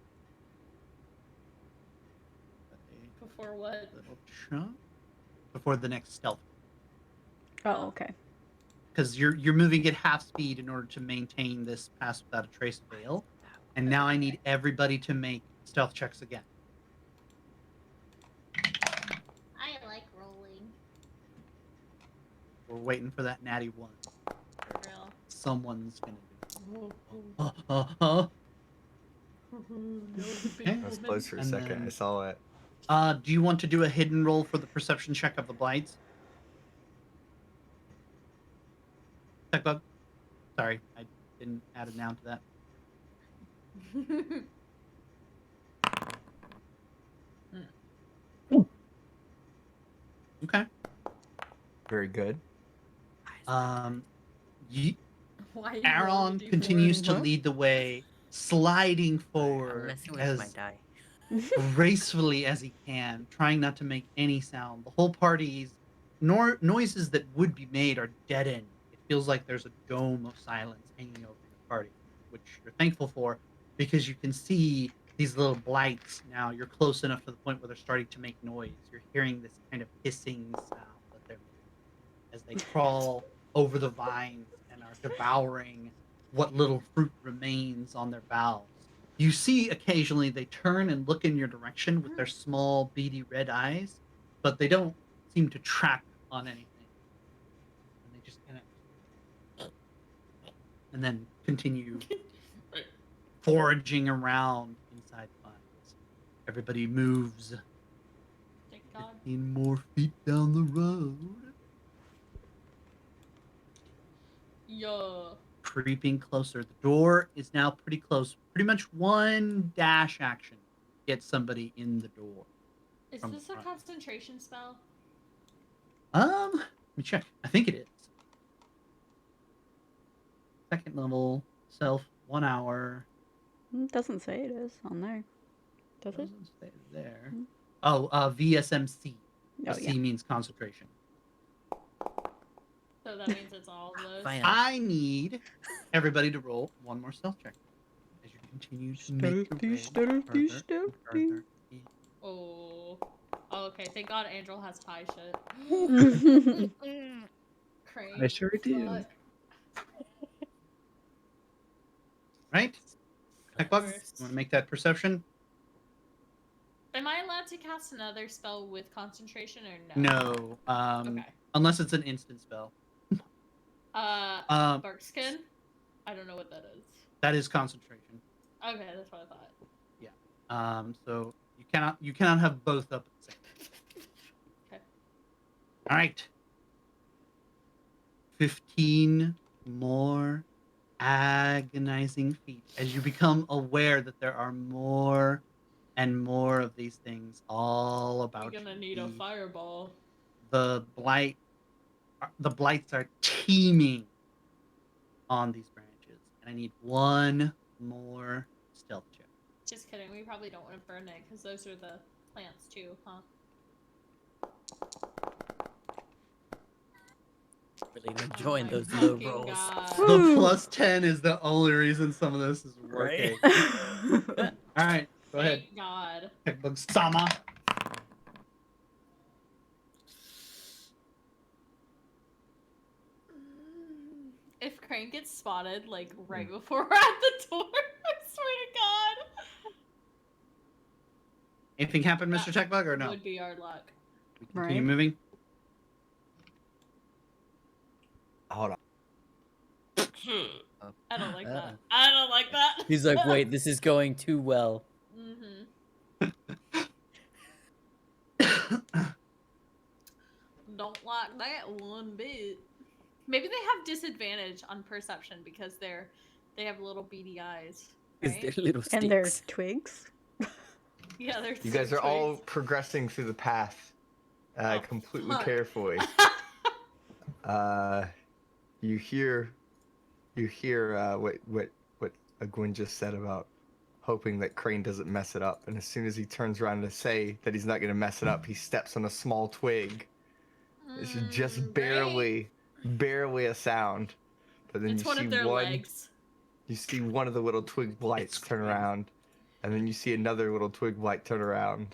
Before what? Little chunk before the next stealth. Oh, okay. Because you're moving at half speed in order to maintain this Pass Without a Trace veil. And now I need everybody to make stealth checks again. I like rolling. We're waiting for that natty one. For real. Someone's gonna do it. Okay. I was close for a And second. then- I saw it. Do you want to do a hidden roll for the perception check of the blights? Tech bug? Sorry, I didn't add a noun to that. Okay. Very good. Why you Aaron rolling D4? continues to lead the way, sliding I'm forward messing with my as die. gracefully as he can, trying not to make any sound. The whole party's noises that would be made are deadened. It feels like there's a dome of silence hanging over the party, which you're thankful for because you can see these little blights now. You're close enough to the point where they're starting to make noise. You're hearing this kind of hissing sound that they're making as they crawl over the vines and are devouring what little fruit remains on their boughs. You see occasionally they turn and look in your direction with their small, beady red eyes, but they don't seem to track on anything. And they just kind of, and then continue foraging around inside the vines. Everybody moves Thank God. 15 more feet down the road. Yeah. Creeping closer. The door is now pretty close. Pretty much one dash action gets somebody in the door. Is From this a front. concentration spell? Let me check. I think it is. Second level, self, 1 hour. Doesn't say it is on there. Does it? Doesn't say there. Hmm. Oh, VSMC. Oh, C yeah. means concentration. So that means it's all of those. Fine. I need everybody to roll one more stealth check as you continue to make your way Stealthy, further and stealthy. further in. Oh. Oh, okay. Thank God Angel has tie shit. Crane. I sure do. Fuck. Right? Techbug, you Worst. want to make that perception? Am I allowed to cast another spell with concentration or no? No. Okay. Unless it's an instant spell. Barkskin? I don't know what that is. That is concentration. Okay, that's what I thought. So you cannot have both up at the same time. Okay. All right. 15 more agonizing feet as you become aware that there are more and more of these things all about We're gonna you. need a fireball. The blights are teeming on these branches, and I need one more stealth check. Just kidding. We probably don't want to burn it because those are the plants too, huh? Really enjoying my those low fucking rolls. God. The plus 10 is the only reason some of this is working. Right? All right, go ahead. Thank God. Techbug Sama. If Crane gets spotted, like, right before we're at the door, I swear to God. Anything happened, Mr. That Techbug, or no? would be our luck. We continue Right. moving. Hold on. I don't like that. I don't like that. He's like, wait, this is going too well. Don't like that one bit. Maybe they have disadvantage on perception because they have little beady eyes. Is Right? there little sticks? And there's twigs. Yeah, they're You guys are all twigs. progressing through the path completely fuck. carefully. You hear what Agwin just said about hoping that Crane doesn't mess it up, and as soon as he turns around to say that he's not going to mess it up, he steps on a small twig. It's just barely a sound, but then It's you one see of their legs. You see one of the little twig blights turn around, and then you see another little twig blight turn around,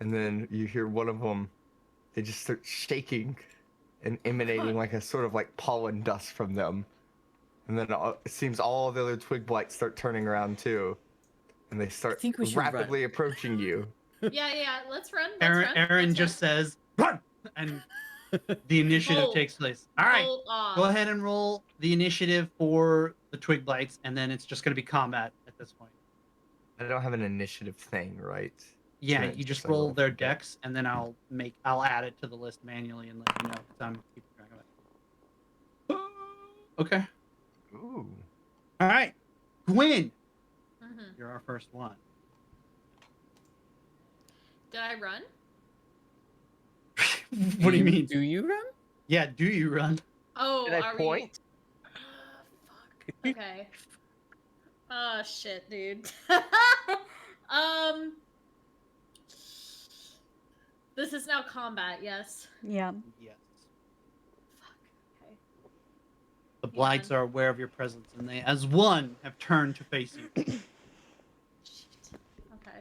and then you hear one of them. They just start shaking and emanating like a sort of like pollen dust from them. And then it seems all the other twig blights start turning around too. And they start rapidly approaching you. Yeah, let's run. Aaron just says, run! And the initiative takes place. All right, go ahead and roll the initiative for the twig blights, and then it's just going to be combat at this point. I don't have an initiative thing, right? Yeah, you just roll their decks, and then I'll add it to the list manually and let you know because I'm keeping track of it. Okay. Ooh. All right, Gwyn, you're our first one. Did I run? What do you mean? Do you run? Yeah, do you run? Oh, Did I point? Fuck. Okay. Oh shit, dude. This is now combat, yes. Yeah. Yes. Fuck. Okay. The blights are aware of your presence, and they, as one, have turned to face you. Shit. Okay.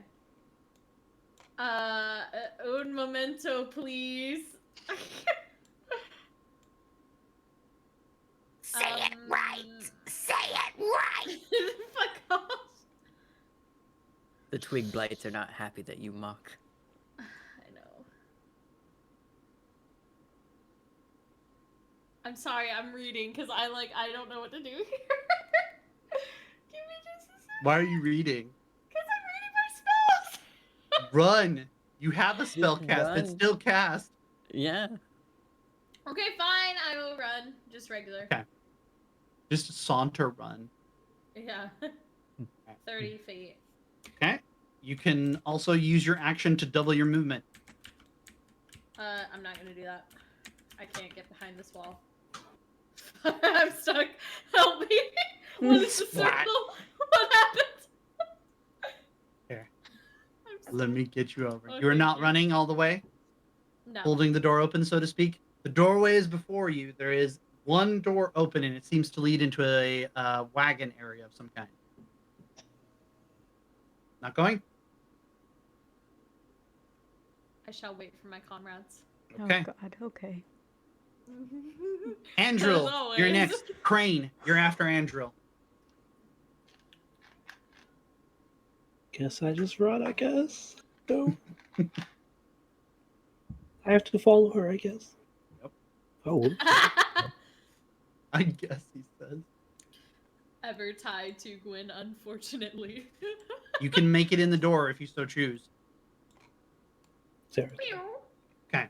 Un momento, please. Say it right. Say it right. Fuck off. The twig blights are not happy that you mock. I know. I'm sorry, I'm reading because I don't know what to do here. Give me just a second. Why are you reading? Because I'm reading my spells. Run! You have a spell Just cast. run. It's still cast. Yeah. Okay, fine. I will run. Just regular. Okay. Just saunter run. Yeah. 30 feet. Okay. You can also use your action to double your movement. I'm not gonna do that. I can't get behind this wall. I'm stuck. Help me. What is the Splat. circle? What happened? Here. I'm Let me get you over. Okay, You're not yeah. running all the way, No. holding the door open, so to speak. The doorway is before you. There is one door open, and it seems to lead into a wagon area of some kind. Not going? I shall wait for my comrades. Okay. Oh God. Okay. Andril, As you're always. next. Crane, you're after Andril. Guess I just run, I guess. No. I have to follow her, I guess. Yep. Oh. I guess he says. Ever tied to Gwyn, unfortunately. You can make it in the door if you so choose. Sarah. Okay.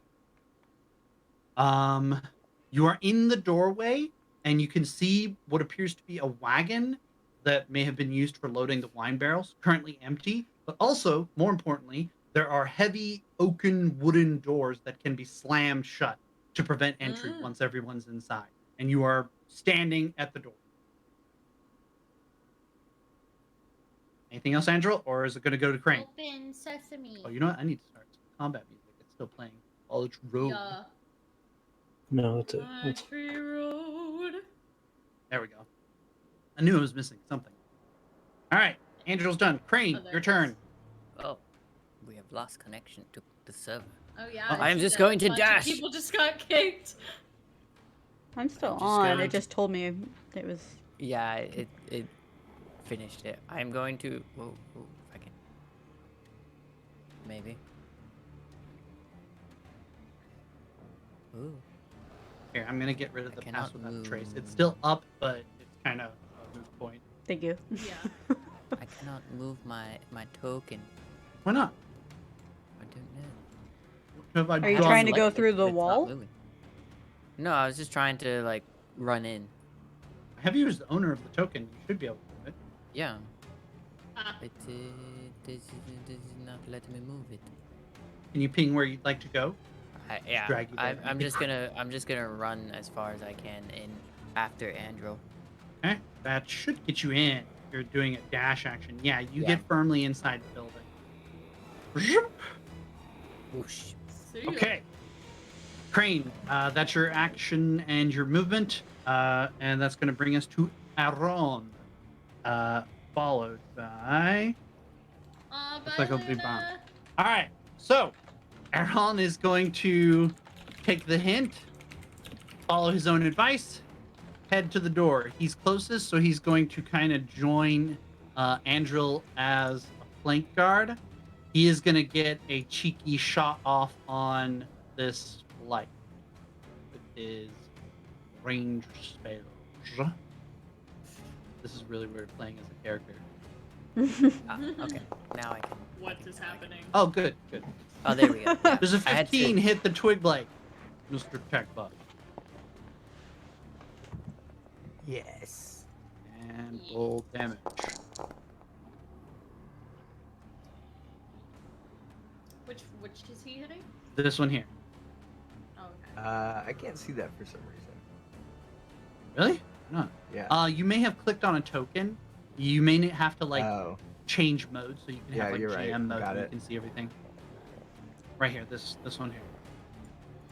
You are in the doorway, and you can see what appears to be a wagon that may have been used for loading the wine barrels, currently empty. But also, more importantly, there are heavy oaken wooden doors that can be slammed shut to prevent entry once everyone's inside. And you are standing at the door. Anything else, Angela, or is it going to go to Crane? Open sesame. Oh, you know what? I need to start some combat music. It's still playing. All its road. Yeah. No, that's it. Country road. There we go. I knew I was missing something. All right, Angela's done. Crane, your turn. Oh, we have lost connection to the server. Oh yeah. I am just going to dash. People just got kicked. I'm still just on. going It to- just told me it was. Yeah, it finished it. I'm going to. Whoa, if I can. Maybe. Ooh. Here, I'm gonna get rid of the cannot password not trace. move. It's still up, but it's kind of a moot point. Thank you. Yeah. I cannot move my token. Why not? I don't know. Have I Are you drawn trying to like- go through the It's not wall? moving. No, I was just trying to like run in. Have you as the owner of the token? You should be able to do it. Yeah. Ah. It does not let me move it. Can you ping where you'd like to go? Yeah. drag you there. I'm just gonna run as far as I can in after Andrew. Okay, that should get you in. You're doing a dash action. Yeah, you Yeah. get firmly inside the building. Whoosh. See ya. Okay. Crane, that's your action and your movement. And that's going to bring us to Aaron. Followed by... Looks like it'll be bound. All right. So, Aaron is going to take the hint, follow his own advice, head to the door. He's closest, so he's going to kind of join Andril as a flank guard. He is going to get a cheeky shot off on this light. It is range spells. This is really weird playing as a character. Okay. Now I can. What is happening? Oh, good, good. Oh, there we go. Yeah, There's a I had 15 to- hit the twig blade, Mr. Tech Buff. Yes. And roll damage. Which is he hitting? This one here. Oh, okay. I can't see that for some reason. Really? No. Yeah. You may have clicked on a token. You may have to like Oh. change mode so you can Yeah, have like you're right. GM mode Got so you it. can see everything. Right here, this one here.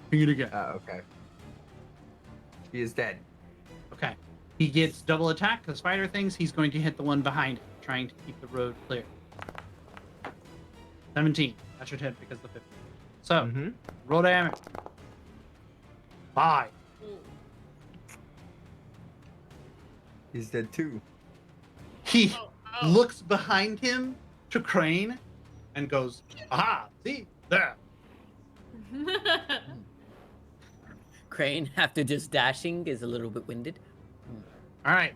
Ping it again. Oh, okay. He is dead. Okay. He gets double attack because spider things. He's going to hit the one behind him, trying to keep the road clear. 17. That should hit because of the 15. So, Mhm. roll damage. 5. Ooh. He's dead too. He Oh. looks behind him to Crane and goes, aha, see, there. Crane, after just dashing, is a little bit winded. All right.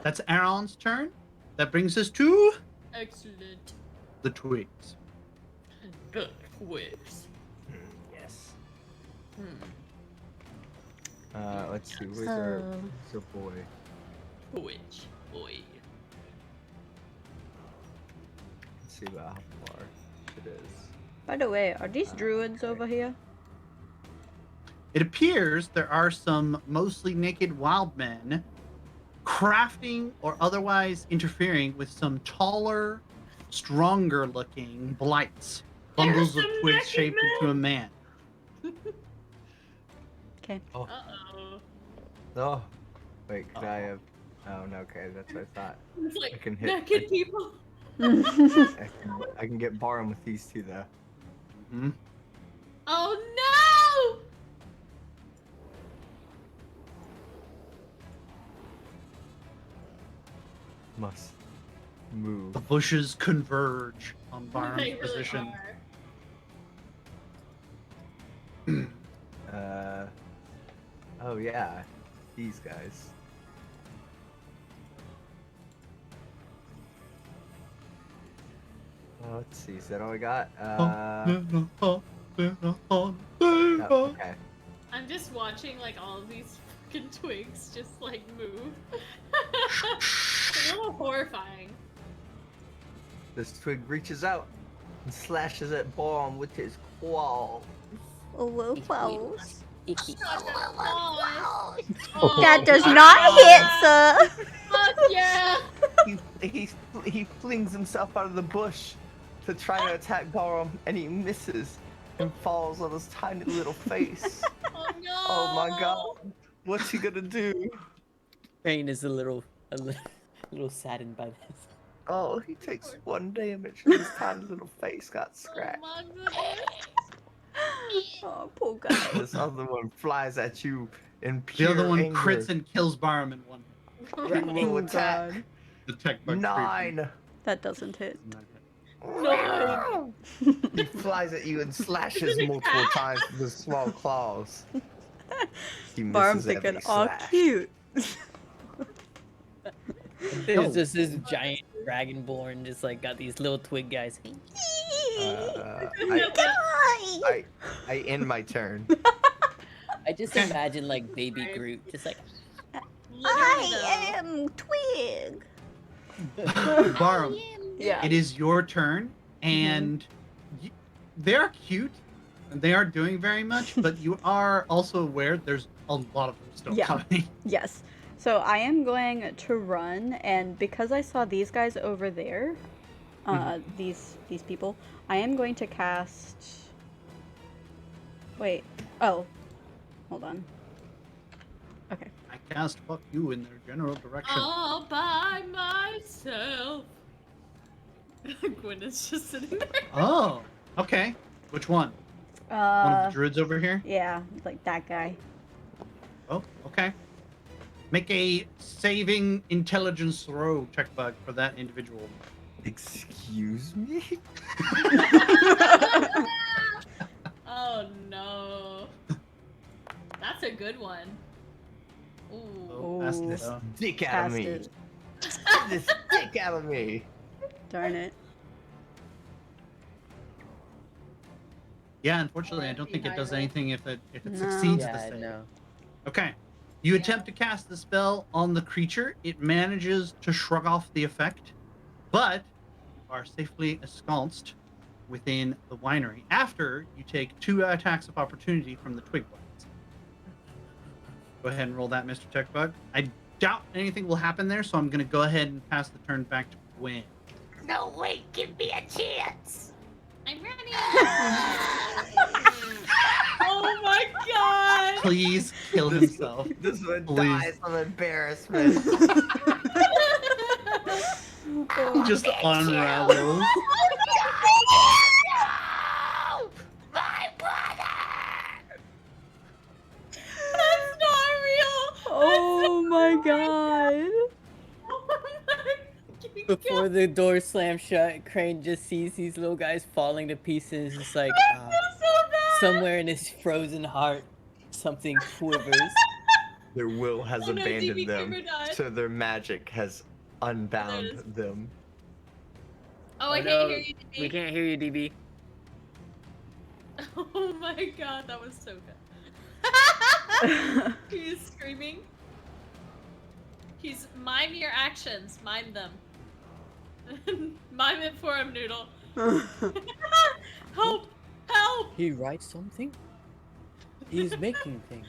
That's Aaron's turn. That brings us to Excellent. the twigs. Good whips. Yes. Hmm. Let's see. Where's our boy? Which boy? Let's see about how far it is. By the way, are these druids over here? It appears there are some mostly naked wild men crafting or otherwise interfering with some taller, stronger looking blights. Bundles of some twigs naked shaped into a man. Okay. Uh-oh. Oh. Wait, could I have? Oh no. Okay, that's what I thought. It's I like can hit. naked people. I can get Barham with these two though. Hmm? Oh no! Must move. The bushes converge on Barham's They really position. are. Oh yeah, these guys. Let's see. Is that all we got? Oh, okay. I'm just watching like all of these fucking twigs just like move. It's a little horrifying. This twig reaches out and slashes at Barham with his claw. Oh, whoa, close. Oh, That does not hit, sir. fuck yeah! he flings himself out of the bush to try to attack Barham, and he misses and falls on his tiny little face. Oh no! Oh my god. What's he gonna do? Crane is a little saddened by this. Oh, he takes 1 damage and his tiny little face got scratched. Oh my goodness! Oh, poor guy. This other one flies at you in The pure other one anger. crits and kills Barham in one. Reroll Oh, attack. God. The tech bug 9. That doesn't hit. No! He flies at you and slashes multiple times with his small claws. He Barm misses every thinking, oh, slash. cute. There's just this giant dragonborn, just like got these little twig guys. I end my turn. I just imagine like baby Groot, just like I am Twig. Barham, Yeah. it is your turn, and they're cute, and they aren't doing very much, but you are also aware there's a lot of them still coming. Yes. So I am going to run, and because I saw these guys over there, these people, I am going to cast. Wait. Oh. Hold on. Okay. I cast fuck you in their general direction. All by myself. Gwen is just sitting there. Oh, okay. Which one? One of the druids over here? Yeah, like that guy. Oh, okay. Make a saving intelligence throw, check bug, for that individual. Excuse me? Oh no. That's a good one. Ooh. Oh, passed it, This though. dick out of Passed me. it. This dick out of me. Darn it. Yeah, unfortunately, I don't think it does anything if it No. succeeds the yeah, save. no. Okay. You attempt to cast the spell on the creature. It manages to shrug off the effect, but you are safely ensconced within the winery after you take 2 attacks of opportunity from the twig bugs. Go ahead and roll that, Mr. Techbug. I doubt anything will happen there, so I'm going to go ahead and pass the turn back to Gwen. No way, give me a chance. I'm ready. Oh my god. Please kill himself. This one Please. dies of embarrassment. He just unravels. No! My brother! That's not real. Oh my god. Before the door slams shut, Crane just sees these little guys falling to pieces. It's like somewhere in his frozen heart, something quivers. Their will has Oh no, abandoned DB them, Cooper died. so their magic has unbound them. Oh, I Oh, can't no, hear you, We DB. can't hear you, DB. Oh my god, that was so good. He's screaming. He's mime your actions. Mime them. Mime it for him, Noodle. Help! Help! He writes something? He's making things.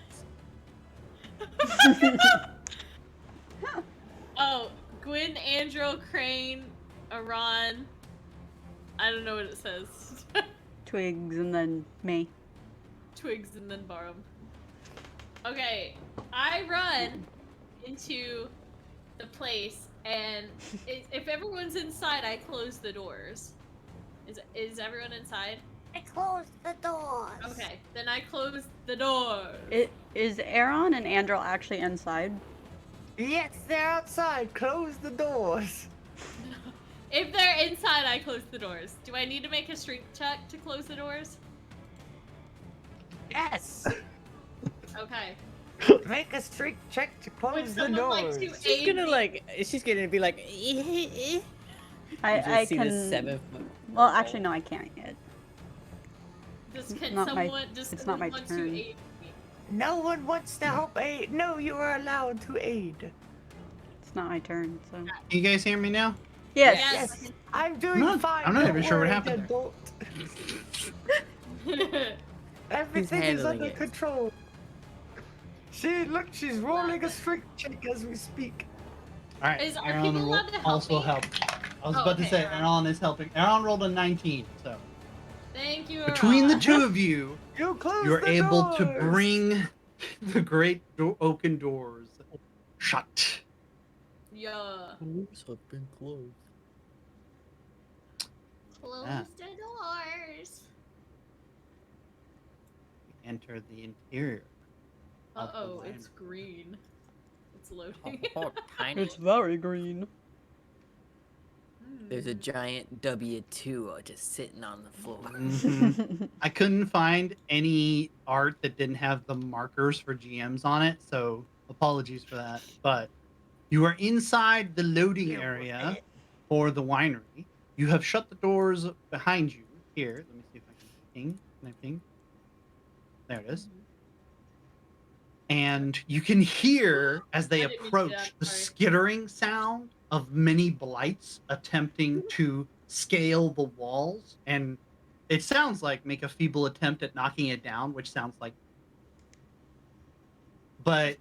Oh, Gwyn, Andrew, Crane, Aran. I don't know what it says. Twigs and then me. Twigs and then Barham. Okay, I run into the place, and if everyone's inside, I close the doors. Is everyone inside? I closed the doors. Okay, then I close the door. Is Aaron and Andrel actually inside? Yes, they're outside. Close the doors. If they're inside, I close the doors. Do I need to make a strength check to close the doors? Yes. Okay. Make a strength check to Would close the someone like doors. to She's aid gonna me? she's gonna be like, I see can. the 7-foot. Well, actually, no, I can't yet. Can not my- someone just it's not my want turn. to aid me? No one wants to help aid. No, you are allowed to aid. It's not my turn, so. Can you guys hear me now? Yes. Yes. I'm doing fine. I'm not don't even sure what worry, happened adult. Everything is handling under it. control. See, look, she's rolling a strength check as we speak. All right. Are Aaron people will allowed to help also me? help. I was Oh, about to okay, say Aaron. Aaron is helping. Aaron rolled a 19, so Thank you, between the Aaron. two of you, You close you're the able to doors! bring the great oaken doors shut. Yeah. Doors have been closed. Close Ah. the doors. Enter the interior. of the Uh-oh, it's winery. green. It's loading. Oh, tiny. It's very green. There's a giant W2 just sitting on the floor. Mhm. I couldn't find any art that didn't have the markers for GMs on it, so apologies for that. But you are inside the loading area for the winery. You have shut the doors behind you. Here, let me see if I can ping. Can I ping? There it is. And you can hear as they I didn't mean to do approach that, the sorry. skittering sound of many blights attempting to scale the walls. And it sounds like make a feeble attempt at knocking it down, which sounds like. But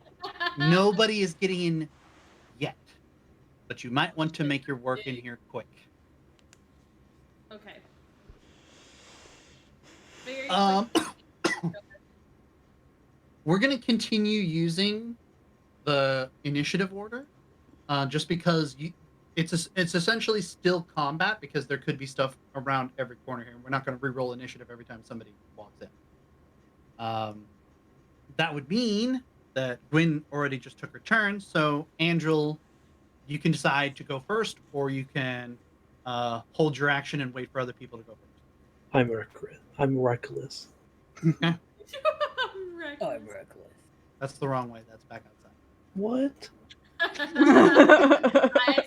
nobody is getting in yet. But you might want to make your work in here quick. Okay. Very quick. quick. We're going to continue using the initiative order, just because it's essentially still combat because there could be stuff around every corner here. We're not going to re-roll initiative every time somebody walks in. That would mean that Gwyn already just took her turn. So, Angel, you can decide to go first, or you can hold your action and wait for other people to go first. I'm reckless. Okay. I'm reckless. That's the wrong way. That's back outside. What? I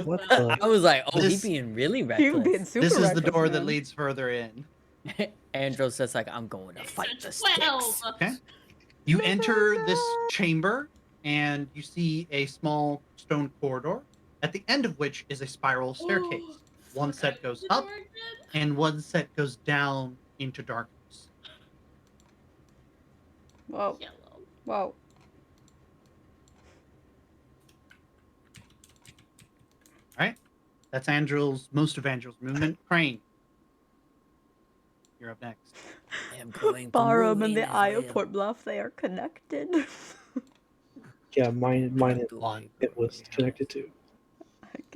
What the? I was like, oh, This- he being really You being reckless. super This is the reckless, door that man. leads further in. Andrew's just like, I'm going to It's fight a the 12. sticks. Okay. You enter this chamber and you see a small stone corridor, at the end of which is a spiral staircase. One set goes up and one set goes down into darkness. Whoa. Yellow. Whoa. All right. That's most of Angel's movement. Crane, you're up next. I am going to Barham move and in the as Eye of well. Port Bluff, they are connected. Yeah, mine Going it was connected to.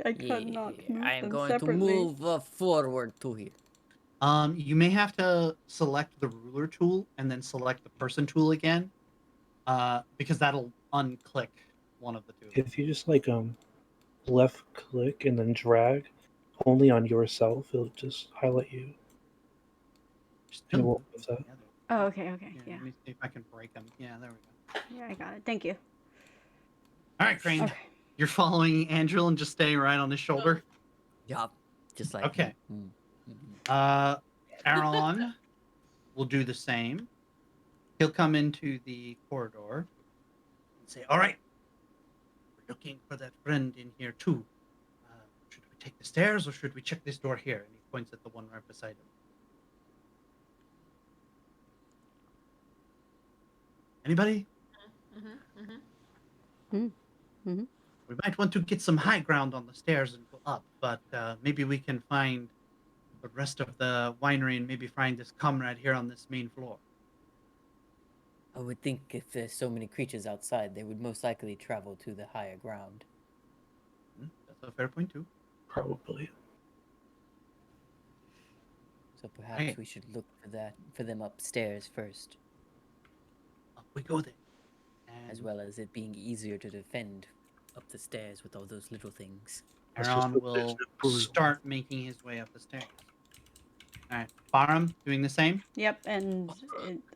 I cannot Yeah, move I am them going separately. to move forward to here. You may have to select the ruler tool and then select the person tool again, because that'll unclick one of the two. If you just like left click and then drag only on yourself, it'll just highlight you. And it won't move that. Oh, okay, yeah. Let me see if I can break them. Yeah, there we go. Yeah, I got it. Thank you. All right, Crane. Okay. You're following Angel and just staying right on his shoulder. Yup. Just like Okay. mm. Aaron will do the same. He'll come into the corridor and say, "All right, we're looking for that friend in here too. Should we take the stairs or should we check this door here?" And he points at the one right beside him. Anybody? We might want to get some high ground on the stairs and go up, but maybe we can find the rest of the winery and maybe find this comrade here on this main floor. I would think if there's so many creatures outside, they would most likely travel to the higher ground. That's a fair point too. Probably. So perhaps we should look for them upstairs first, Up we go then. And as well as it being easier to defend up the stairs with all those little things. Aaron will start making his way up the stairs. All right, Barham doing the same. Yep, and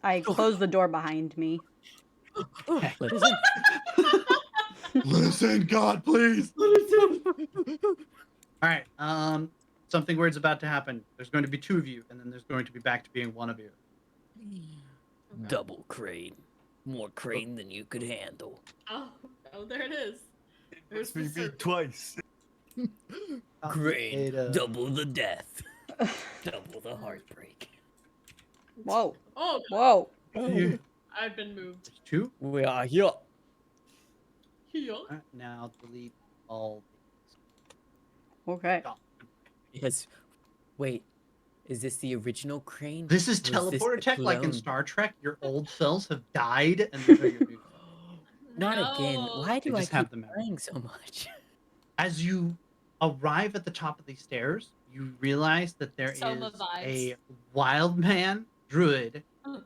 I closed the door behind me. Okay. Listen. Listen, God, please. All right. Something weird's about to happen. There's going to be two of you, and then there's going to be back to being one of you. Double crane. More crane than you could handle. Oh, there it is. There's the Me circle. twice. Crane. Double the death. Double the heartbreak. Whoa. Oh, Whoa. I've been moved. There's two. We are here. Yeah. Alright, now delete all. Okay. Stop. Yes. Wait. Is this the original crane? This is Or is this teleporter the tech, like in clone? Star Trek. Your old selves have died, and these are your new selves. Not again. No. Why They do I just have keep the memory. dying so much? As you arrive at the top of these stairs, you realize that there Soma is vibes. a wild man druid Mm.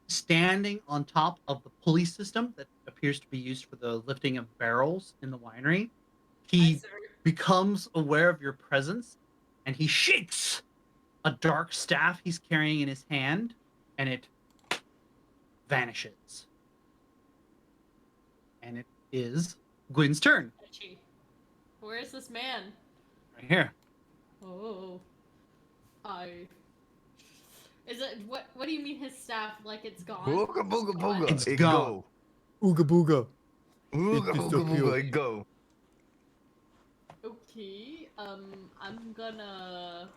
standing on top of the pulley system that appears to be used for the lifting of barrels in the winery. He becomes aware of your presence, and he shakes a dark staff he's carrying in his hand, and it vanishes. And it is Gwyn's turn. Where is this man? Right here. Oh. Is it what do you mean his staff like it's gone? Booga booga booga. It's It gone. go. Ooga booga. Booga It booga disappeared. booga. It go. Okay. I'm gonna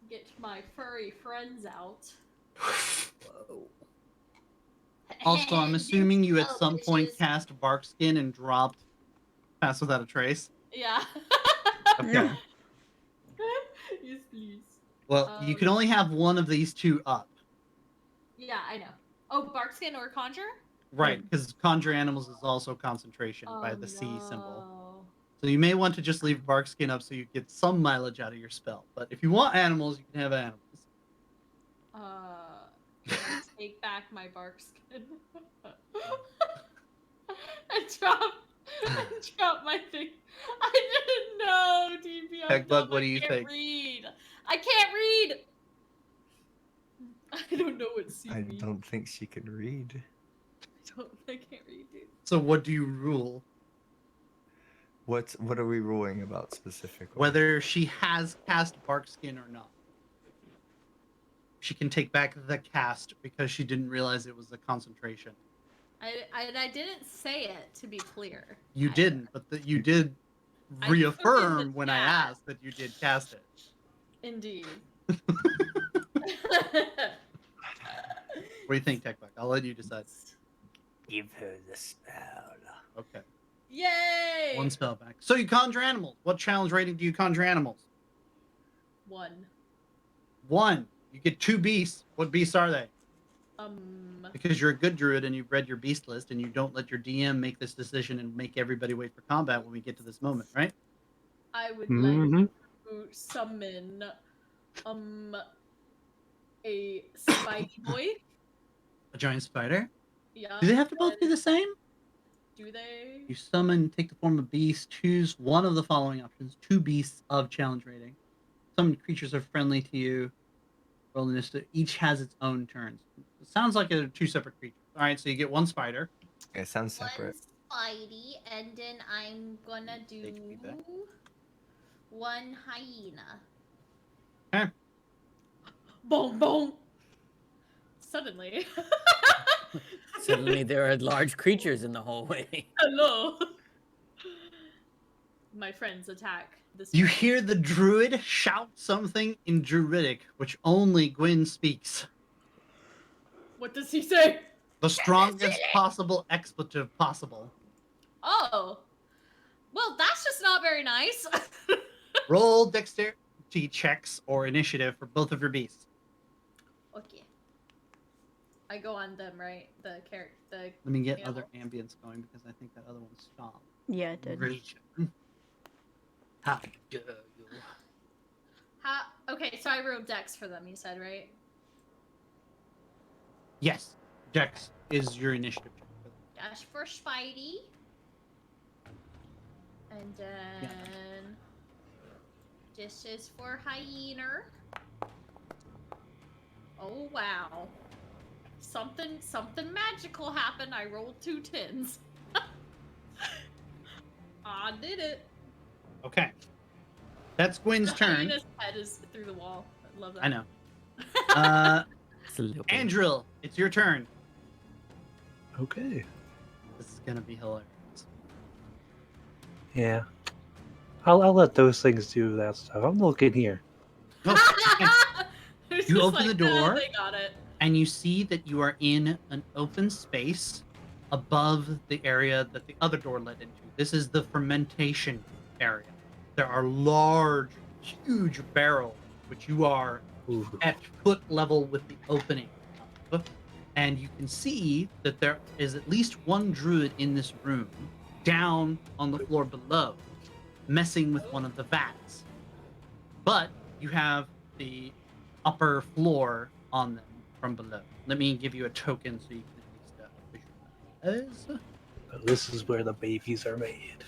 get my furry friends out. Whoa. Also, I'm assuming you at Oh, some point bitches. cast Barkskin and dropped Pass Without a Trace. Yeah. Okay. Yes, please. Well, you can only have one of these two up. Yeah, I know. Oh, Barkskin or Conjure? Right, because Conjure Animals is also concentration by the C symbol. So you may want to just leave Barkskin up so you get some mileage out of your spell. But if you want animals, you can have animals. Can I take back my Barkskin? I dropped my thing. I didn't know, DP. Heck, Bug, what do you think? I can't read. I don't know what C I means. don't think she can read. I can't read, dude. So what do you rule? What are we ruling about specifically? Whether she has cast Barkskin or not. She can take back the cast because she didn't realize it was a concentration. I didn't say it, to be clear. You didn't, but you did I put in reaffirm the when I chat. asked that you did cast it. Indeed. What do you think, Tech Bug? I'll let you decide. Give her the spell. Okay. Yay! One spell back. So you conjure animals. What challenge rating do you conjure animals? 1. 1. You get 2 beasts. What beasts are they? Because you're a good druid and you've read your beast list and you don't let your DM make this decision and make everybody wait for combat when we get to this moment, right? I would like to summon a spidey boy. A giant spider? Yeah. Do they have to both be the same? Do they? You summon, take the form of beast, choose one of the following options. 2 beasts of challenge rating. Some creatures are friendly to you. Roll initiative. Each has its own turns. It sounds like 2 separate creatures. All right, so you get 1 spider. It sounds separate. 1 spidey, and then I'm gonna do 1 hyena. Okay. Boom, boom. Suddenly. Suddenly there are large creatures in the hallway. Hello. My friends attack this. You hear the druid shout something in Druidic, which only Gwyn speaks. What does he say? The strongest possible expletive possible. Oh. Well, that's just not very nice. Roll dexterity checks or initiative for both of your beasts. Okay. I go on them, right? The character. Let me get other ambience going because I think that other one stopped. Yeah, it did. Region. How dare you? Okay, so I wrote Dex for them, you said, right? Yes, Dex is your initiative check. Dash for Spidey. And then this is for Hyena. Oh wow. Something magical happened. I rolled 2 10s. I did it. Okay. That's Gwyn's The turn. hyena's head is through the wall. I love that. I know. Absolutely. Andril, it's your turn. Okay. This is gonna be hilarious. Yeah. I'll let those things do that stuff. I'm looking here. Oh, It's you just open like, the door, they got it. and you see that you are in an open space above the area that the other door led into. This is the fermentation area. There are large, huge barrels, which you are at foot level with the opening of. And you can see that there is at least one druid in this room down on the floor below, messing with one of the vats. But you have the upper floor on them from below. Let me give you a token so you can at least visualize. This is where the babies are made.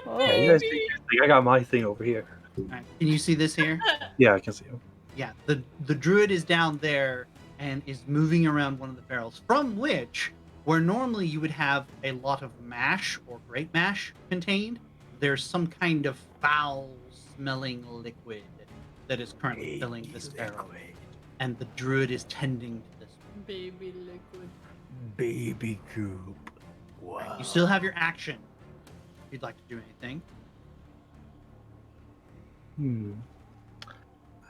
Oh. Yeah, you guys do your thing. I got my thing over here. All right, can you see this here? Yeah, I can see him. Yeah, the druid is down there and is moving around one of the barrels, from which, where normally you would have a lot of mash or great mash contained, there's some kind of foul-smelling liquid that is currently filling this barrel. And the druid is tending to this one. Baby liquid. Baby goop. Wow. You still have your action if you'd like to do anything.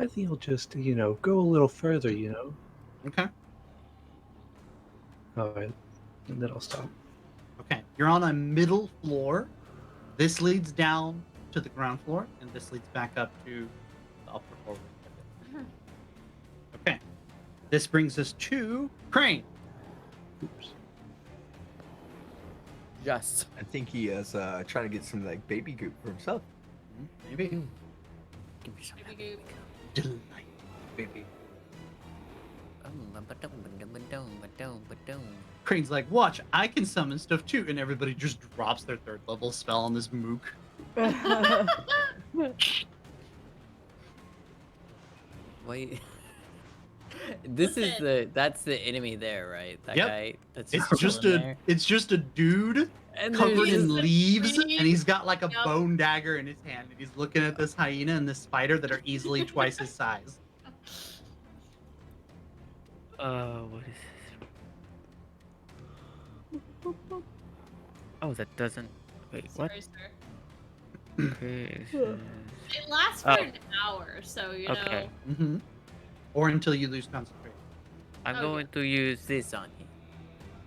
I think I'll just, go a little further, Okay. Alright. And then I'll stop. Okay. You're on a middle floor. This leads down to the ground floor, and this leads back up to the upper floor. Okay. This brings us to Crane. Oops. Yes. I think he is trying to get some like baby goop for himself. Maybe. Give me some. Baby goop. Delight, baby. Crane's like, watch, I can summon stuff too, and everybody just drops their 3rd level spell on this mook. Wait. This is that's the enemy there, right? That Yep. guy. That's It's just a dude and covered there's- in leaves, and tree. he's got like a Yep. bone dagger in his hand, and he's looking at this hyena and this spider that are easily twice his size. What is this? Oh, that doesn't. Wait, what? Sorry, sir. Okay. It lasts for Oh. an hour, so you Okay. know. Mm-hmm. Or until you lose concentration. I'm Oh, going to use this on you.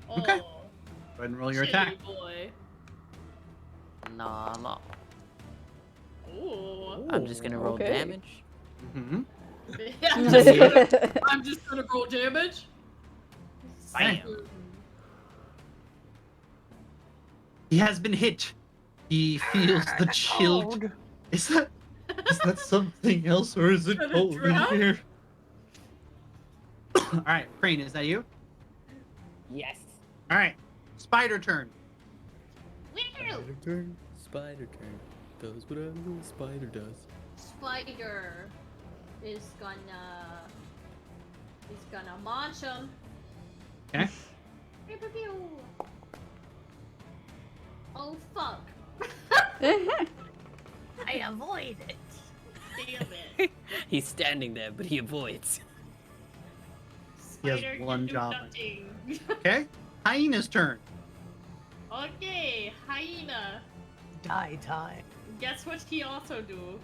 Oh, Okay. Go ahead and roll your shitty attack. boy. No. Ooh. I'm just gonna roll okay. damage. Mm-hmm. I'm just gonna roll damage. Bam. He has been hit. He feels the chill. Is that something else, or is it Is that a cold in drought? here? All right, Crane, is that you? Yes. All right, spider turn. Spider turn. Spider turn. Does whatever a spider does. Spider is gonna launch him. Okay. Pew, pew, pew. Oh fuck! I avoid it. Damn it! He's standing there, but he avoids. He has Spider one can do job. nothing. Okay, hyena's turn. Okay, hyena. Die time. Guess what he also do?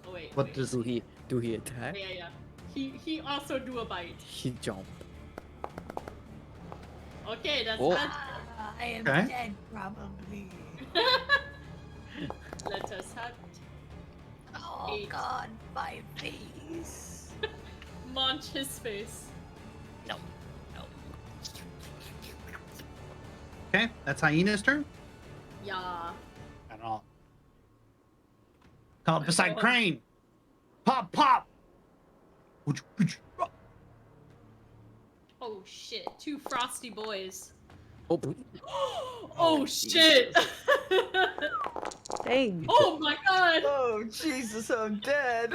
Oh wait. What wait. does Do he attack? Yeah. He also do a bite. He jump. Okay, that's Oh. that. I am Okay. dead, probably. Let us have Oh 8. God, my face. launch his face. Okay, that's hyena's turn. Yeah. At all. Come up beside Crane. Pop, pop. Oh shit! 2 frosty boys. Oh. Oh shit! Dang. Oh my god! Oh Jesus, I'm dead.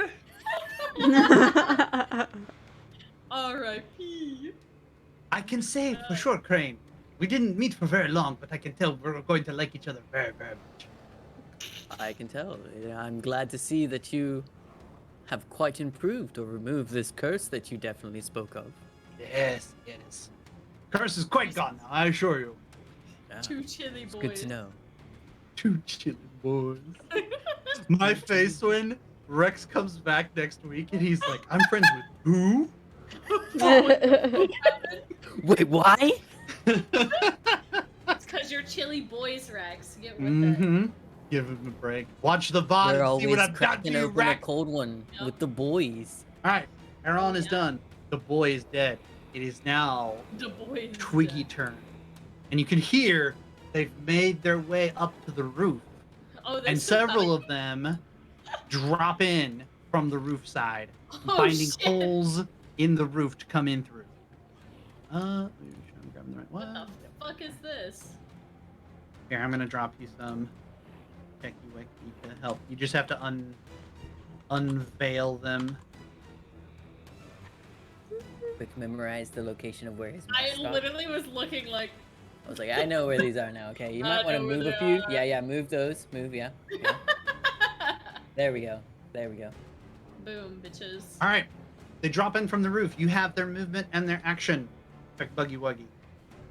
R.I.P. I can say for sure, Crane. We didn't meet for very long, but I can tell we're going to like each other very, very much. I can tell. I'm glad to see that you have quite improved or removed this curse that you definitely spoke of. Yes, yes. Curse is quite gone now, I assure you. Yeah, 2 chilly it's boys. good to know. 2 chilly boys. My face when Rex comes back next week and he's like, I'm friends with who? Wait, why? It's because you're chilly boys, Rex. Get with it. Give him a break. Watch the VOD We're and see what always I've done cracking to you, open a Rex. cold one with the boys. Alright, Aaron is done. The boy is dead. It is now The boy is Twiggy dead. turn. And you can hear they've made their way up to the roof. Oh, And several of them drop in from the roof side, finding holes in the roof to come in through. I'm grabbing the right one. What the fuck is this? Here, I'm gonna drop you some techie wiki to help. You just have to unveil them. Quick, memorize the location of where his I mask got. literally was looking like. I was like, I know where these are now. Okay, you I might want to know where move a they few. are. Yeah, move those. Move, yeah. There we go. Boom, bitches. All right, they drop in from the roof. You have their movement and their action. Like Buggy Wuggy.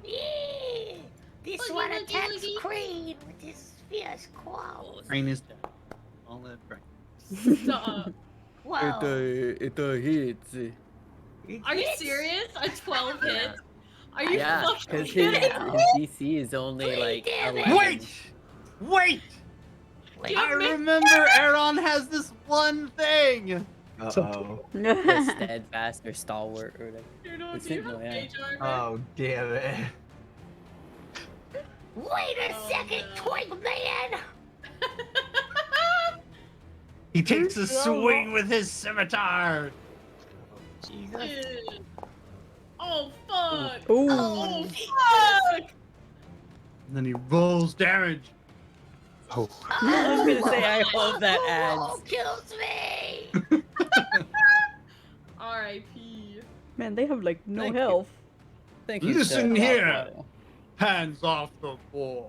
Yeah, this Boogie, one boogie, attacks boogie. Crane with his fierce claws. Crane is dead. All live Crane. Stop. Whoa. It hits. Are you serious? A 12 hits? Are you Yeah, fucking because kidding his me? DC is only like damage. 11. Wait! Wait. I remember Aaron has this one thing. Uh-oh. The steadfast or stalwart or whatever. You know, It's do you simple, have yeah. mage armor? Oh, damn it. Wait a Oh, second, no. Twig Man. He takes a swing with his scimitar. Jesus. Dude. Oh, fuck. Ooh. Oh, fuck. And then he rolls damage. Oh, I was gonna say, I hope that Oh, adds. kills me. R.I.P. Man, they have like no Thank you. health. Thank you. Listen sir. here. Hands off the boy.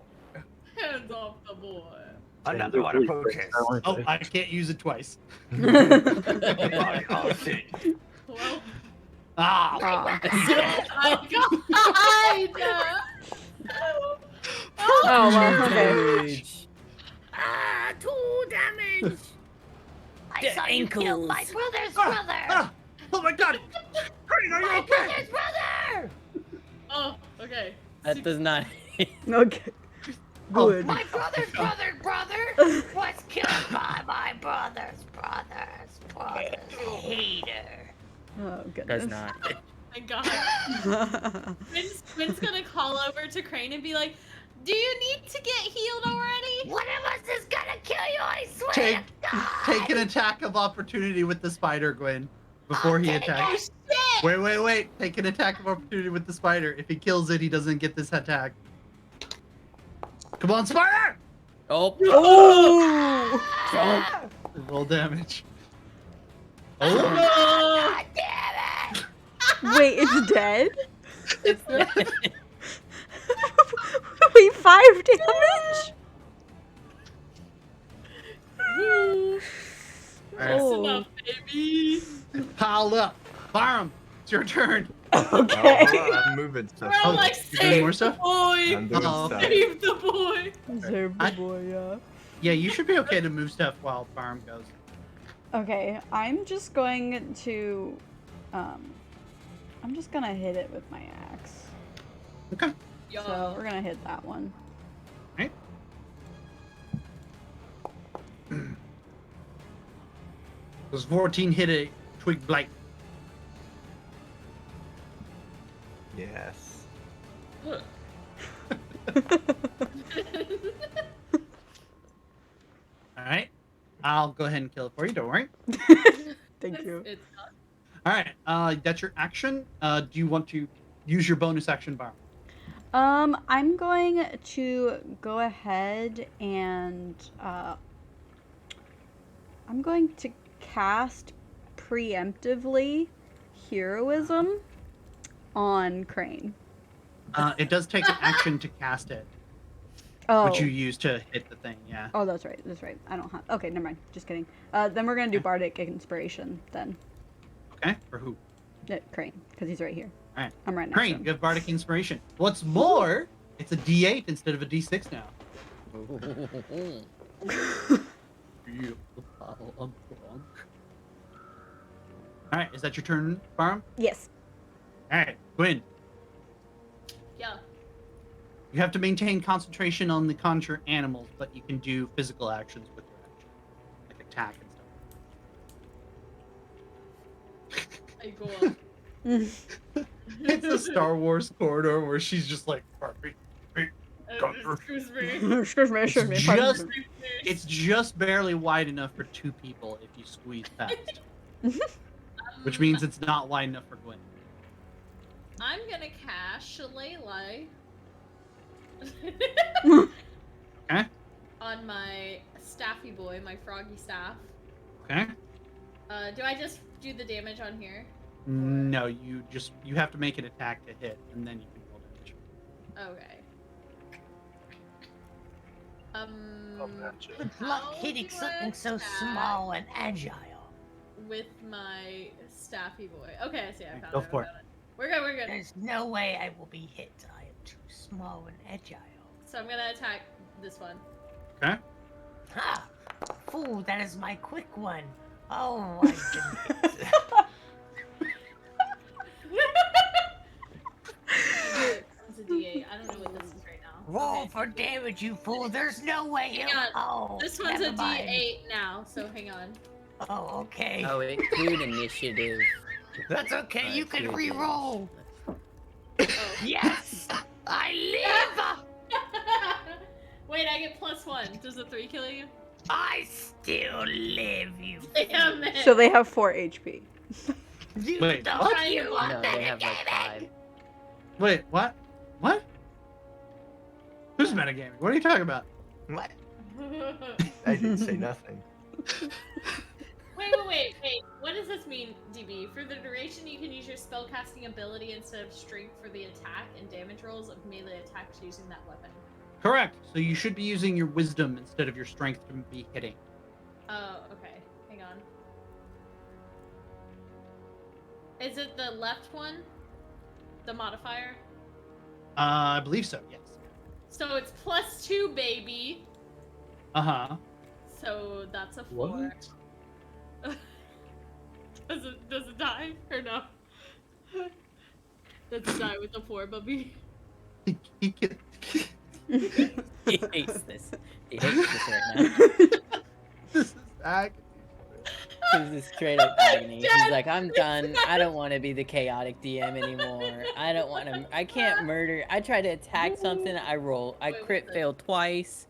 Hands off the boy. Another one approaches. Oh, I can't use it twice. Oh, shit. Well, Ah. Ah. I died. Oh, well, okay. Damage. Ah, 2 damage. I The saw you kill ankles. my brother's Ah, brother. ah. Oh my god! Crane, are you My okay? brother's brother. Oh, okay. That does not. Okay. Oh, Good. My brother's brother was killed by my brother's hater. Oh, Does goodness. not. My God. Quinn's gonna call over to Crane and be like, "Do you need to get healed already?" One of us is gonna kill you, I swear Take, to God. take an attack of opportunity with the spider, Gwen, before he I'll take Oh attacks. shit! Wait. Take an attack of opportunity with the spider. If he kills it, he doesn't get this attack. Come on, spider! Oh. Oh! Roll damage. Oh, God damn it! Wait, it's dead? It's not. Wait, 5 damage? woo. That's Oh. enough, baby. Pile up. Barham, it's your turn. Okay. I'm moving stuff. We're all Oh, like, you're doing more save the stuff? boy. I'm doing Uh-oh. stuff. Save the boy. Save the I- boy, yeah. Yeah, you should be okay to move stuff while Barham goes. Okay, I'm just going to, I'm just gonna hit it with my axe. Okay. Yo. So we're gonna hit that one. Right. Those 14 hit a twig blight. Yes. All right. I'll go ahead and kill it for you. Don't worry. Thank you. It's not. All right. That's your action. Do you want to use your bonus action, Barham? I'm going to go ahead and, I'm going to cast preemptively heroism on Crane. It does take an action to cast it, Oh. which you use to hit the thing. Yeah. Oh, that's right. That's right. I don't have. Okay, never mind. Just kidding. Then we're gonna do bardic inspiration then. Okay. For who? Crane, because he's right here. All right. I'm right next to Crane, him. you have bardic inspiration. What's more, it's a D8 instead of a D6 now. feel the power of Blanc. All right, is that your turn, Barm? Yes. All right, Gwyn. Yeah. You have to maintain concentration on the conjure animals, but you can do physical actions with your action, like attack and stuff. I go up. It's a Star Wars corridor where she's just like, Excuse me. it's just barely wide enough for 2 people if you squeeze past. Which means it's not wide enough for Gwyn. I'm gonna cast Shillelagh. Okay. On my staffy boy, my froggy staff. Okay. Do I just do the damage on here? No, you have to make an attack to hit, and then you can roll damage. Okay. Good luck hitting something so small and agile. With my staffy boy. Okay, I see. I found Go it. for it. We're good. We're good. There's no way I will be hit. I am too small and agile. So I'm gonna attack this one. Okay. Ha! Fool, that is my quick one. Oh, I didn't hit. It's a D8. I don't know what this is right now. Roll Okay. for damage, you fool. There's no way Hang he'll. on. Oh, This one's never a mind. D8 now, so hang on. Oh, okay. Oh, include initiative. That's okay. You can Good. re-roll. Oh. Yes, I live. Wait, I get +1. Does the 3 kill you? I still live, you. Damn it. So they have 4 HP. You Wait, don't what? you No, want they have like 5. Wait, what? What? Who's metagaming? What are you talking about? What? I didn't say nothing. Wait. What does this mean, DB? For the duration, you can use your spellcasting ability instead of strength for the attack and damage rolls of melee attacks using that weapon. Correct. So you should be using your wisdom instead of your strength to be hitting. Oh, okay. Hang on. Is it the left one? The modifier? I believe so, yes. So it's +2, baby. Uh-huh. So that's a 4. What? Does it die or no? Does it die with the 4, Bubby? He can... He hates this. He hates this right now. This is agony. This is straight up agony. He's Dad, like, I'm done. I don't want to be the chaotic DM anymore. I don't want to. I can't murder. I try to attack something. I crit fail twice.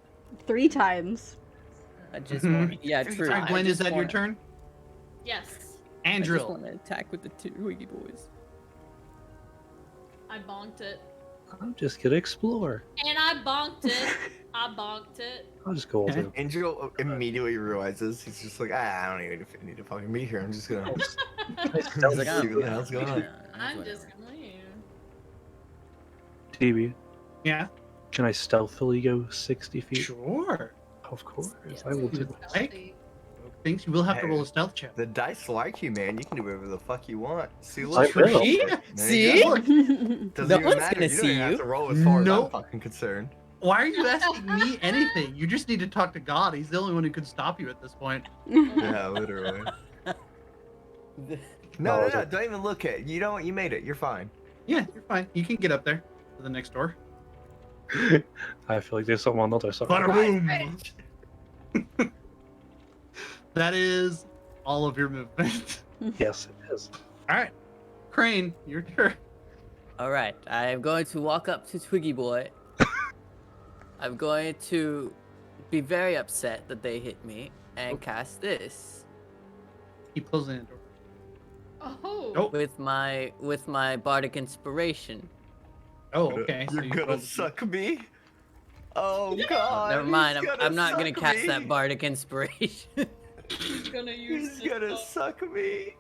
3 times. I just want. Yeah, true. Sorry, I Gwen, is just that your wanna- turn? Yes. I just Andrew. want to attack with the 2 Wiggy boys. I bonked it. I'm just gonna explore. And I bonked it. I'll just go Okay. over. Angel immediately realizes he's just like, I don't even need to fucking be here. I'm just gonna He's see like, what the hell's going on. I'm whatever. just gonna leave. TV, Yeah. can I stealthily go 60 feet? Sure. Of course, Yes. I will do. Like, thanks. You will have to roll a stealth check. The dice like you, man. You can do whatever the fuck you want. See, I look. will. See? There See? you go. Look, Doesn't No even one's matter. gonna You don't see even have you. to roll as far as Nope. I'm fucking concerned. why are you asking me anything? You just need to talk to God. He's the only one who could stop you at this point. Yeah, literally. The- No, don't even look at it. You don't. You made it. You're fine. Yeah, you're fine. You can get up there to the next door. I feel like there's someone on the other side. Bada boom. That is all of your movement. Yes, it is. All right, Crane, your turn. All right, I am going to walk up to Twiggy Boy. I'm going to be very upset that they hit me and cast this Keep closing the door. Oh. Nope. with my bardic inspiration. Oh, okay. so You're you gonna rolled- suck me. Oh Oh, God. never mind. he's I'm not gonna suck cast me. that bardic inspiration. He's gonna use He's gonna suck me.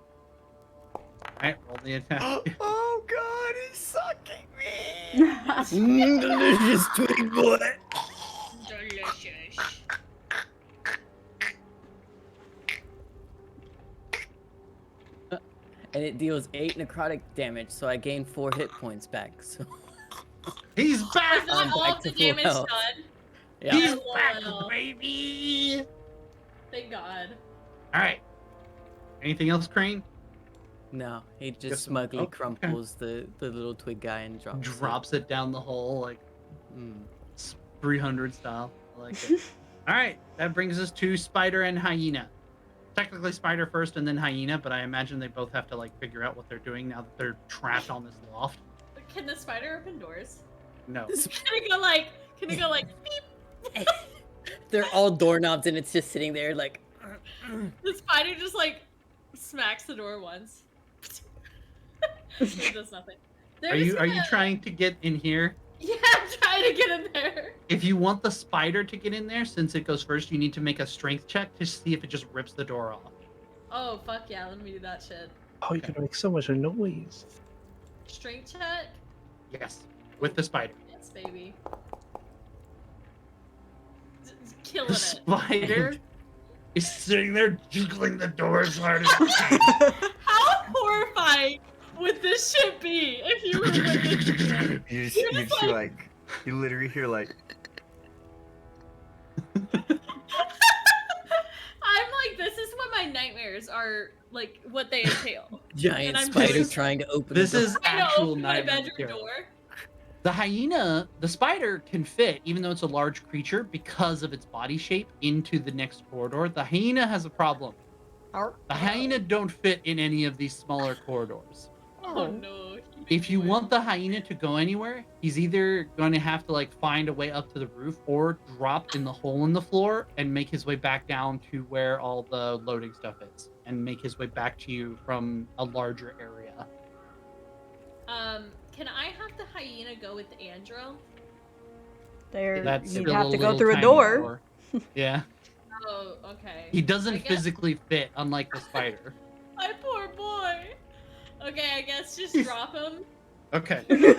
All right, roll the attack. Oh God, he's sucking me. Delicious Twig Boy. Delicious. And it deals 8 necrotic damage, so I gain 4 hit points back. So He's Is back. that all back of the to full damage health. done? yeah. He's LOL. back, baby. Thank God. All right. Anything else, Crane? No, he just Just- smugly okay. crumples the little twig guy and drops Drops it down the hole like Mm. 300 style. I like it. All right, that brings us to Spider and Hyena. Technically Spider first and then Hyena, but I imagine they both have to like figure out what they're doing now that they're trapped on this loft. Can the spider open doors? No. Can it go like? Can it go like? Beep. They're all doorknobs and it's just sitting there like. The spider just like smacks the door once. It does nothing. Are you trying to get in here? Yeah, I'm trying to get in there. If you want the spider to get in there, since it goes first, you need to make a strength check to see if it just rips the door off. Oh fuck yeah, let me do that shit. Oh, you can make so much noise. Strength check? Yes, with the spider. Yes, baby. Killing The it. spider is sitting there jiggling the door as hard as it can. How horrifying would this shit be if you were witnessing it? You just hear like, you literally hear like. I'm like, this is what my nightmares are, like, what they entail. Giant And I'm spider just trying to open This the door. is trying to actual open my nightmare bedroom material. door. The hyena, the spider can fit, even though it's a large creature, because of its body shape, into the next corridor. The hyena has a problem. The hyena don't fit in any of these smaller corridors. Oh no. If you want the hyena to go anywhere, he's either going to have to like find a way up to the roof or drop in the hole in the floor and make his way back down to where all the loading stuff is and make his way back to you from a larger area. Can I have the hyena go with Andro? That's You'd still have to go little through a tiny door. Yeah. Oh, okay. He doesn't I guess- physically fit, unlike the spider. My poor boy. Okay, I guess just drop him. Okay. No!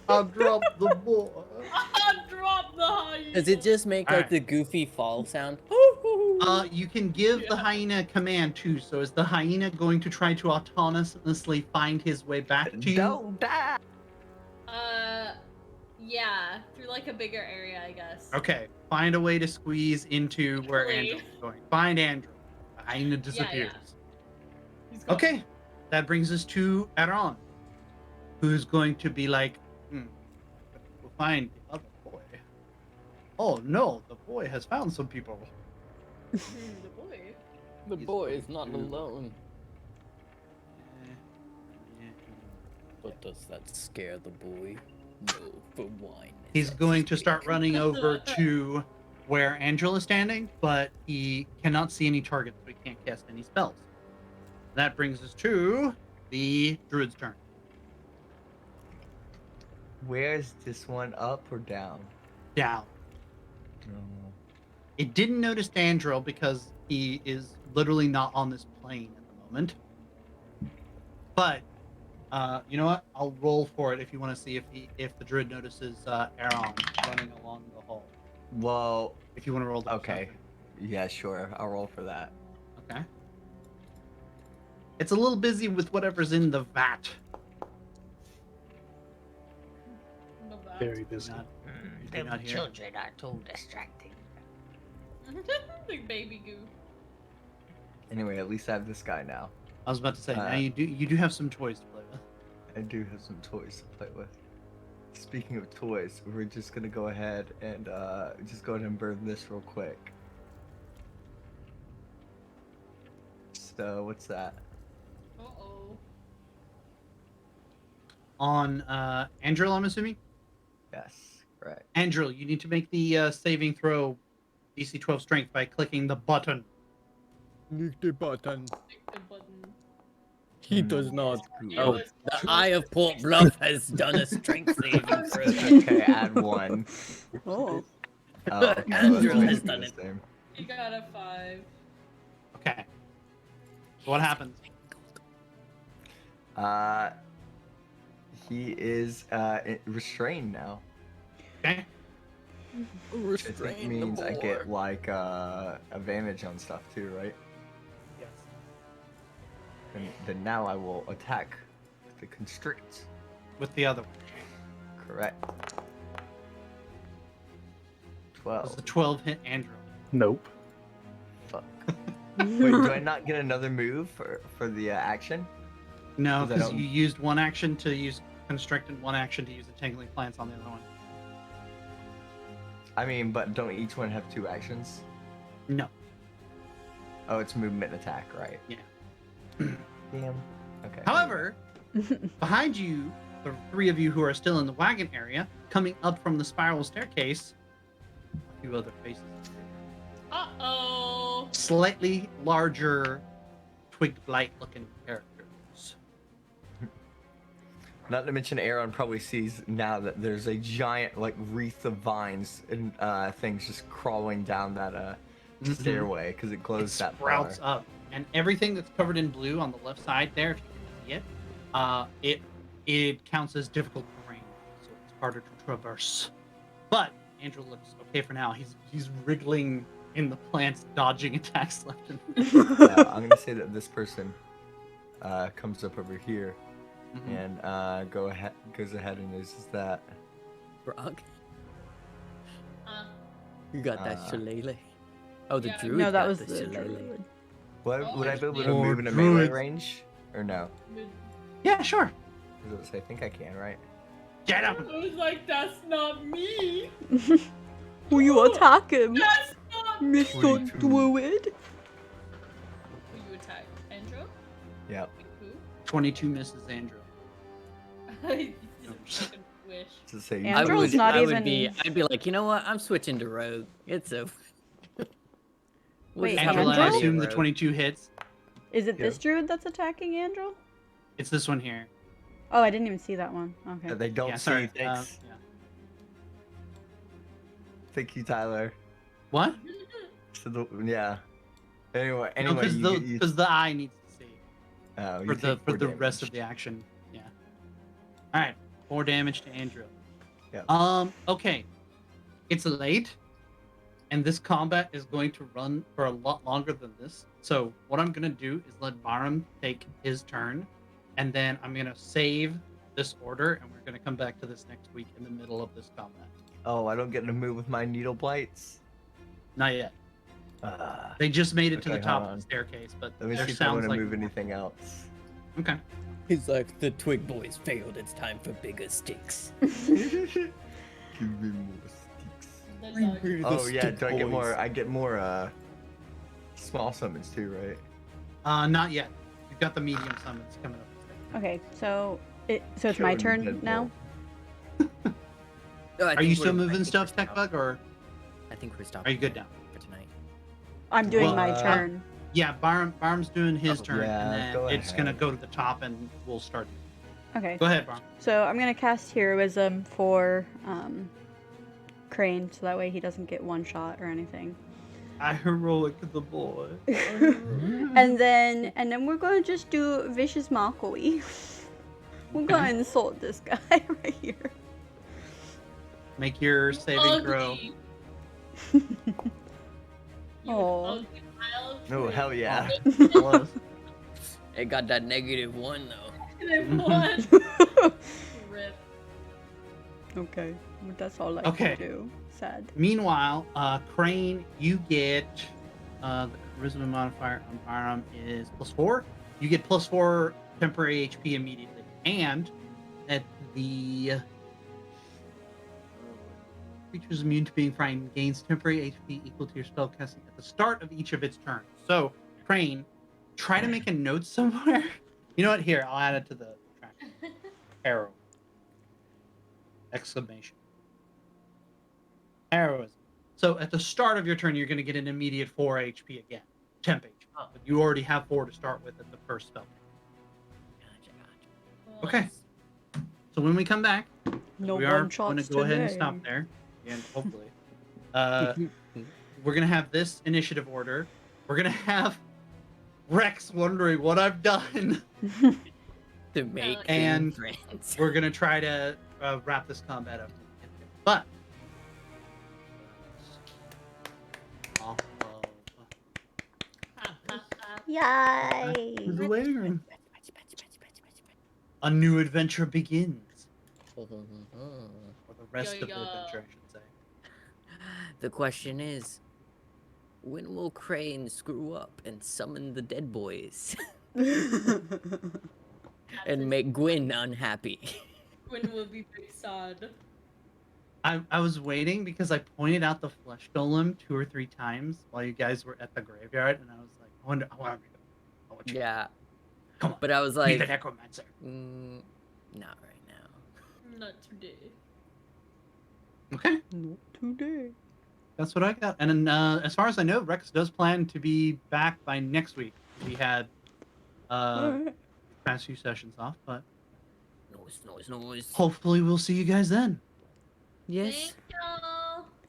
I'll drop the boy. I dropped the hyena. Does it just make like Alright. the goofy fall sound? You can give the hyena a command too. So is the hyena going to try to autonomously find his way back to you? Don't die. Yeah, through like a bigger area, I guess. Okay. Find a way to squeeze into where Quickly. Andrew is going. Find Andrew. The hyena disappears. He's gone. Okay. That brings us to Aaron, who's going to be like, we'll find the other boy. Oh no, the boy has found some people. The boy. The boy is not alone. But does that scare the boy? No, for wine. He's going to start running over to where Angela is standing, but he cannot see any targets, so he can't cast any spells. That brings us to the druid's turn. Where's this one, up or down? Down. It didn't notice Dandril because he is literally not on this plane at the moment. But you know what? I'll roll for it if you want to see if the druid notices Aaron running along the hall. Well, If you want to roll that. okay. Yeah, sure. I'll roll for that. Okay. It's a little busy with whatever's in the vat. Very busy. Not, you do Them not hear. children are too distracting. Big baby goo. Anyway, at least I have this guy now. I was about to say, now you do have some toys to play with. I do have some toys to play with. Speaking of toys, we're just gonna go ahead and burn this real quick. So what's that? Uh-oh. On Andril, I'm assuming? Yes, correct. Andril, you need to make the saving throw DC 12 strength by clicking the button. Click the button. Click the button. He does not. It Oh, was- the Eye of Port Bluff has done a strength saving throw. Okay, add one. Oh. Oh, okay, Andrew that's has basically done the it. same. He got a 5. Okay. So what happens? He is restrained now. Okay. Which I think means I get like advantage on stuff too, right? Yes. And then now I will attack with the constrict. With the other one. Correct. Does the 12. 12 hit Andrew? Nope. Fuck. Wait, do I not get another move for the action? No, 'Cause I because don't- you used one action to use Constrict and one action to use the Tangling Plants on the other one. I mean, but don't each one have 2 actions? No. Oh, it's movement and attack, right? Yeah. Damn. Okay. However, behind you, the 3 of you who are still in the wagon area, coming up from the spiral staircase, a few other faces. Uh-oh. Slightly larger, twig blight looking characters. Not to mention, Aaron probably sees now that there's a giant like wreath of vines and things just crawling down that stairway because it glows It that sprouts far. up, and everything that's covered in blue on the left side there, if you can see it, it counts as difficult terrain, so it's harder to traverse. But Andrew looks okay for now. He's wriggling in the plants, dodging attacks left and right. I'm gonna say that this person comes up over here Mhm. and goes ahead and uses that. Brock, Uh, you got that shillelagh. Oh, the Yeah. druid. No, that got was the the shillelagh. druid. Would I be able to More move in a melee druids. range or no? Yeah, sure. I think I can, right? Get I him. was like, that's not me. Who you attacking, That's not me. Mr. 22. Druid? Who you attack? Andrew? Yep. Who? 22 misses Andrew. He doesn't fucking wish. To say Yeah. Andrew's not even- I'd be like, you know what? I'm switching to rogue. It's over. We'll Wait, just have a Andrew, I Andrew? assume the rogue. 22 hits. Is it this Yeah. druid that's attacking Andrew? It's this one here. Oh, I didn't even see that one. Okay. they don't Yeah, see. sorry. Thanks. Yeah. Thank you, Tyler. What? So yeah. Anyway, Because you the eye needs to see you for the take 4 rest of damage. the action. Yeah. All right. 4 damage to Andrew. Yeah. Okay. It's late, and this combat is going to run for a lot longer than this. So what I'm gonna do is let Barum take his turn, and then I'm gonna save this order, and we're gonna come back to this next week in the middle of this combat. Oh, I don't get to move with my needle blights. Not yet. Uh, They just made it to Okay, the top hold of on. the staircase, but let me there see if I sounds want to like move anything else. Okay. He's like, the twig boys failed. It's time for bigger sticks. Give me more sticks. Oh yeah, do I get more? I get more small summons too, right? Not yet. You've got the medium summons coming up. Okay, so it's my Showing turn Deadpool. now? Oh, I Are you think still we're- I moving think stuff, we're Techbug, or I think we're are stopping you good now? for tonight. I'm doing Well, my turn. Yeah, Barm's doing his turn, yeah, and go then it's gonna ahead. go to the top, and we'll start. Okay. Go ahead, Barm. So I'm gonna cast Heroism for Crane, so that way he doesn't get one shot or anything. I heroic the boy. and then we're gonna just do vicious mockery. We're gonna insult this guy right here. Make your saving throw. Oh. Oh hell yeah! It got that -1 though. Rip. Okay, well, that's all I Okay. can do. Sad. Meanwhile, Crane, you get the charisma modifier on Barm is +4. You get +4 temporary HP immediately, and at the creature's immune to being frightened gains temporary HP equal to your spellcasting at the start of each of its turns. So, Crane, try to make a note somewhere. You know what? Here, I'll add it to the track. Arrow. Exclamation. Heroism. So at the start of your turn, you're going to get an immediate 4 HP again. Temp HP. But you already have 4 to start with at the first spell. Okay. So when we come back, No we are one shots going to go ahead and today. stop there. And hopefully. We're going to have this initiative order. We're going to have Rex wondering what I've done. To make And friends. we're going to try to wrap this combat up. But off of Yay! the waiting room, a new adventure begins. Or the rest of the Yo-yo. adventure, I should say. The question is, when will Crane screw up and summon the dead boys? And make Gwyn unhappy. Gwyn will be big sad. I was waiting because I pointed out the flesh golem 2 or 3 times while you guys were at the graveyard, and I was like, I want you. Yeah. Come on. But I was Be like, the necromancer. not right now. Not today. Okay. Not today. That's what I got. And then, as far as I know, Rex does plan to be back by next week. We had past few sessions off, but Noise. hopefully we'll see you guys then. Yes.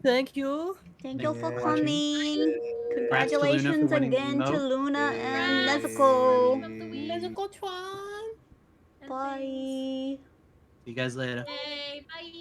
Thank you. Thank you for Yeah. coming. Congrats to Luna for Congratulations winning the again to emote. Luna and Congrats. Nezuko. Nezuko Tron. Bye. See you guys later. Yay, bye.